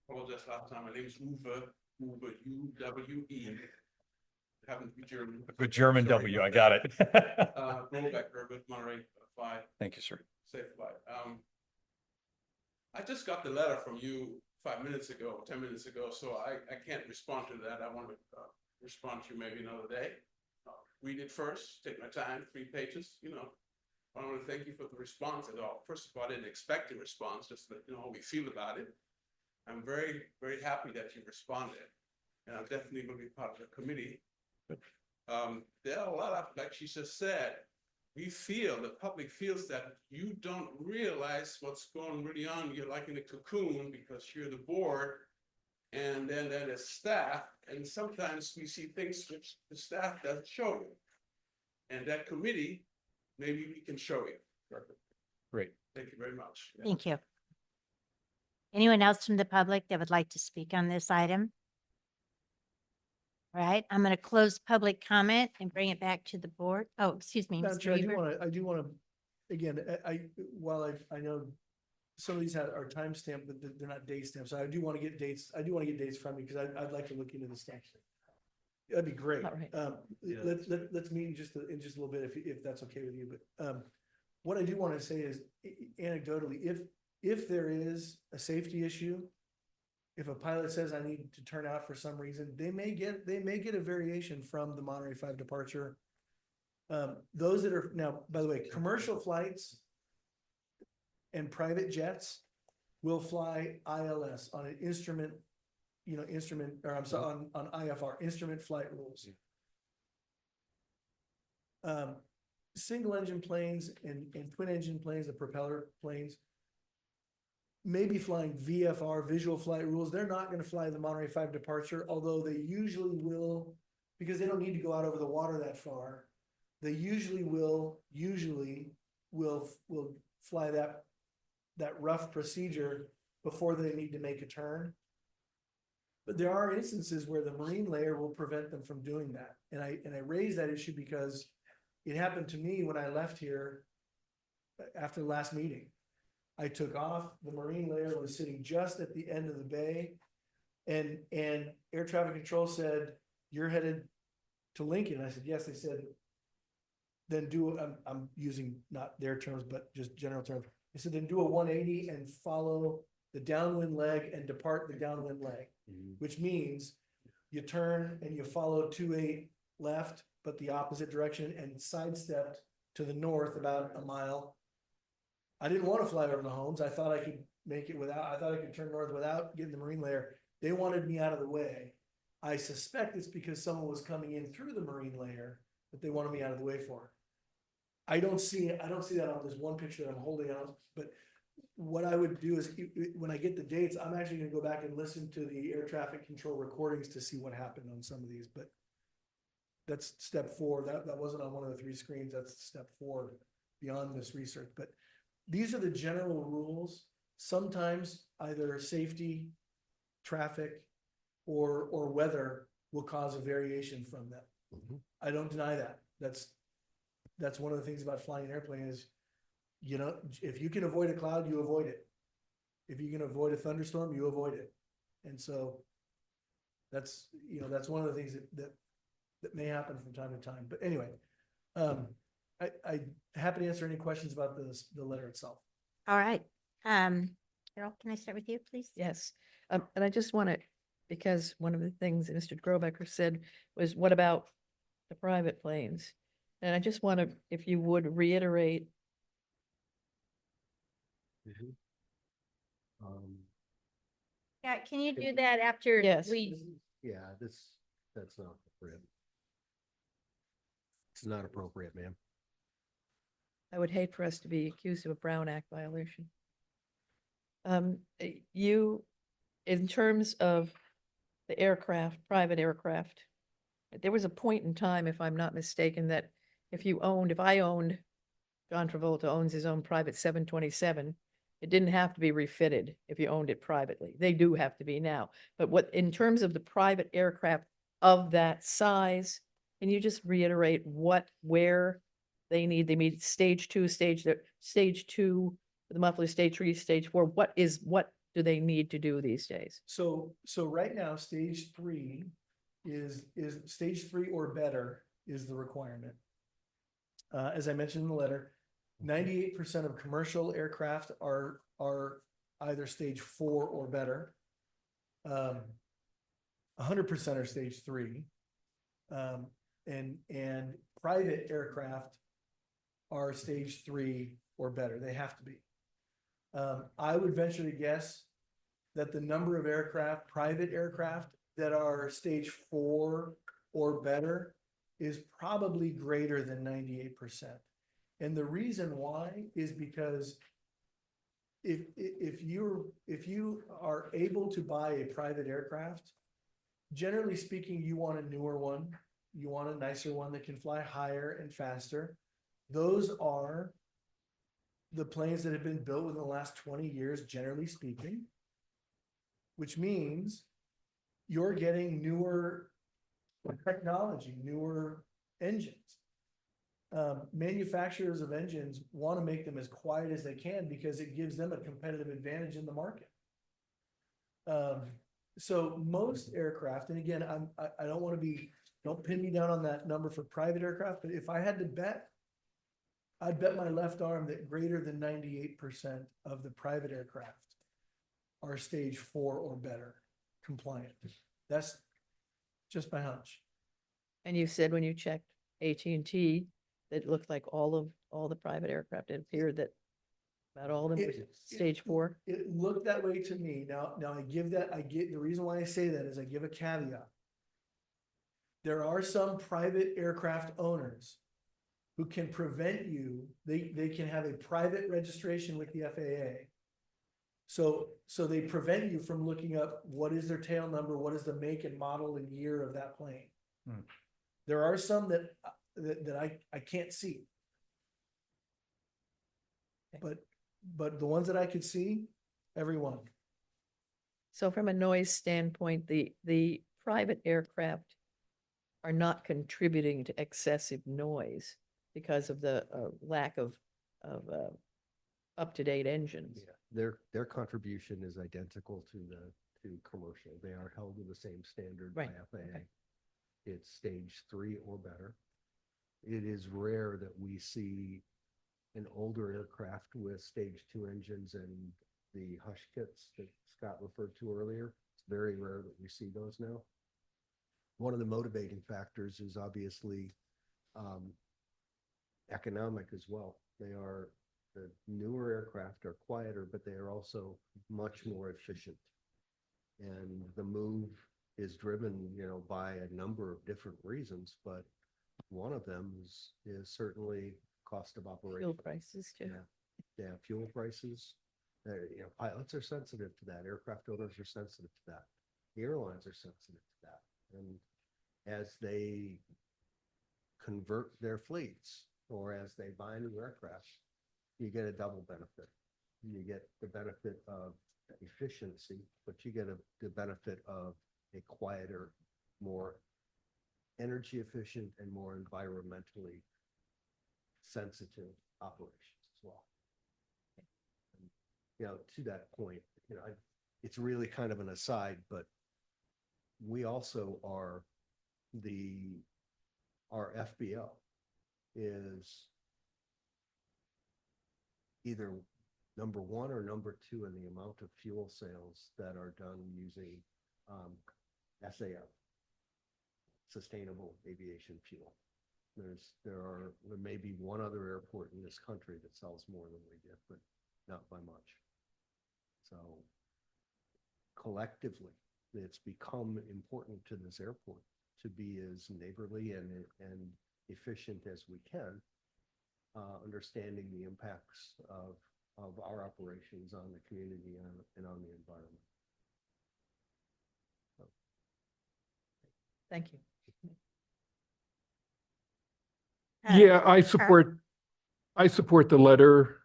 Speaker 13: Apologize last time. My name is Uwe, U-W-E. Haven't be German.
Speaker 9: A good German
Speaker 13: Sorry
Speaker 9: W,
Speaker 13: about
Speaker 9: I got
Speaker 13: that.
Speaker 9: it.
Speaker 13: Rollback Herbert, Monterey 5,
Speaker 9: Thank you, sir.
Speaker 13: safe flight. I just got the letter from you 5 minutes ago, 10 minutes ago, so I can't respond to that. I want to respond to you maybe another day. Read it first, take my time, 3 pages, you know. I want to thank you for the response at all. First of all, I didn't expect a response, just to let you know how we feel about it. I'm very, very happy that you responded. And I'm definitely going to be part of the committee. There are a lot of, like she just said, the public feels that you don't realize what's going really on. You're like in a cocoon because you're the board. And then the staff And sometimes we see things which the staff doesn't show you. And that committee, maybe we can show you.
Speaker 9: Great.
Speaker 13: Thank you very much.
Speaker 1: Thank you. Anyone else from the public that would like to speak on this item? All right, I'm going to close public comment and bring it back to the board. Oh, excuse me,
Speaker 12: Madam
Speaker 1: Mr.
Speaker 12: Chair,
Speaker 1: Weaver.
Speaker 12: I do want to, again, while I know some of these are time stamped, but they're not date stamped, so I do want to get dates, from you, because I'd like to look into this stuff. That'd be great.
Speaker 11: All right.
Speaker 12: Let's meet in just a little bit, if that's okay with you, but, what I do want to say is anecdotally, if there is a safety issue, if a pilot says I need to turn out for some reason, they may get a variation from the Monterey 5 departure. Those that are now, by the way, commercial flights and private jets will fly ILS on an instrument, or I'm sorry, on IFR, instrument flight rules. Single engine planes and twin engine planes, the propeller planes, may be flying VFR, visual flight rules. They're not going to fly the Monterey 5 departure, although they usually will, because they don't need to go out over the water that far. They usually will fly that rough procedure before they need to make a turn. But there are instances where the marine layer will prevent them from doing that. And I raise that issue because it happened to me when I left here after the last meeting. I took off, the marine layer was sitting just at the end of the bay, and air traffic control said, "You're headed to Lincoln." I said, "Yes." They said, "Then I'm using not their terms, but just general terms. They said, "Then do a 180 and follow the downwind leg and depart the downwind leg," which means you turn and you follow 28 left, but the opposite direction, and sidestepped to the north about a mile. I didn't want to fly over the homes. I thought I could make it without, I thought I could turn north without getting the marine layer. They wanted me out of the way. I suspect it's because someone was coming in through the marine layer that they wanted me out of the way for. I don't see that on this one picture that I'm holding out, but what I would do is when I get the dates, I'm actually going to go back and listen to the air traffic control recordings to see what happened on some of these, but that's step 4. That wasn't on one of the 3 screens. That's step 4 beyond this research, but these are the general rules. Sometimes either safety, traffic, or weather will cause a variation from that. I don't deny that. That's one of the things about flying an airplane is, if you can avoid a cloud, you avoid it. If you can avoid a thunderstorm, you avoid it. And so that's one of the things that may happen from time to time. But anyway, I happy to answer any questions about the letter itself.
Speaker 1: All right. Carol, can I start with you, please?
Speaker 11: Yes. And I just want to, because one of the things that Mr. Grobecker said was, what about the private planes? And I just want to, if you would reiterate.
Speaker 1: Yeah, can you do that after
Speaker 11: Yes.
Speaker 4: That's not appropriate. It's not appropriate, ma'am.
Speaker 11: I would hate for us to be accused of a Brown Act violation. In terms of the aircraft, private aircraft, there was a point in time, if I'm not mistaken, that if I owned, John Travolta owns his own private 727, it didn't have to be refitted if you owned it privately. They do have to be now. But in terms of the private aircraft of that size, can you just reiterate where they need stage 2, stage 2, the monthly stage 3, stage 4, what do they need to do these days?
Speaker 12: So right now, stage 3 is stage 3 or better is the requirement. As I mentioned in the letter, 98% of commercial aircraft are either stage 4 or better. 100% are stage 3. And private aircraft are stage 3 or better. They have to be. I would venture to guess that the number of private aircraft that are stage 4 or better is probably greater than 98%. And the reason why is because if you are able to buy a private aircraft, generally speaking, you want a newer one. You want a nicer one that can fly higher and faster. Those are the planes that have been built within the last 20 years, generally speaking, which means you're getting newer technology, newer engines. Manufacturers of engines want to make them as quiet as they can because it gives them a competitive advantage in the market. So most aircraft, and again, I don't want to be, don't pin me down on that number for private aircraft, but if I had to bet, I'd bet my left arm that greater than 98% of the private aircraft are stage 4 or better compliant. That's just my hunch.
Speaker 11: And you said when you checked AT&T, that it looked like all the private aircraft, it appeared that about all of them were stage 4.
Speaker 12: It looked that way to me. Now I get the reason why I say that is I give a caveat. There are some private aircraft owners who can prevent you, they can have a private registration with the FAA. So they prevent you from looking up what is their tail number, what is the make and model and year of that plane. There are some that I can't see. But the ones that I could see, every one.
Speaker 11: So from a noise standpoint, the private aircraft are not contributing to excessive noise because of the lack of up-to-date engines.
Speaker 4: Yeah, their contribution is identical to commercial. They are held to the same standard by FAA.
Speaker 11: Okay.
Speaker 4: It's stage 3 or better. It is rare that we see an older aircraft with stage 2 engines and the hush kits that Scott referred to earlier. It's very rare that we see those now. One of the motivating factors is obviously economic as well. The newer aircraft are quieter, but they are also much more efficient. And the move is driven, by a number of different reasons, but one of them is certainly cost of operation.
Speaker 11: Fuel prices too.
Speaker 4: Yeah, fuel prices. Pilots are sensitive to that. Aircraft owners are sensitive to that. The airlines are sensitive to that. And as they convert their fleets or as they buy new aircraft, you get a double benefit. You get the benefit of efficiency, but you get the benefit of a quieter, more energy efficient and more environmentally sensitive operations as well. And, to that point, it's really kind of an aside, but we also are our FBO is either number 1 or number 2 in the amount of fuel sales that are done using SAF, sustainable aviation fuel. There may be one other airport in this country that sells more than we do, but not by much. So collectively, it's become important to this airport to be as neighborly and efficient as we can, understanding the impacts of our operations on the community and on the environment. So.
Speaker 11: Thank you.
Speaker 10: Yeah, I support the letter.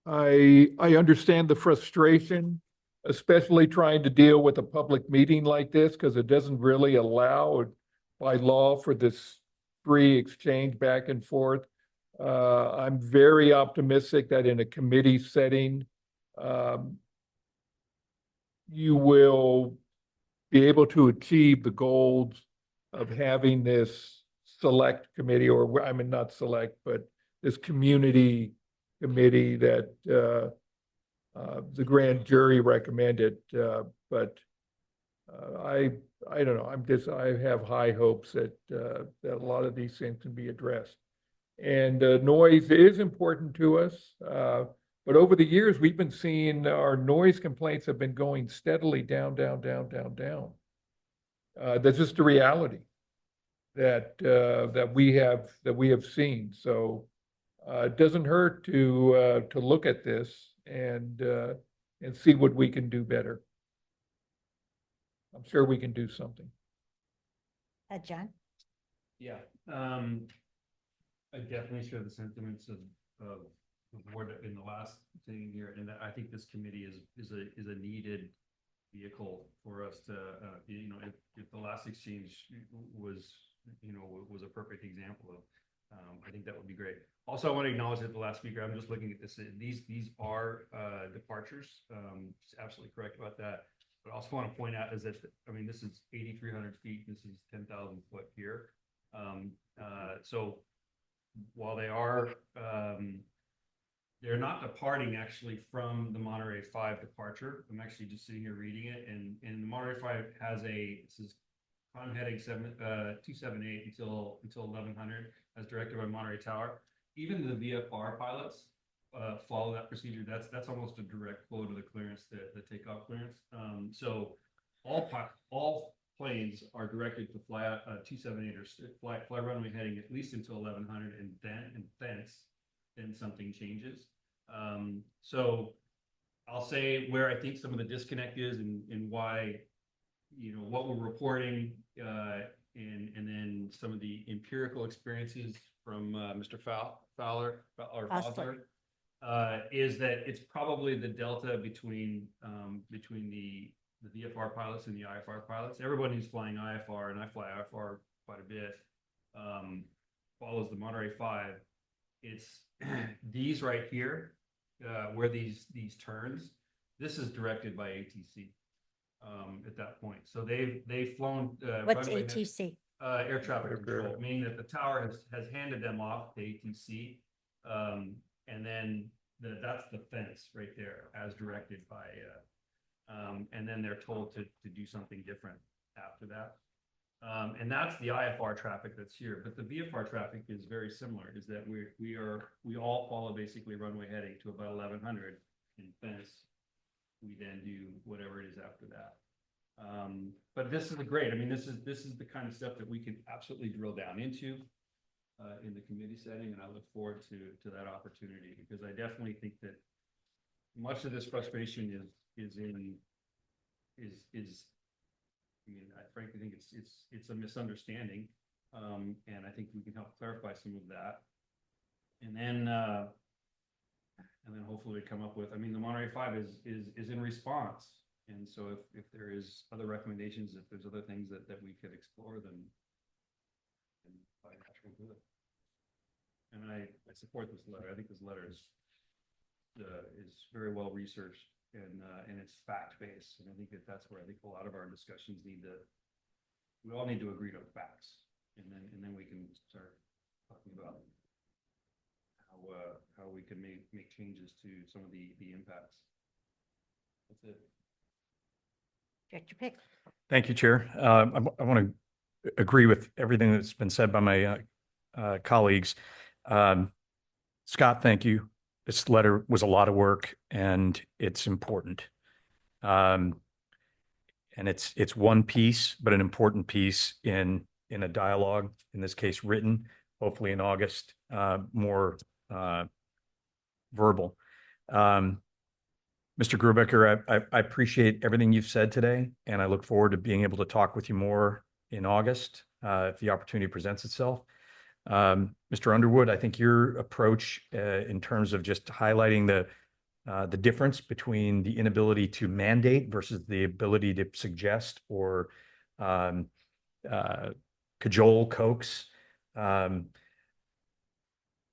Speaker 10: I understand the frustration, especially trying to deal with a public meeting like this, because it doesn't really allow by law for this free exchange back and forth. I'm very optimistic that in a committee setting, you will be able to achieve the goals of having this select committee, or I mean, not select, but this community committee that the grand jury recommended. But I don't know. I have high hopes that a lot of these things can be addressed. And noise is important to us. But over the years, we've been seeing our noise complaints have been going steadily down. That's just the reality that we have seen. So it doesn't hurt to look at this and see what we can do better. I'm sure we can do something.
Speaker 1: John?
Speaker 17: Yeah, I definitely share the sentiments of the board in the last thing here, and I think this committee is a needed vehicle for us to, you know, if the last exchange was, you know, was a perfect example of, I think that would be great. Also, I want to acknowledge that the last speaker, I'm just looking at this, these are departures, absolutely correct about that. But I also want to point out is that, I mean, this is 8,300 feet, this is 10,000 foot here. So while they are, they're not departing actually from the Monterey 5 departure. I'm actually just sitting here reading it, and the Monterey 5 has this is climb heading 278 until 1100 as directed by Monterey Tower. Even the VFR pilots follow that procedure. That's almost a direct flow to the clearance, the takeoff clearance. So all planes are directed to fly out 278 or fly runway heading at least until 1100, and then something changes. So I'll say where I think some of the disconnect is and why, you know, what we're reporting, and then some of the empirical experiences from Mr. Fowler is that it's probably the delta between the VFR pilots and the IFR pilots. Everybody who's flying IFR, and I fly IFR quite a bit, follows the Monterey 5. It's these right here, where these turns, this is directed by ATC at that point. So they've flown.
Speaker 1: What's ATC?
Speaker 17: Air traffic control, meaning that the tower has handed them off to ATC, and then that's the fence right there as directed by, and then they're told to do something different after that. And that's the IFR traffic that's here, but the VFR traffic is very similar. Is that we all follow basically runway heading to about 1100 in fence. We then do whatever it is after that. But this is great. I mean, this is the kind of stuff that we can absolutely drill down into in the committee setting, and I look forward to that opportunity, because I definitely think that much of this frustration is I mean, I frankly think it's a misunderstanding, and I think we can help clarify some of that, and then hopefully we come up with. I mean, the Monterey 5 is in response. And so if there is other recommendations, if there's other things that we could explore, then by natural do it. And I support this letter. I think this letter is very well researched, and it's fact-based. And I think that's where I think a lot of our discussions we all need to agree to facts. And then we can start talking about how we can make changes to some of the impacts. That's it.
Speaker 1: Director Pick.
Speaker 9: Thank you, Chair. I want to agree with everything that's been said by my colleagues. Scott, thank you. This letter was a lot of work, and it's important. And it's one piece, but an important piece in a dialogue, in this case written, hopefully in August, more verbal. Mr. Grubecker, I appreciate everything you've said today, and I look forward to being able to talk with you more in August if the opportunity presents itself. Mr. Underwood, I think your approach in terms of just highlighting the difference between the inability to mandate versus the ability to suggest or cajole, coax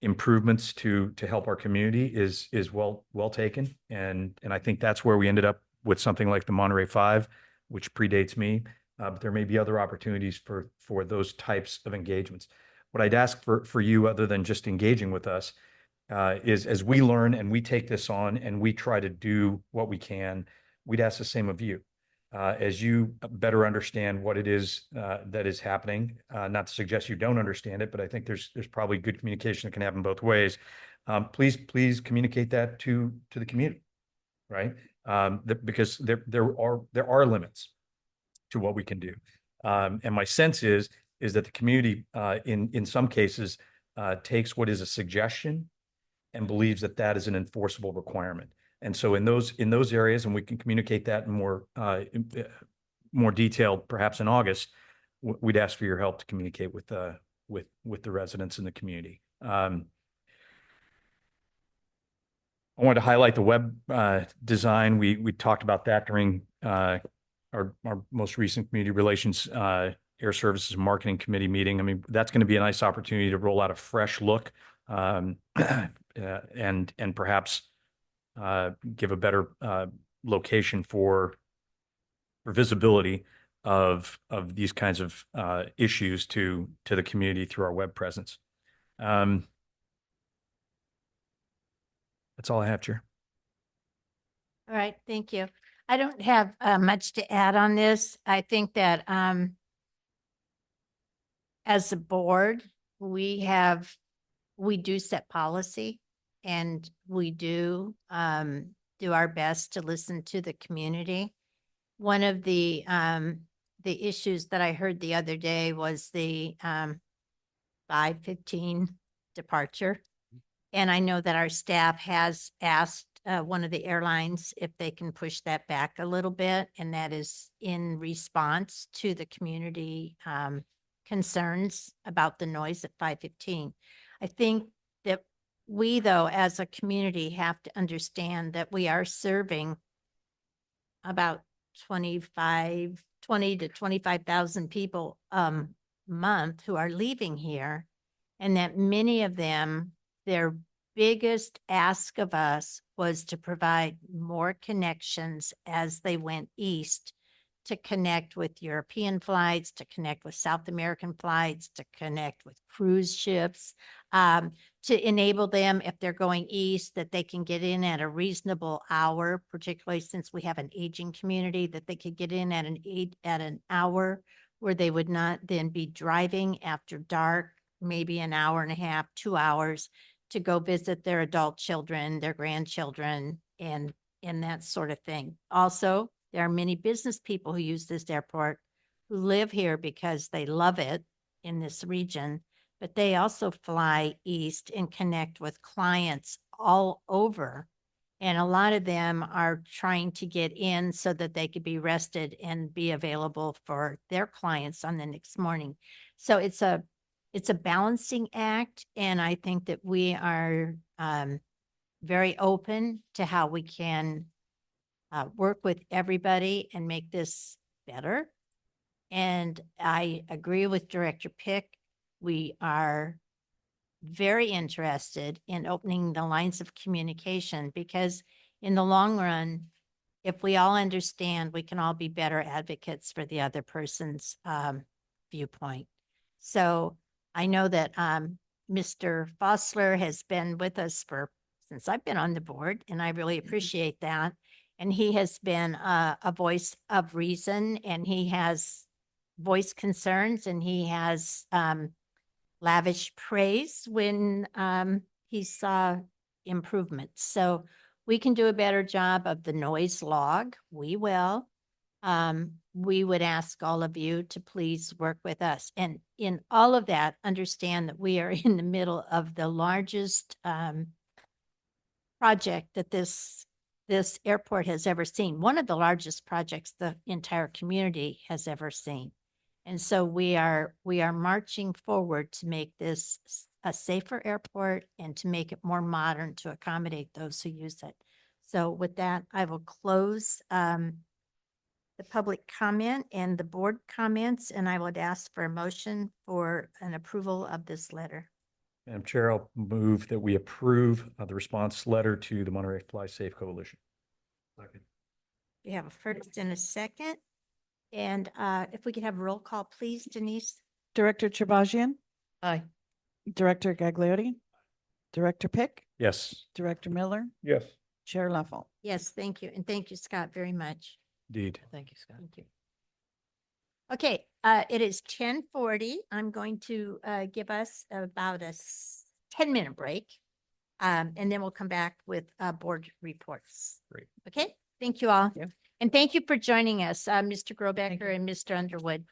Speaker 9: improvements to help our community is well taken, and I think that's where we ended up with something like the Monterey 5, which predates me. But there may be other opportunities for those types of engagements. What I'd ask for you, other than just engaging with us, is as we learn and we take this on and we try to do what we can, we'd ask the same of you. As you better understand what it is that is happening, not to suggest you don't understand it, but I think there's probably good communication that can happen both ways. Please communicate that to the community, right? Because there are limits to what we can do, and my sense is that the community, in some cases, takes what is a suggestion and believes that that is an enforceable requirement. And so in those areas, and we can communicate that in more more detailed, perhaps in August, we'd ask for your help to communicate with the residents in the community. I wanted to highlight the web design. We talked about that during our most recent community relations air services marketing committee meeting. I mean, that's going to be a nice opportunity to roll out a fresh look and perhaps give a better location for visibility of these kinds of issues to the community through our web presence. That's all I have, Chair.
Speaker 1: All right, thank you. I don't have much to add on this. I think that as a board, we do set policy, and we do our best to listen to the community. One of the issues that I heard the other day was the 5:15 departure. And I know that our staff has asked one of the airlines if they can push that back a little bit, and that is in response to the community concerns about the noise at 5:15. I think that we, though, as a community, have to understand that we are serving about 20 to 25,000 people a month who are leaving here, and that many of them, their biggest ask of us was to provide more connections as they went east, to connect with European flights, to connect with South American flights, to connect with cruise ships, to enable them, if they're going east, that they can get in at a reasonable hour, particularly since we have an aging community, that they could get in at an hour where they would not then be driving after dark, maybe an hour and a half, 2 hours, to go visit their adult children, their grandchildren, and that sort of thing. Also, there are many business people who use this airport who live here because they love it in this region, but they also fly east and connect with clients all over. And a lot of them are trying to get in so that they could be rested and be available for their clients on the next morning. So it's a balancing act, and I think that we are very open to how we can work with everybody and make this better. And I agree with Director Pick. We are very interested in opening the lines of communication, because in the long run, if we all understand, we can all be better advocates for the other person's viewpoint. So I know that Mr. Fossler has been with us since I've been on the board, and I really appreciate that. And he has been a voice of reason, and he has voiced concerns, and he has lavish praise when he saw improvements. So we can do a better job of the noise log. We will. We would ask all of you to please work with us. And in all of that, understand that we are in the middle of the largest project that this airport has ever seen. One of the largest projects the entire community has ever seen. And so we are marching forward to make this a safer airport and to make it more modern to accommodate those who use it. So with that, I will close the public comment and the board comments, and I would ask for a motion for an approval of this letter.
Speaker 9: Madam Chair, I'll move that we approve the response letter to the Monterey Fly Safe Coalition.
Speaker 3: Second.
Speaker 1: We have a first and a second. And if we could have a roll call, please, Denise.
Speaker 2: Director Chabajian,
Speaker 11: Aye.
Speaker 2: Director Gagliotti, Director Pick,
Speaker 9: Yes.
Speaker 2: Director Miller,
Speaker 10: Yes.
Speaker 2: Chair Leffel.
Speaker 1: Yes, thank you. And thank you, Scott, very much.
Speaker 9: Indeed.
Speaker 11: Thank you, Scott.
Speaker 1: Thank you. Okay, it is 10:40. I'm going to give us about a 10-minute break. And then we'll come back with board reports.
Speaker 9: Great.
Speaker 1: Okay, thank you all.
Speaker 11: Yeah.
Speaker 1: And thank you for joining us, Mr. Grobecker and Mr. Underwood.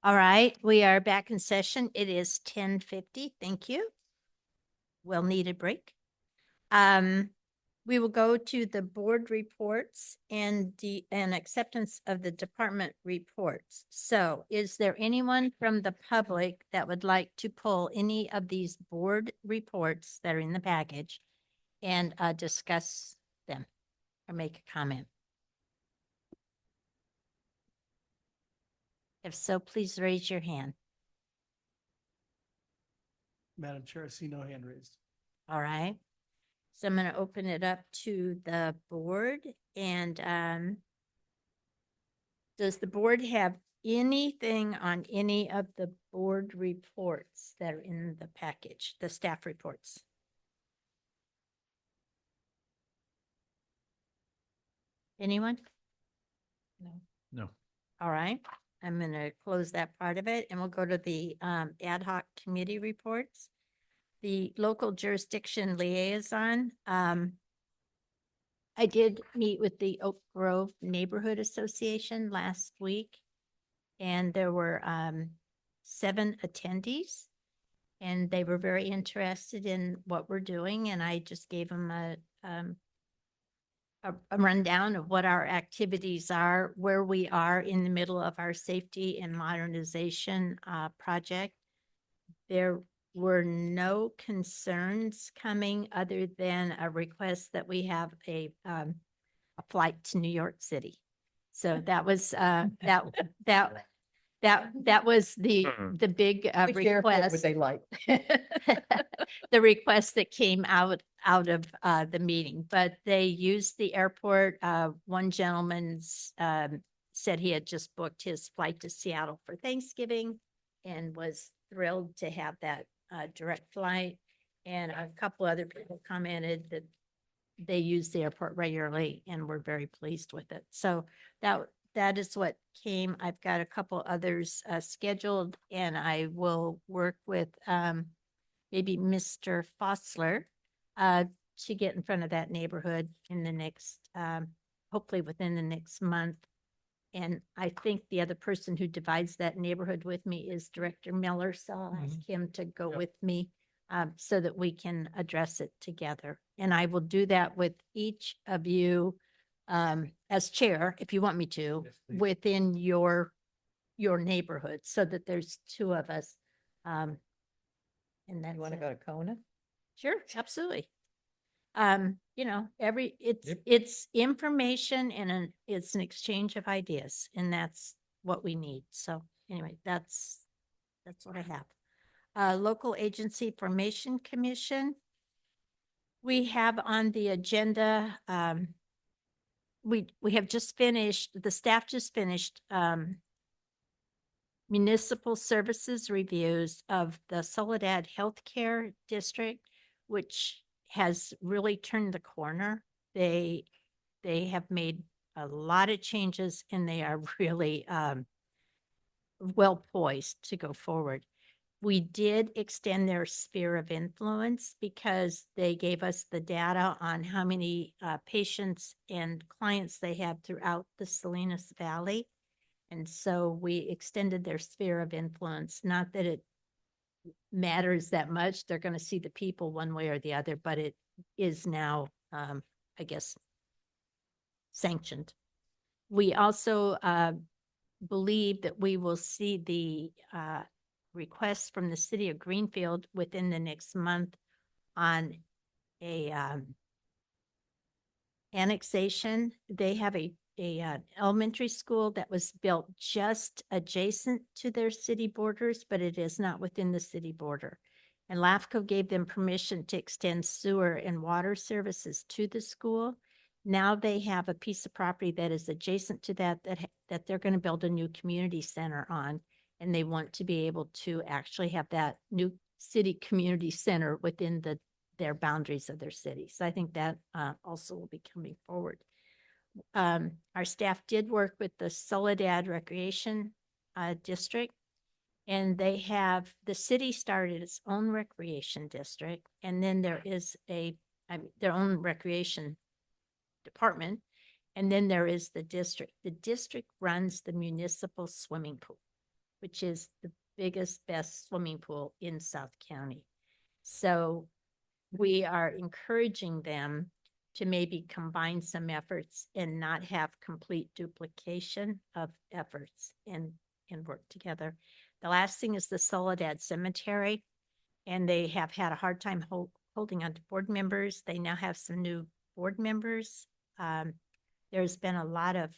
Speaker 1: All right, we are back in session. It is 10:50. Thank you. Well needed break. We will go to the board reports and acceptance of the department reports. So is there anyone from the public that would like to pull any of these board reports that are in the package and discuss them or make a comment? If so, please raise your hand.
Speaker 12: Madam Chair, I see no hand raised.
Speaker 1: All right. So I'm going to open it up to the board and does the board have anything on any of the board reports that are in the package, the staff reports? Anyone? No.
Speaker 9: No.
Speaker 1: All right. I'm going to close that part of it and we'll go to the ad hoc committee reports. The local jurisdiction liaison. I did meet with the Oak Grove Neighborhood Association last week, and there were 7 attendees, and they were very interested in what we're doing. And I just gave them a rundown of what our activities are, where we are in the middle of our safety and modernization project. There were no concerns coming other than a request that we have a flight to New York City. So that was that was the big
Speaker 11: Which airport
Speaker 1: request.
Speaker 11: would they like?
Speaker 1: The request that came out of the meeting, but they used the airport. One gentleman's said he had just booked his flight to Seattle for Thanksgiving and was thrilled to have that direct flight. And a couple other people commented that they use the airport regularly and were very pleased with it. So that is what came. I've got a couple others scheduled, and I will work with maybe Mr. Fossler to get in front of that neighborhood in the next, hopefully within the next month. And I think the other person who divides that neighborhood with me is Director Miller. So I'll ask him to go with me so that we can address it together. And I will do that with each of you as chair, if you want me to, within your neighborhood, so that there's 2 of us. And then
Speaker 11: You want to go to Kona?
Speaker 1: Sure, absolutely. You know, it's information and it's an exchange of ideas, and that's what we need. So anyway, that's what I have. Local Agency Formation Commission. We have on the agenda, we have just finished, the staff just finished municipal services reviews of the Soledad Healthcare District, which has really turned the corner. They have made a lot of changes and they are really well poised to go forward. We did extend their sphere of influence because they gave us the data on how many patients and clients they have throughout the Salinas Valley. And so we extended their sphere of influence. Not that it matters that much. They're going to see the people one way or the other, but it is now, I guess, sanctioned. We also believe that we will see the requests from the city of Greenfield within the next month on a annexation. They have a elementary school that was built just adjacent to their city borders, but it is not within the city border. And LAFCO gave them permission to extend sewer and water services to the school. Now they have a piece of property that is adjacent to that they're going to build a new community center on, and they want to be able to actually have that new city community center within their boundaries of their city. So I think that also will be coming forward. Our staff did work with the Soledad Recreation District, and the city started its own recreation district, and then there is their own recreation department, and then there is the district. The district runs the municipal swimming pool. which is the biggest, best swimming pool in South County. So we are encouraging them to maybe combine some efforts and not have complete duplication of efforts and work together. The last thing is the Soledad Cemetery, and they have had a hard time holding on to board members. They now have some new board members. There's been a lot of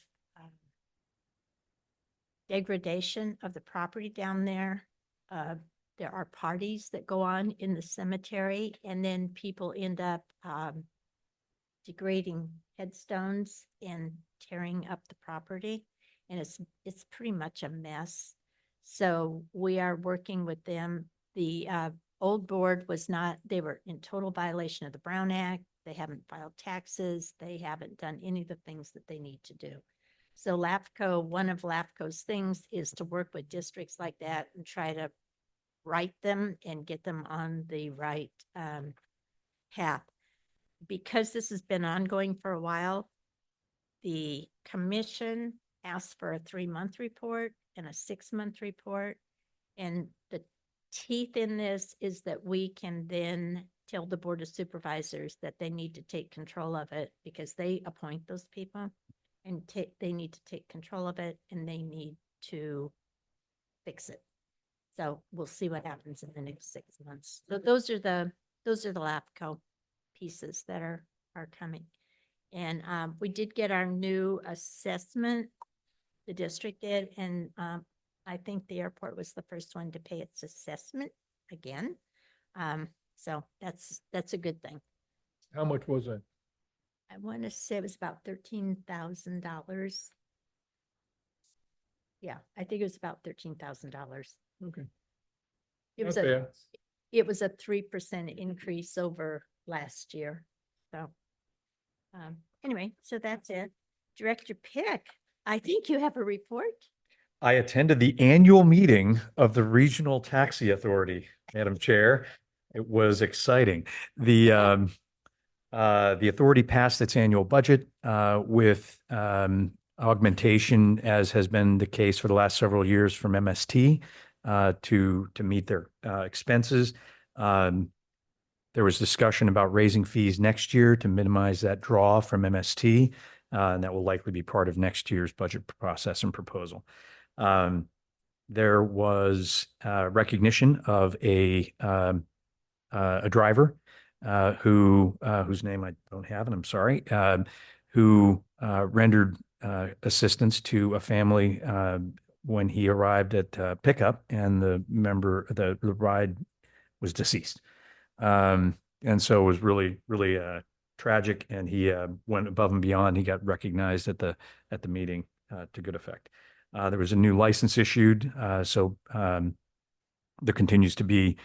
Speaker 1: degradation of the property down there. There are parties that go on in the cemetery, and then people end up degrading headstones and tearing up the property, and it's pretty much a mess. So we are working with them. The old board was not, they were in total violation of the Brown Act. They haven't filed taxes. They haven't done any of the things that they need to do. So LAFCO, one of LAFCO's things is to work with districts like that and try to right them and get them on the right path. Because this has been ongoing for a while, the commission asked for a 3-month report and a 6-month report. And the teeth in this is that we can then tell the Board of Supervisors that they need to take control of it, because they appoint those people, and they need to take control of it, and they need to fix it. So we'll see what happens in the next 6 months. So those are the LAFCO pieces that are coming. And we did get our new assessment, the district did, and I think the airport was the first one to pay its assessment again. So that's a good thing.
Speaker 10: How much was it?
Speaker 1: I want to say it was about $13,000. Yeah, I think it was about $13,000.
Speaker 10: Okay.
Speaker 1: It was
Speaker 10: Not bad.
Speaker 1: it was a 3% increase over last year. So anyway, so that's it. Director Pick, I think you have a report.
Speaker 9: I attended the annual meeting of the Regional Taxi Authority, Madam Chair. It was exciting. The authority passed its annual budget with augmentation, as has been the case for the last several years, from MST to meet their expenses. There was discussion about raising fees next year to minimize that draw from MST, and that will likely be part of next year's budget process and proposal. There was recognition of a driver whose name I don't have, and I'm sorry, who rendered assistance to a family when he arrived at pickup, and the ride was deceased. And so it was really, really tragic, and he went above and beyond. He got recognized at the meeting to good effect. There was a new license issued, so there continues to be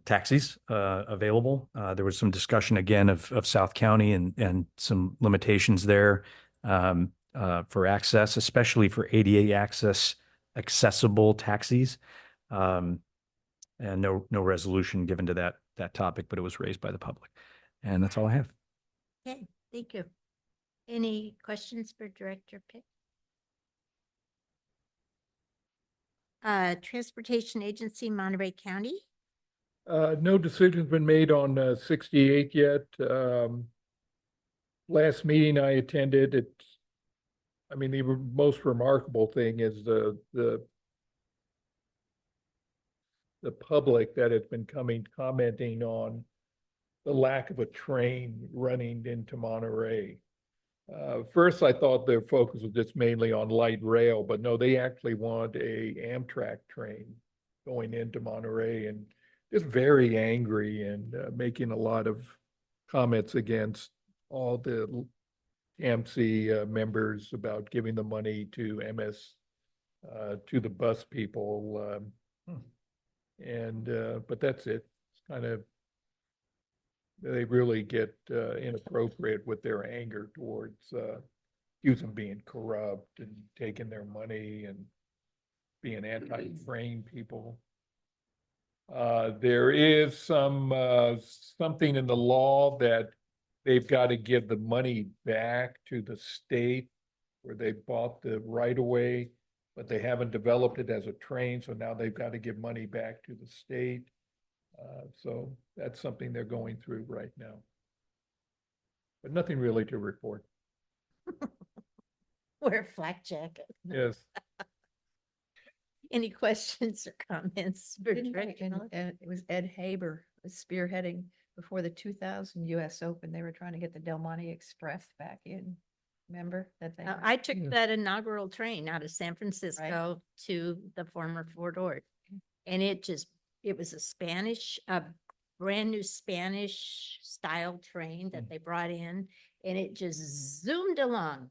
Speaker 9: taxis available. There was some discussion again of South County and some limitations there for access, especially for ADA accessible taxis. And no resolution given to that topic, but it was raised by the public. And that's all I have.
Speaker 1: Okay, thank you. Any questions for Director Pick? Transportation Agency, Monterey County.
Speaker 10: No decision's been made on 68 yet. Last meeting I attended, the most remarkable thing is the public that has been commenting on the lack of a train running into Monterey. First, I thought their focus was just mainly on light rail, but no, they actually want a Amtrak train going into Monterey, and just very angry and making a lot of comments against all the AMC members about giving the money to MS, to the bus people. But that's it. It's kind of, they really get inappropriate with their anger towards them being corrupt and taking their money and being anti-train people. There is something in the law that they've got to give the money back to the state where they bought the right of way, but they haven't developed it as a train, so now they've got to give money back to the state. So that's something they're going through right now. But nothing really to report.
Speaker 1: Wear a flak jacket.
Speaker 10: Yes.
Speaker 1: Any questions or comments? for
Speaker 11: Didn't they-
Speaker 1: Director?
Speaker 11: and it was Ed Haber was spearheading before the 2000 US Open. They were trying to get the Del Monte Express back in. Remember that thing?
Speaker 1: I took that inaugural train out of San Francisco to the former Fort Ord. And it was a brand new Spanish style train that they brought in, and it just zoomed along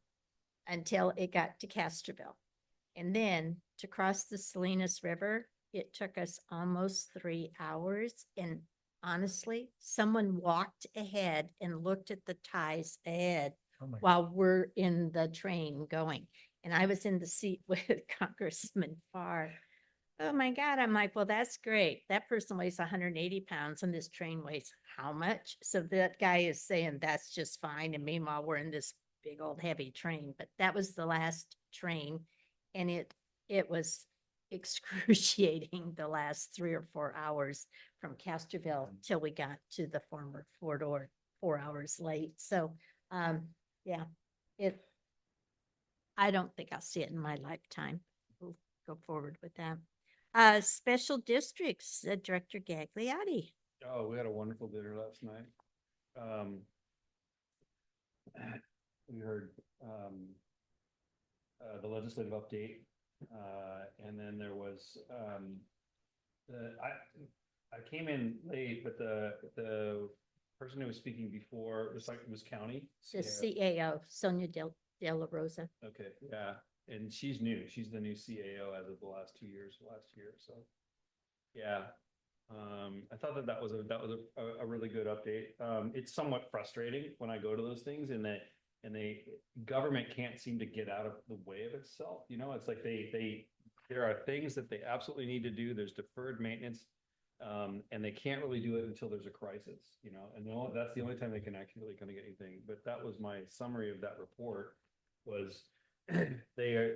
Speaker 1: until it got to Castroville. And then to cross the Salinas River, it took us almost 3 hours. And honestly, someone walked ahead and looked at the ties ahead while we're in the train going. And I was in the seat with Congressman Farr. Oh my God. I'm like, well, that's great. That person weighs 180 pounds and this train weighs how much? So that guy is saying that's just fine. And meanwhile, we're in this big old heavy train. But that was the last train. And it was excruciating the last 3 or 4 hours from Castroville till we got to the former Fort Ord, 4 hours late. So, yeah, I don't think I'll see it in my lifetime. We'll go forward with that. Special districts, Director Gagliotti.
Speaker 17: Oh, we had a wonderful dinner last night. We heard the legislative update, and then there was I came in late, but the person who was speaking before it was county.
Speaker 1: The CAO, Sonia De La Rosa.
Speaker 17: Okay, yeah, and she's new. She's the new CAO as of the last 2 years, last year. So, yeah, I thought that was a really good update. It's somewhat frustrating when I go to those things, and the government can't seem to get out of the way of itself. You know, it's like there are things that they absolutely need to do. There's deferred maintenance. And they can't really do it until there's a crisis, you know, and that's the only time they can actually really kind of get anything. But that was my summary of that report was they are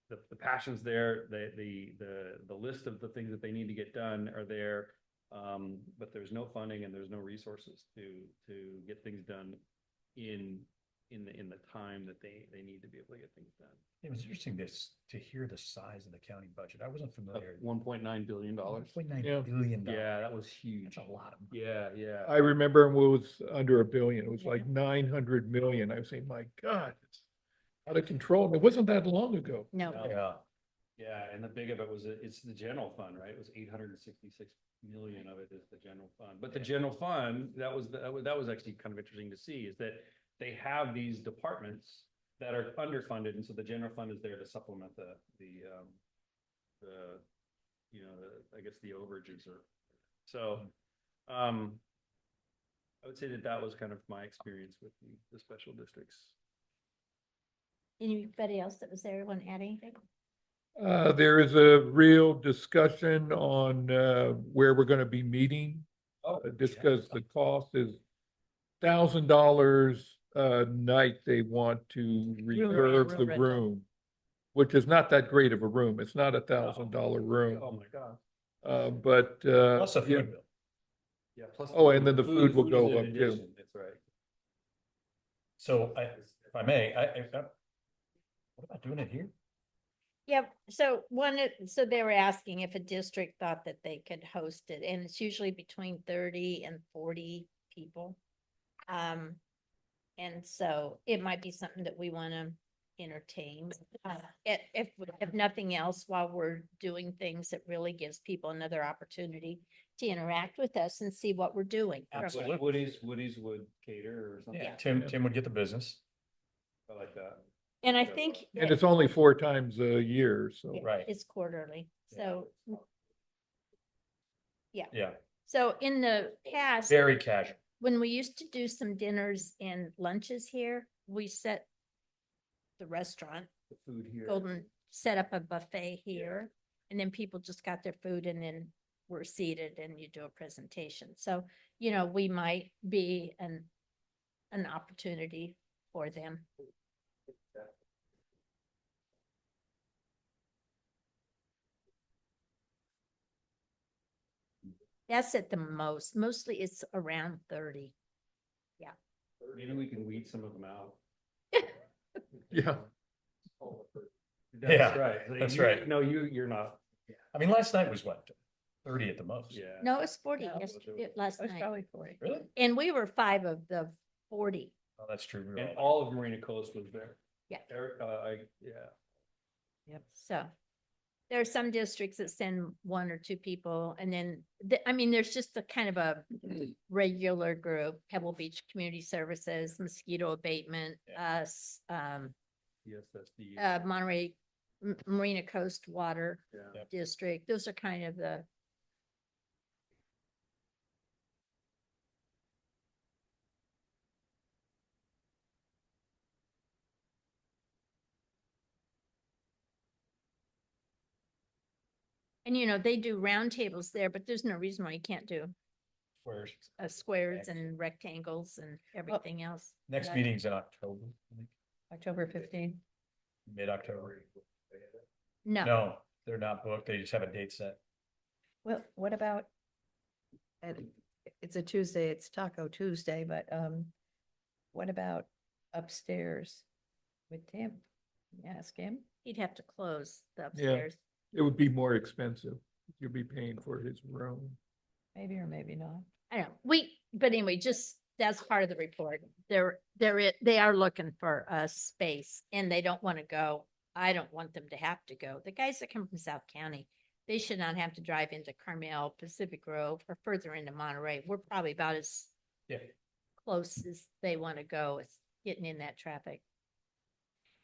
Speaker 17: the passion's there, the list of the things that they need to get done are there, but there's no funding and there's no resources to get things done in the time that they need to be able to get things done.
Speaker 9: It was interesting to hear the size of the county budget. I wasn't familiar.
Speaker 17: $1.9 billion.
Speaker 9: $1.9
Speaker 10: Yeah.
Speaker 9: billion.
Speaker 17: Yeah, that was huge.
Speaker 9: That's a lot of money.
Speaker 17: Yeah.
Speaker 10: I remember it was under $1 billion. It was like 900 million. I was saying, my God, it's out of control. And it wasn't that long ago.
Speaker 1: No.
Speaker 17: Yeah, and the big of it was it's the general fund, right? It was 866 million of it is the general fund. But the general fund, that was actually kind of interesting to see is that they have these departments that are underfunded, and so the general fund is there to supplement the I guess the overages or so. I would say that was kind of my experience with the special districts.
Speaker 1: Anybody else that was there want to add anything?
Speaker 10: There is a real discussion on where we're going to be meeting. Just because the cost is $1,000 a night, they want to reserve the room, which is not that great of a room. It's not $1,000 room.
Speaker 17: Oh my God.
Speaker 10: But
Speaker 9: Plus a food bill.
Speaker 17: Yeah. Plus
Speaker 10: and then the food will go
Speaker 17: is in
Speaker 10: up too.
Speaker 17: addition, that's right.
Speaker 9: So if I may, what about doing it here?
Speaker 1: Yep. So so they were asking if a district thought that they could host it, and it's usually between 30 and 40 people. And so it might be something that we want to entertain. If nothing else, while we're doing things, that really gives people another opportunity to interact with us and see what we're doing.
Speaker 17: Absolutely. Woody's would cater or something.
Speaker 1: Yeah.
Speaker 9: Tim would get the business.
Speaker 17: I like that.
Speaker 1: And I think.
Speaker 10: And it's only 4 times a year, so.
Speaker 1: Yeah,
Speaker 9: Right.
Speaker 1: it's quarterly. So. Yeah.
Speaker 9: Yeah.
Speaker 1: So in the past.
Speaker 9: Very casual.
Speaker 1: When we used to do some dinners and lunches here, we set the restaurant,
Speaker 17: The food here.
Speaker 1: set up a buffet here, and then people just got their food and then were seated and you do a presentation. So, you know, we might be an opportunity for them. That's at the most. Mostly it's around 30. Yeah.
Speaker 17: Maybe we can weed some of them out.
Speaker 10: Yeah.
Speaker 17: That's right. Like,
Speaker 9: that's
Speaker 17: you-
Speaker 9: right.
Speaker 17: No, you're not.
Speaker 9: I mean, last night was what, 30 at the most?
Speaker 17: Yeah.
Speaker 1: No, it's 40
Speaker 11: No,
Speaker 1: last
Speaker 11: It's
Speaker 1: night.
Speaker 11: probably 40.
Speaker 9: Really?
Speaker 1: And we were 5 of the 40.
Speaker 9: Oh, that's true. We were
Speaker 17: And
Speaker 9: all-
Speaker 17: all of Marina Coast was there.
Speaker 1: Yeah.
Speaker 17: Yeah.
Speaker 11: Yep.
Speaker 1: So there are some districts that send 1 or 2 people, and then, I mean, there's just a kind of a regular group, Pebble Beach Community Services, mosquito abatement, us,
Speaker 17: Yes, that's the.
Speaker 1: Monterey, Marina Coast Water
Speaker 17: Yeah.
Speaker 1: District. Those are kind of the. And they do roundtables there, but there's no reason why you can't do
Speaker 9: Where's
Speaker 1: squares and rectangles and everything else.
Speaker 9: next
Speaker 11: Yeah.
Speaker 9: meeting's in October, I think,
Speaker 11: October 15th.
Speaker 9: mid-October.
Speaker 1: No,
Speaker 9: No, they're not booked. They just have a date set.
Speaker 11: Well, what about, and it's a Tuesday, it's Taco Tuesday, but what about upstairs with Tim? Ask him.
Speaker 1: he'd have to close the upstairs.
Speaker 10: It would be more expensive. You'll be paying for his room.
Speaker 11: Maybe or maybe not.
Speaker 1: I don't know. But anyway, just that's part of the report. They are looking for a space and they don't want to go. I don't want them to have to go. The guys that come from South County, they should not have to drive into Carmel, Pacific Grove, or further into Monterey. We're probably about as close as they want to go as getting in that traffic.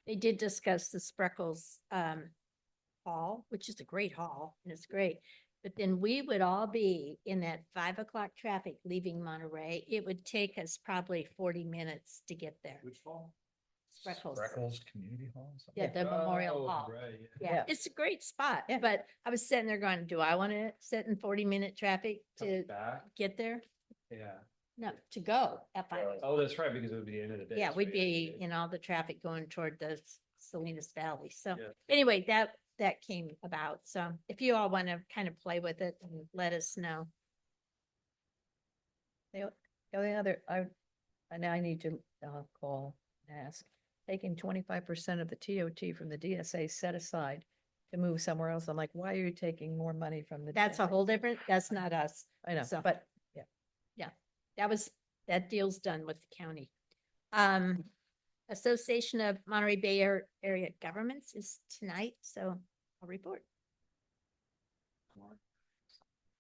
Speaker 1: They did discuss the Spreckles hall, which is a great hall, and it's great. But then we would all be in that 5 o'clock traffic leaving Monterey. It would take us probably 40 minutes to get there.
Speaker 17: Which hall?
Speaker 1: Spreckles.
Speaker 9: Freckles Community Hall? something?
Speaker 1: Yeah, the Memorial
Speaker 17: Oh,
Speaker 1: Hall.
Speaker 17: right,
Speaker 1: Yeah,
Speaker 11: Yeah.
Speaker 1: it's a great spot,
Speaker 11: Yeah.
Speaker 1: but I was sitting there going, do I want to sit in 40-minute traffic to
Speaker 17: Back.
Speaker 1: get there?
Speaker 17: Yeah.
Speaker 1: No, to go at 5.
Speaker 17: Oh, that's right, because it would be the end of the day.
Speaker 1: Yeah,
Speaker 17: so
Speaker 1: we'd
Speaker 17: yeah,
Speaker 1: be
Speaker 17: yeah.
Speaker 1: in all the traffic going toward the Salinas Valley. So
Speaker 17: Yeah.
Speaker 1: anyway, that came about. So if you all want to kind of play with it and let us know.
Speaker 11: The only other, I need to call and ask, taking 25% of the TOT from the DSA set aside to move somewhere else. I'm like, why are you taking more money from the?
Speaker 1: That's a
Speaker 11: DSA?
Speaker 1: whole different, that's not us.
Speaker 11: I know,
Speaker 1: so-
Speaker 11: but
Speaker 1: That deal's done with the county. Association of Monterey Bay Area Governments is tonight, so I'll report.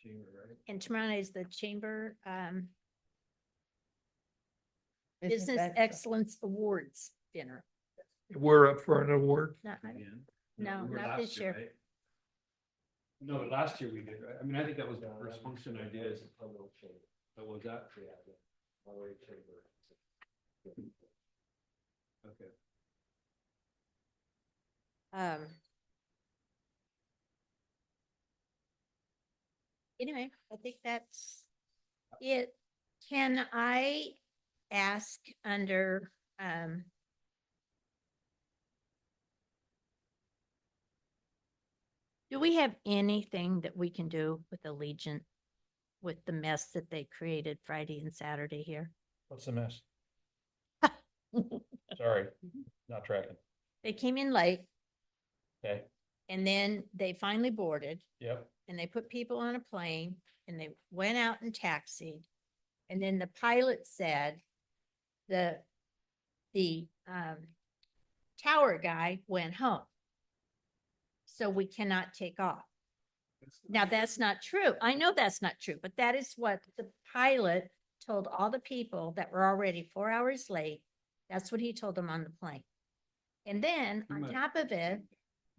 Speaker 17: Chamber, right?
Speaker 1: And tomorrow night is the chamber,
Speaker 11: Business
Speaker 1: Business Excellence Awards dinner.
Speaker 10: We're up for an award.
Speaker 1: Not,
Speaker 17: Again.
Speaker 1: No,
Speaker 17: we were
Speaker 1: not
Speaker 17: last
Speaker 1: this year.
Speaker 17: right? No, last year we did, right? I mean, I think that was the first function ideas. What was that? Okay.
Speaker 1: Anyway, I think that's it. Can I ask under, do we have anything that we can do with Allegiant with the mess that they created Friday and Saturday here?
Speaker 9: What's the mess? Sorry, not tracking.
Speaker 1: They came in late
Speaker 9: Okay,
Speaker 1: and then they finally boarded
Speaker 9: yep.
Speaker 1: and they put people on a plane and they went out and taxied. And then the pilot said the tower guy went home. So we cannot take off. Now, that's not true. I know that's not true, but that is what the pilot told all the people that were already 4 hours late. That's what he told them on the plane. And then on top of it,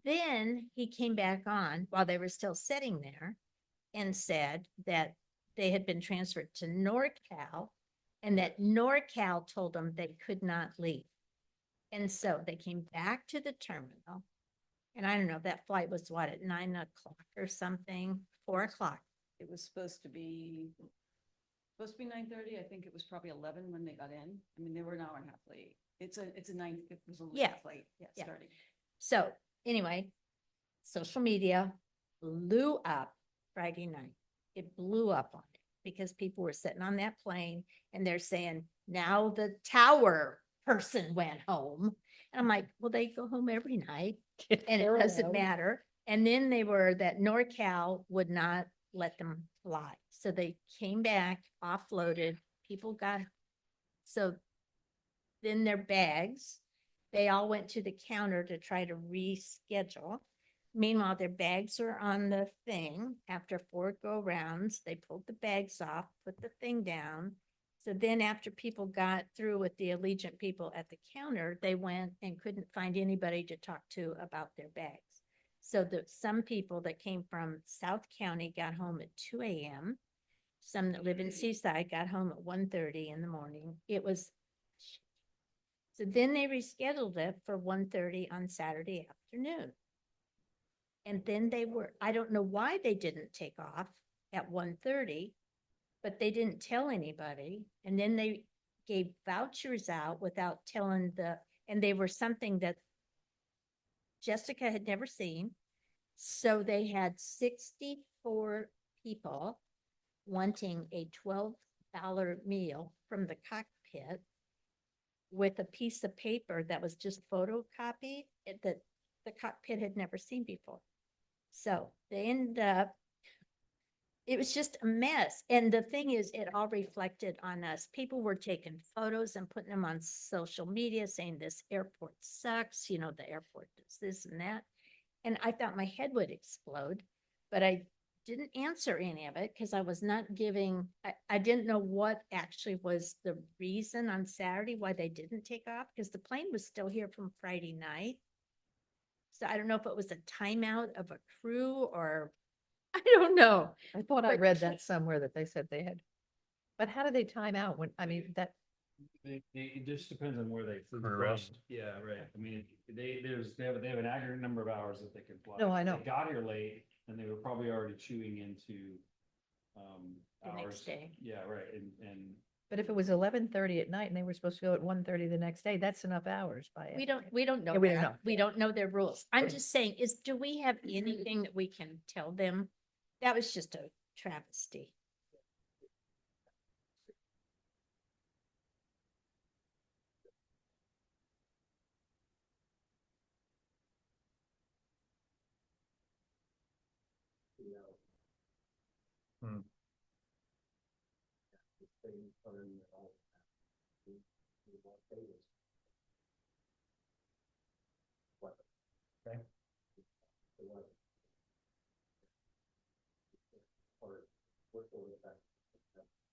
Speaker 1: then he came back on while they were still sitting there and said that they had been transferred to NorCal and that NorCal told them they could not leave. And so they came back to the terminal. And I don't know, that flight was what, at 9 o'clock or something, 4 o'clock.
Speaker 14: It was supposed to be 9:30. I think it was probably 11 when they got in. I mean, they were an hour and a half late. It was a little
Speaker 1: Yeah.
Speaker 14: late,
Speaker 1: Yeah.
Speaker 14: starting.
Speaker 1: So anyway, social media blew up Friday night. it blew up on it because people were sitting on that plane and they're saying, now the tower person went home. And I'm like, well, they go home every night and it doesn't matter. And then they were that NorCal would not let them fly. So they came back, offloaded, people got, so then their bags, they all went to the counter to try to reschedule. Meanwhile, their bags were on the thing. After 4 go rounds, they pulled the bags off, put the thing down. So then after people got through with the Allegiant people at the counter, they went and couldn't find anybody to talk to about their bags. So some people that came from South County got home at 2 a.m. Some that live in Seaside got home at 1:30 in the morning. It was, so then they rescheduled it for 1:30 on Saturday afternoon. And then they were, I don't know why they didn't take off at 1:30, but they didn't tell anybody. And then they gave vouchers out without telling and they were something that Jessica had never seen. So they had 64 people wanting a $12 meal from the cockpit with a piece of paper that was just photocopied that the cockpit had never seen before. So they ended up, it was just a mess. And the thing is, it all reflected on us. People were taking photos and putting them on social media saying this airport sucks, you know, the airport does this and that. And I thought my head would explode, but I didn't answer any of it because I was not giving, I didn't know what actually was the reason on Saturday why they didn't take off, because the plane was still here from Friday night. So I don't know if it was a timeout of a crew or I don't know.
Speaker 11: I thought I read that somewhere that they said they had, but how do they time out when, I mean, that,
Speaker 17: It just depends on where they flew
Speaker 9: For
Speaker 17: from.
Speaker 9: rest.
Speaker 17: Yeah, right. I mean, they have an aggregate number of hours that they can fly.
Speaker 11: No, I know.
Speaker 17: They got here late and they were probably already chewing into
Speaker 1: The
Speaker 17: hours.
Speaker 1: next day.
Speaker 17: Yeah, right. And
Speaker 11: but if it was 11:30 at night and they were supposed to go at 1:30 the next day, that's enough hours by it.
Speaker 1: We don't know.
Speaker 11: Yeah, we don't
Speaker 1: that.
Speaker 11: know.
Speaker 1: We don't know their rules. I'm just saying do we have anything that we can tell them? That was just a travesty.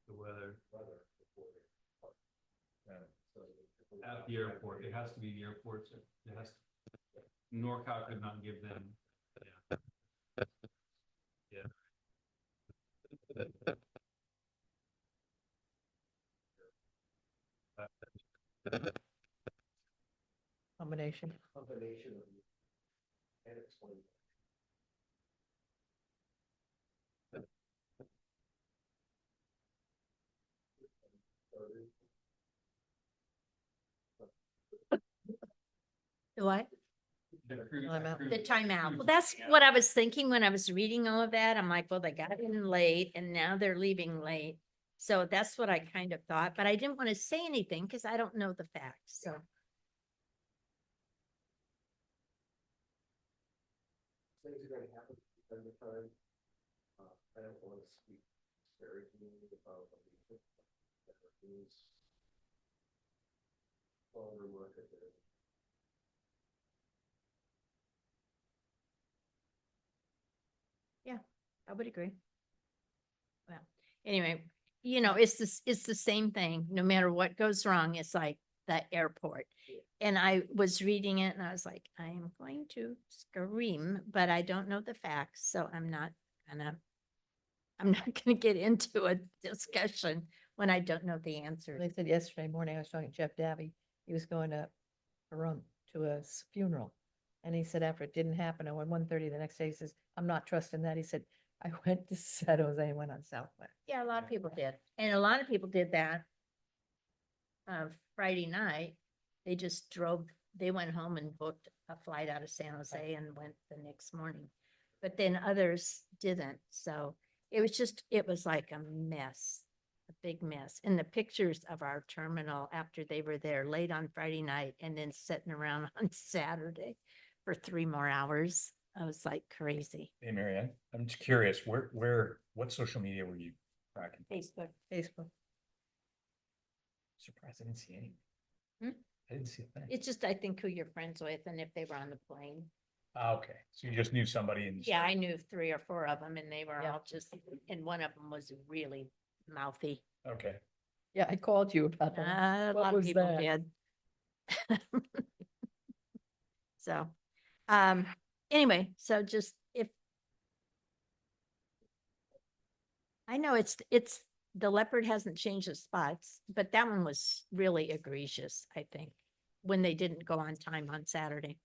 Speaker 17: the weather. At the airport, it has to be the airport. It has, NorCal could not give them. Yeah.
Speaker 11: Combination.
Speaker 1: The what?
Speaker 11: Timeout.
Speaker 1: The timeout. Well, that's what I was thinking when I was reading all of that. I'm like, well, they got in late and now they're leaving late. So that's what I kind of thought, but I didn't want to say anything because I don't know the facts. So
Speaker 4: Things are gonna happen at the time. I don't want to speak disparagingly about Allegiant. There is longer work at there.
Speaker 1: yeah, I would agree. Well, anyway, you know, it's the same thing. No matter what goes wrong, it's like the airport. And I was reading it and I was like, I am going to scream, but I don't know the facts. So I'm not gonna get into a discussion when I don't know the answer.
Speaker 11: They said yesterday morning, I was talking to Jeff Davy, he was going to a funeral. And he said after it didn't happen, I went 1:30 the next day, he says, I'm not trusting that. He said, I went to San Jose and went on Southwest.
Speaker 1: Yeah, a lot of people did. And a lot of people did that. Friday night, they went home and booked a flight out of San Jose and went the next morning. But then others didn't. So it was like a mess, a big mess. And the pictures of our terminal after they were there late on Friday night and then sitting around on Saturday for 3 more hours. I was like crazy.
Speaker 19: Hey, Marianne, I'm just curious, what social media were you tracking?
Speaker 1: Facebook.
Speaker 19: Surprised I didn't see any.
Speaker 1: Hmm?
Speaker 19: I didn't see a thing.
Speaker 1: It's just, I think, who you're friends with and if they were on the plane.
Speaker 19: Ah, okay, so you just knew somebody and.
Speaker 1: Yeah, I knew 3 or 4 of them and they were all just, and one of them was really mouthy.
Speaker 19: Okay.
Speaker 11: Yeah, I called you about
Speaker 1: A
Speaker 11: that. What
Speaker 1: lot of
Speaker 11: was
Speaker 1: people
Speaker 11: that?
Speaker 1: did. So, anyway, so just if I know it's the leopard hasn't changed the spots, but that one was really egregious, I think, when they didn't go on time on Saturday.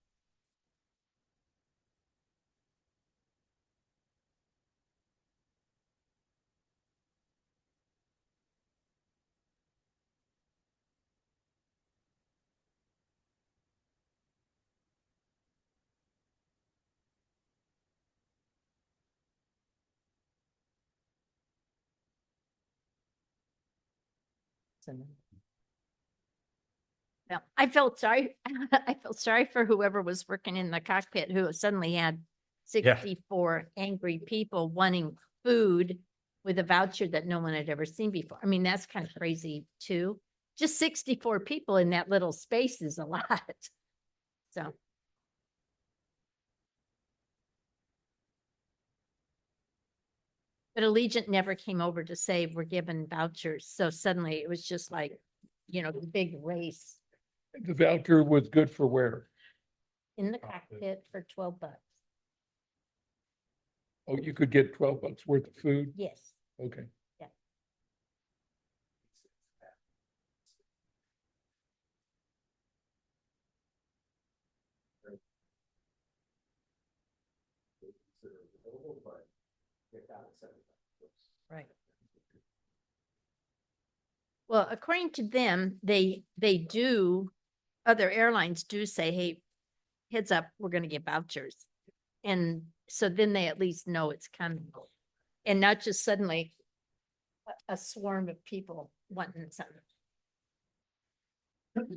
Speaker 1: Well, I felt sorry. I felt sorry for whoever was working in the cockpit who suddenly had 64 angry people wanting food with a voucher that no one had ever seen before. I mean, that's kind of crazy too. Just 64 people in that little space is a lot. So. But Allegiant never came over to say we're given vouchers. So suddenly it was just like, the big race
Speaker 10: The voucher was good for where?
Speaker 1: in the cockpit for $12.
Speaker 10: Oh, you could get $12 worth of food?
Speaker 1: Yes.
Speaker 10: Okay.
Speaker 1: Yeah. Right. Well, according to them, they do, other airlines do say, hey, heads up, we're going to get vouchers. And so then they at least know it's coming. And not just suddenly a swarm of people wanting something. Okay.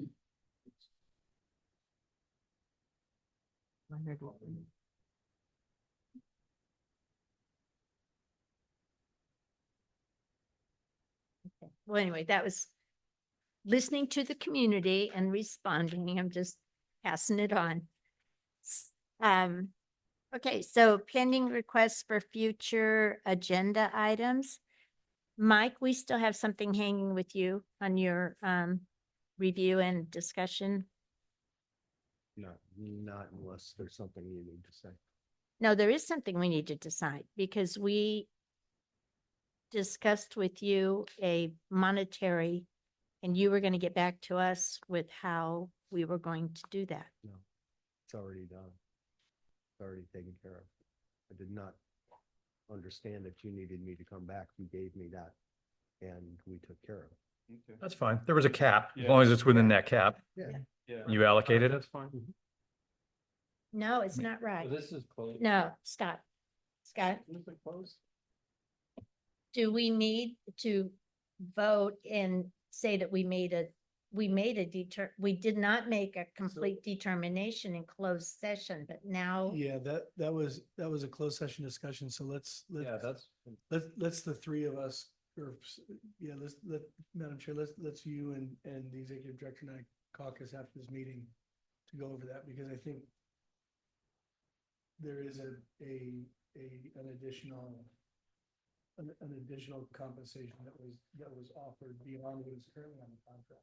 Speaker 1: Well, anyway, that was listening to the community and responding. I'm just passing it on. Okay, so pending requests for future agenda items. Mike, we still have something hanging with you on your review and discussion.
Speaker 4: No, not unless there's something you need to say.
Speaker 1: No, there is something we need to decide because we discussed with you a monetary and you were going to get back to us with how we were going to do that.
Speaker 4: No, it's already done. It's already taken care of. I did not understand that you needed me to come back. You gave me that and we took care of it.
Speaker 9: That's fine. There was a cap, as
Speaker 17: Yeah.
Speaker 9: long as it's within that cap.
Speaker 4: Yeah.
Speaker 17: Yeah.
Speaker 9: You allocated it?
Speaker 17: That's fine.
Speaker 1: No, it's not right.
Speaker 17: This is closed.
Speaker 1: No, Scott. Scott,
Speaker 17: Is it closed?
Speaker 1: do we need to vote and say that we did not make a complete determination in closed session, but now
Speaker 12: Yeah, that was a closed session discussion. So let's the 3 of us, Madam Chair, let's you and the executive director and I caucus after this meeting to go over that, because I think there is an additional compensation that was offered beyond what is currently on the contract.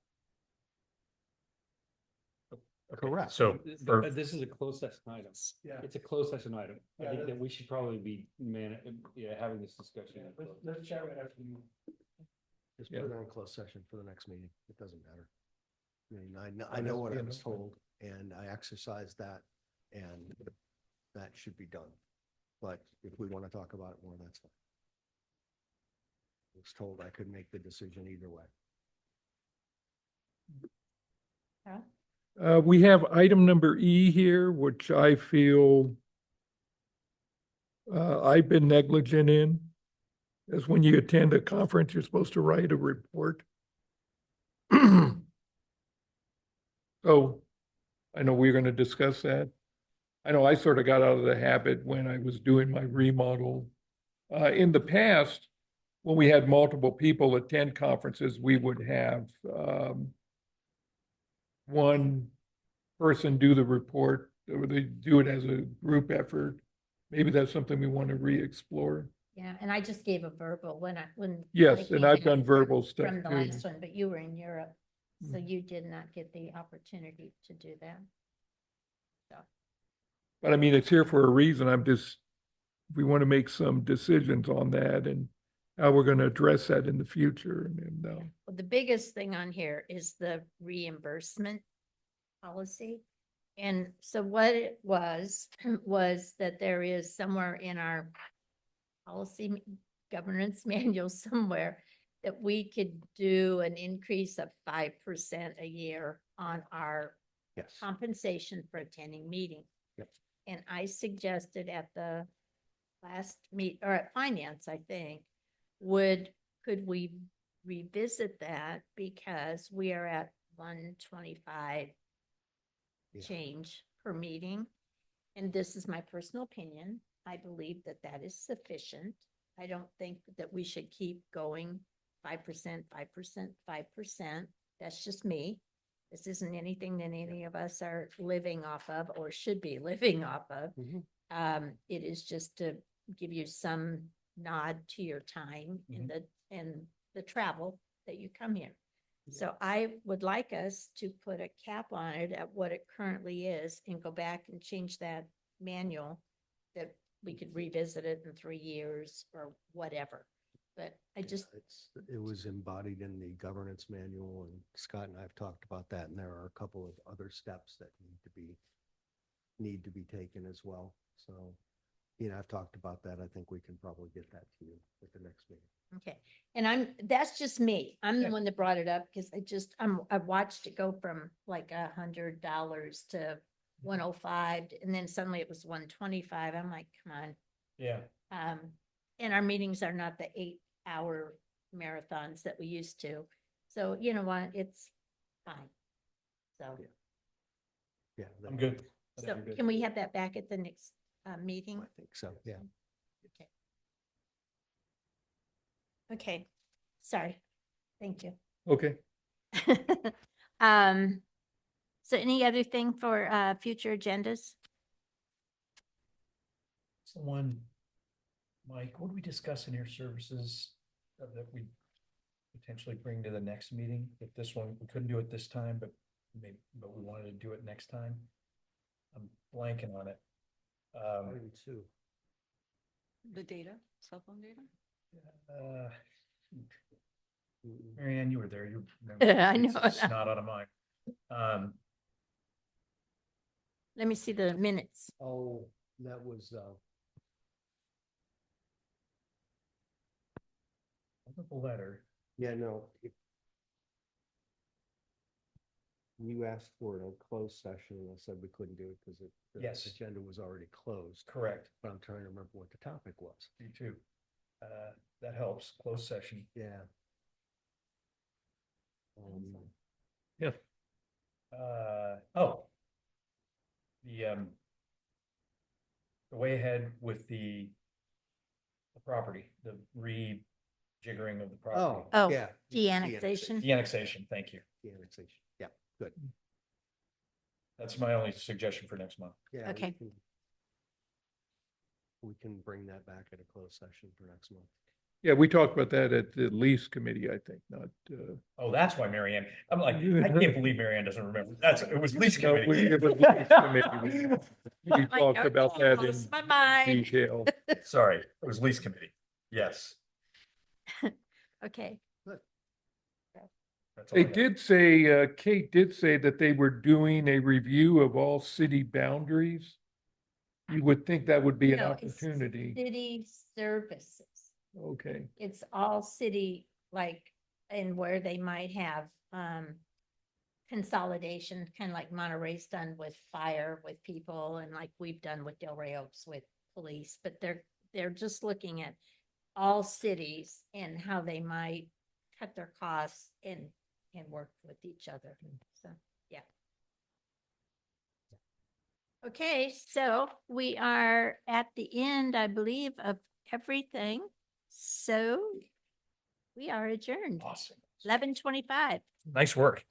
Speaker 4: Correct.
Speaker 9: So for,
Speaker 17: This is a closed session item.
Speaker 12: Yeah.
Speaker 17: It's a closed session item. I
Speaker 12: Yeah,
Speaker 17: think that
Speaker 12: that's-
Speaker 17: we should probably be having this discussion.
Speaker 12: Let's chat right after you.
Speaker 4: Just put it on closed session for the next meeting. It doesn't matter. I know what I was told and I exercised that and that should be done. But if we want to talk about it more, that's fine. I was told I could make the decision either way.
Speaker 10: We have item number E here, which I feel I've been negligent in. As when you attend a conference, you're supposed to write a report. So I know we're going to discuss that. I know I sort of got out of the habit when I was doing my remodel. In the past, when we had multiple people attend conferences, we would have one person do the report, or they do it as a group effort. Maybe that's something we want to re-explore.
Speaker 1: Yeah, and I just gave a verbal when I
Speaker 10: Yes, and
Speaker 1: came
Speaker 10: I've
Speaker 1: back
Speaker 10: done verbal stuff
Speaker 1: from the
Speaker 10: too.
Speaker 1: last one, but you were in Europe, so
Speaker 10: Mhm.
Speaker 1: you did not get the opportunity to do that. So,
Speaker 10: But I mean, it's here for a reason. We want to make some decisions on that and how we're going to address that in the future. And
Speaker 1: well, the biggest thing on here is the reimbursement policy. And so what it was, was that there is somewhere in our policy governance manual somewhere that we could do an increase of 5% a year on our
Speaker 4: Yes.
Speaker 1: compensation for attending meetings.
Speaker 4: Yep.
Speaker 1: And I suggested at the last or at finance, I think, could we revisit that because we are at 125 change per meeting. And this is my personal opinion. I believe that that is sufficient. I don't think that we should keep going 5%, 5%, 5%. That's just me. This isn't anything that any of us are living off of or should be living off of. It is just to give you some nod to your time and the travel that you come here. So I would like us to put a cap on it at what it currently is and go back and change that manual, that we could revisit it in 3 years or whatever. But I just,
Speaker 4: It was embodied in the governance manual, and Scott and I have talked about that, and there are a couple of other steps that need to be taken as well. So, I've talked about that. I think we can probably get that to you at the next meeting.
Speaker 1: okay. And that's just me. I'm the one that brought it up because I watched it go from like $100 to 105, and then suddenly it was 125. I'm like, come on.
Speaker 19: Yeah.
Speaker 1: And our meetings are not the 8-hour marathons that we used to. So you know what? It's fine. So.
Speaker 4: Yeah.
Speaker 19: I'm good.
Speaker 1: So can we have that back at the next meeting?
Speaker 4: I think so. Yeah.
Speaker 1: Okay. Okay. Sorry. Thank you.
Speaker 10: okay.
Speaker 1: So any other thing for future agendas?
Speaker 19: It's the one, Mike, what do we discuss in your services that we potentially bring to the next meeting? If this one, we couldn't do it this time, but we wanted to do it next time. I'm blanking on it.
Speaker 14: The data, cell phone data?
Speaker 19: Marianne, you were there. You
Speaker 1: I know
Speaker 19: It's
Speaker 1: that.
Speaker 19: not out of mind.
Speaker 1: Let me see the minutes.
Speaker 4: Oh, that was,
Speaker 19: The letter.
Speaker 4: yeah, no. You asked for a closed session, and I said we couldn't do it because the
Speaker 19: Yes.
Speaker 4: agenda was already closed.
Speaker 19: Correct.
Speaker 4: But I'm trying to remember what the topic was.
Speaker 19: Me too. That helps. Closed session.
Speaker 4: Yeah.
Speaker 19: Yeah. The way ahead with the property, the rejiggering of the property.
Speaker 1: Oh,
Speaker 4: yeah.
Speaker 1: de-annexation.
Speaker 19: De-annexation, thank you.
Speaker 4: De-annexation. Yeah, good.
Speaker 19: That's my only suggestion for next month.
Speaker 4: Yeah.
Speaker 1: Okay.
Speaker 4: We can bring that back at a closed session for next month.
Speaker 10: Yeah, we talked about that at the lease committee, I think, not.
Speaker 19: Oh, that's why Marianne, I'm like, I can't believe Marianne doesn't remember. It was lease
Speaker 10: No,
Speaker 19: committee.
Speaker 10: it was lease committee. We
Speaker 1: My
Speaker 10: talked
Speaker 1: note
Speaker 10: about that in
Speaker 1: closed my mind.
Speaker 10: detail.
Speaker 19: Sorry, it was lease committee. Yes.
Speaker 1: Okay.
Speaker 19: That's all
Speaker 10: They
Speaker 19: I got.
Speaker 10: did say, Kate did say that they were doing a review of all city boundaries. You would think that would be an
Speaker 1: No, it's
Speaker 10: opportunity.
Speaker 1: City services.
Speaker 10: Okay.
Speaker 1: It's all city, like, and where they might have consolidation, kind of like Monterey's done with fire with people, and like we've done with Delray Oaks with police, but they're just looking at all cities and how they might cut their costs and work with each other. So, yeah. Okay, so we are at the end, I believe, of everything. So we are adjourned.
Speaker 19: Awesome.
Speaker 1: 11:25.
Speaker 19: Nice work.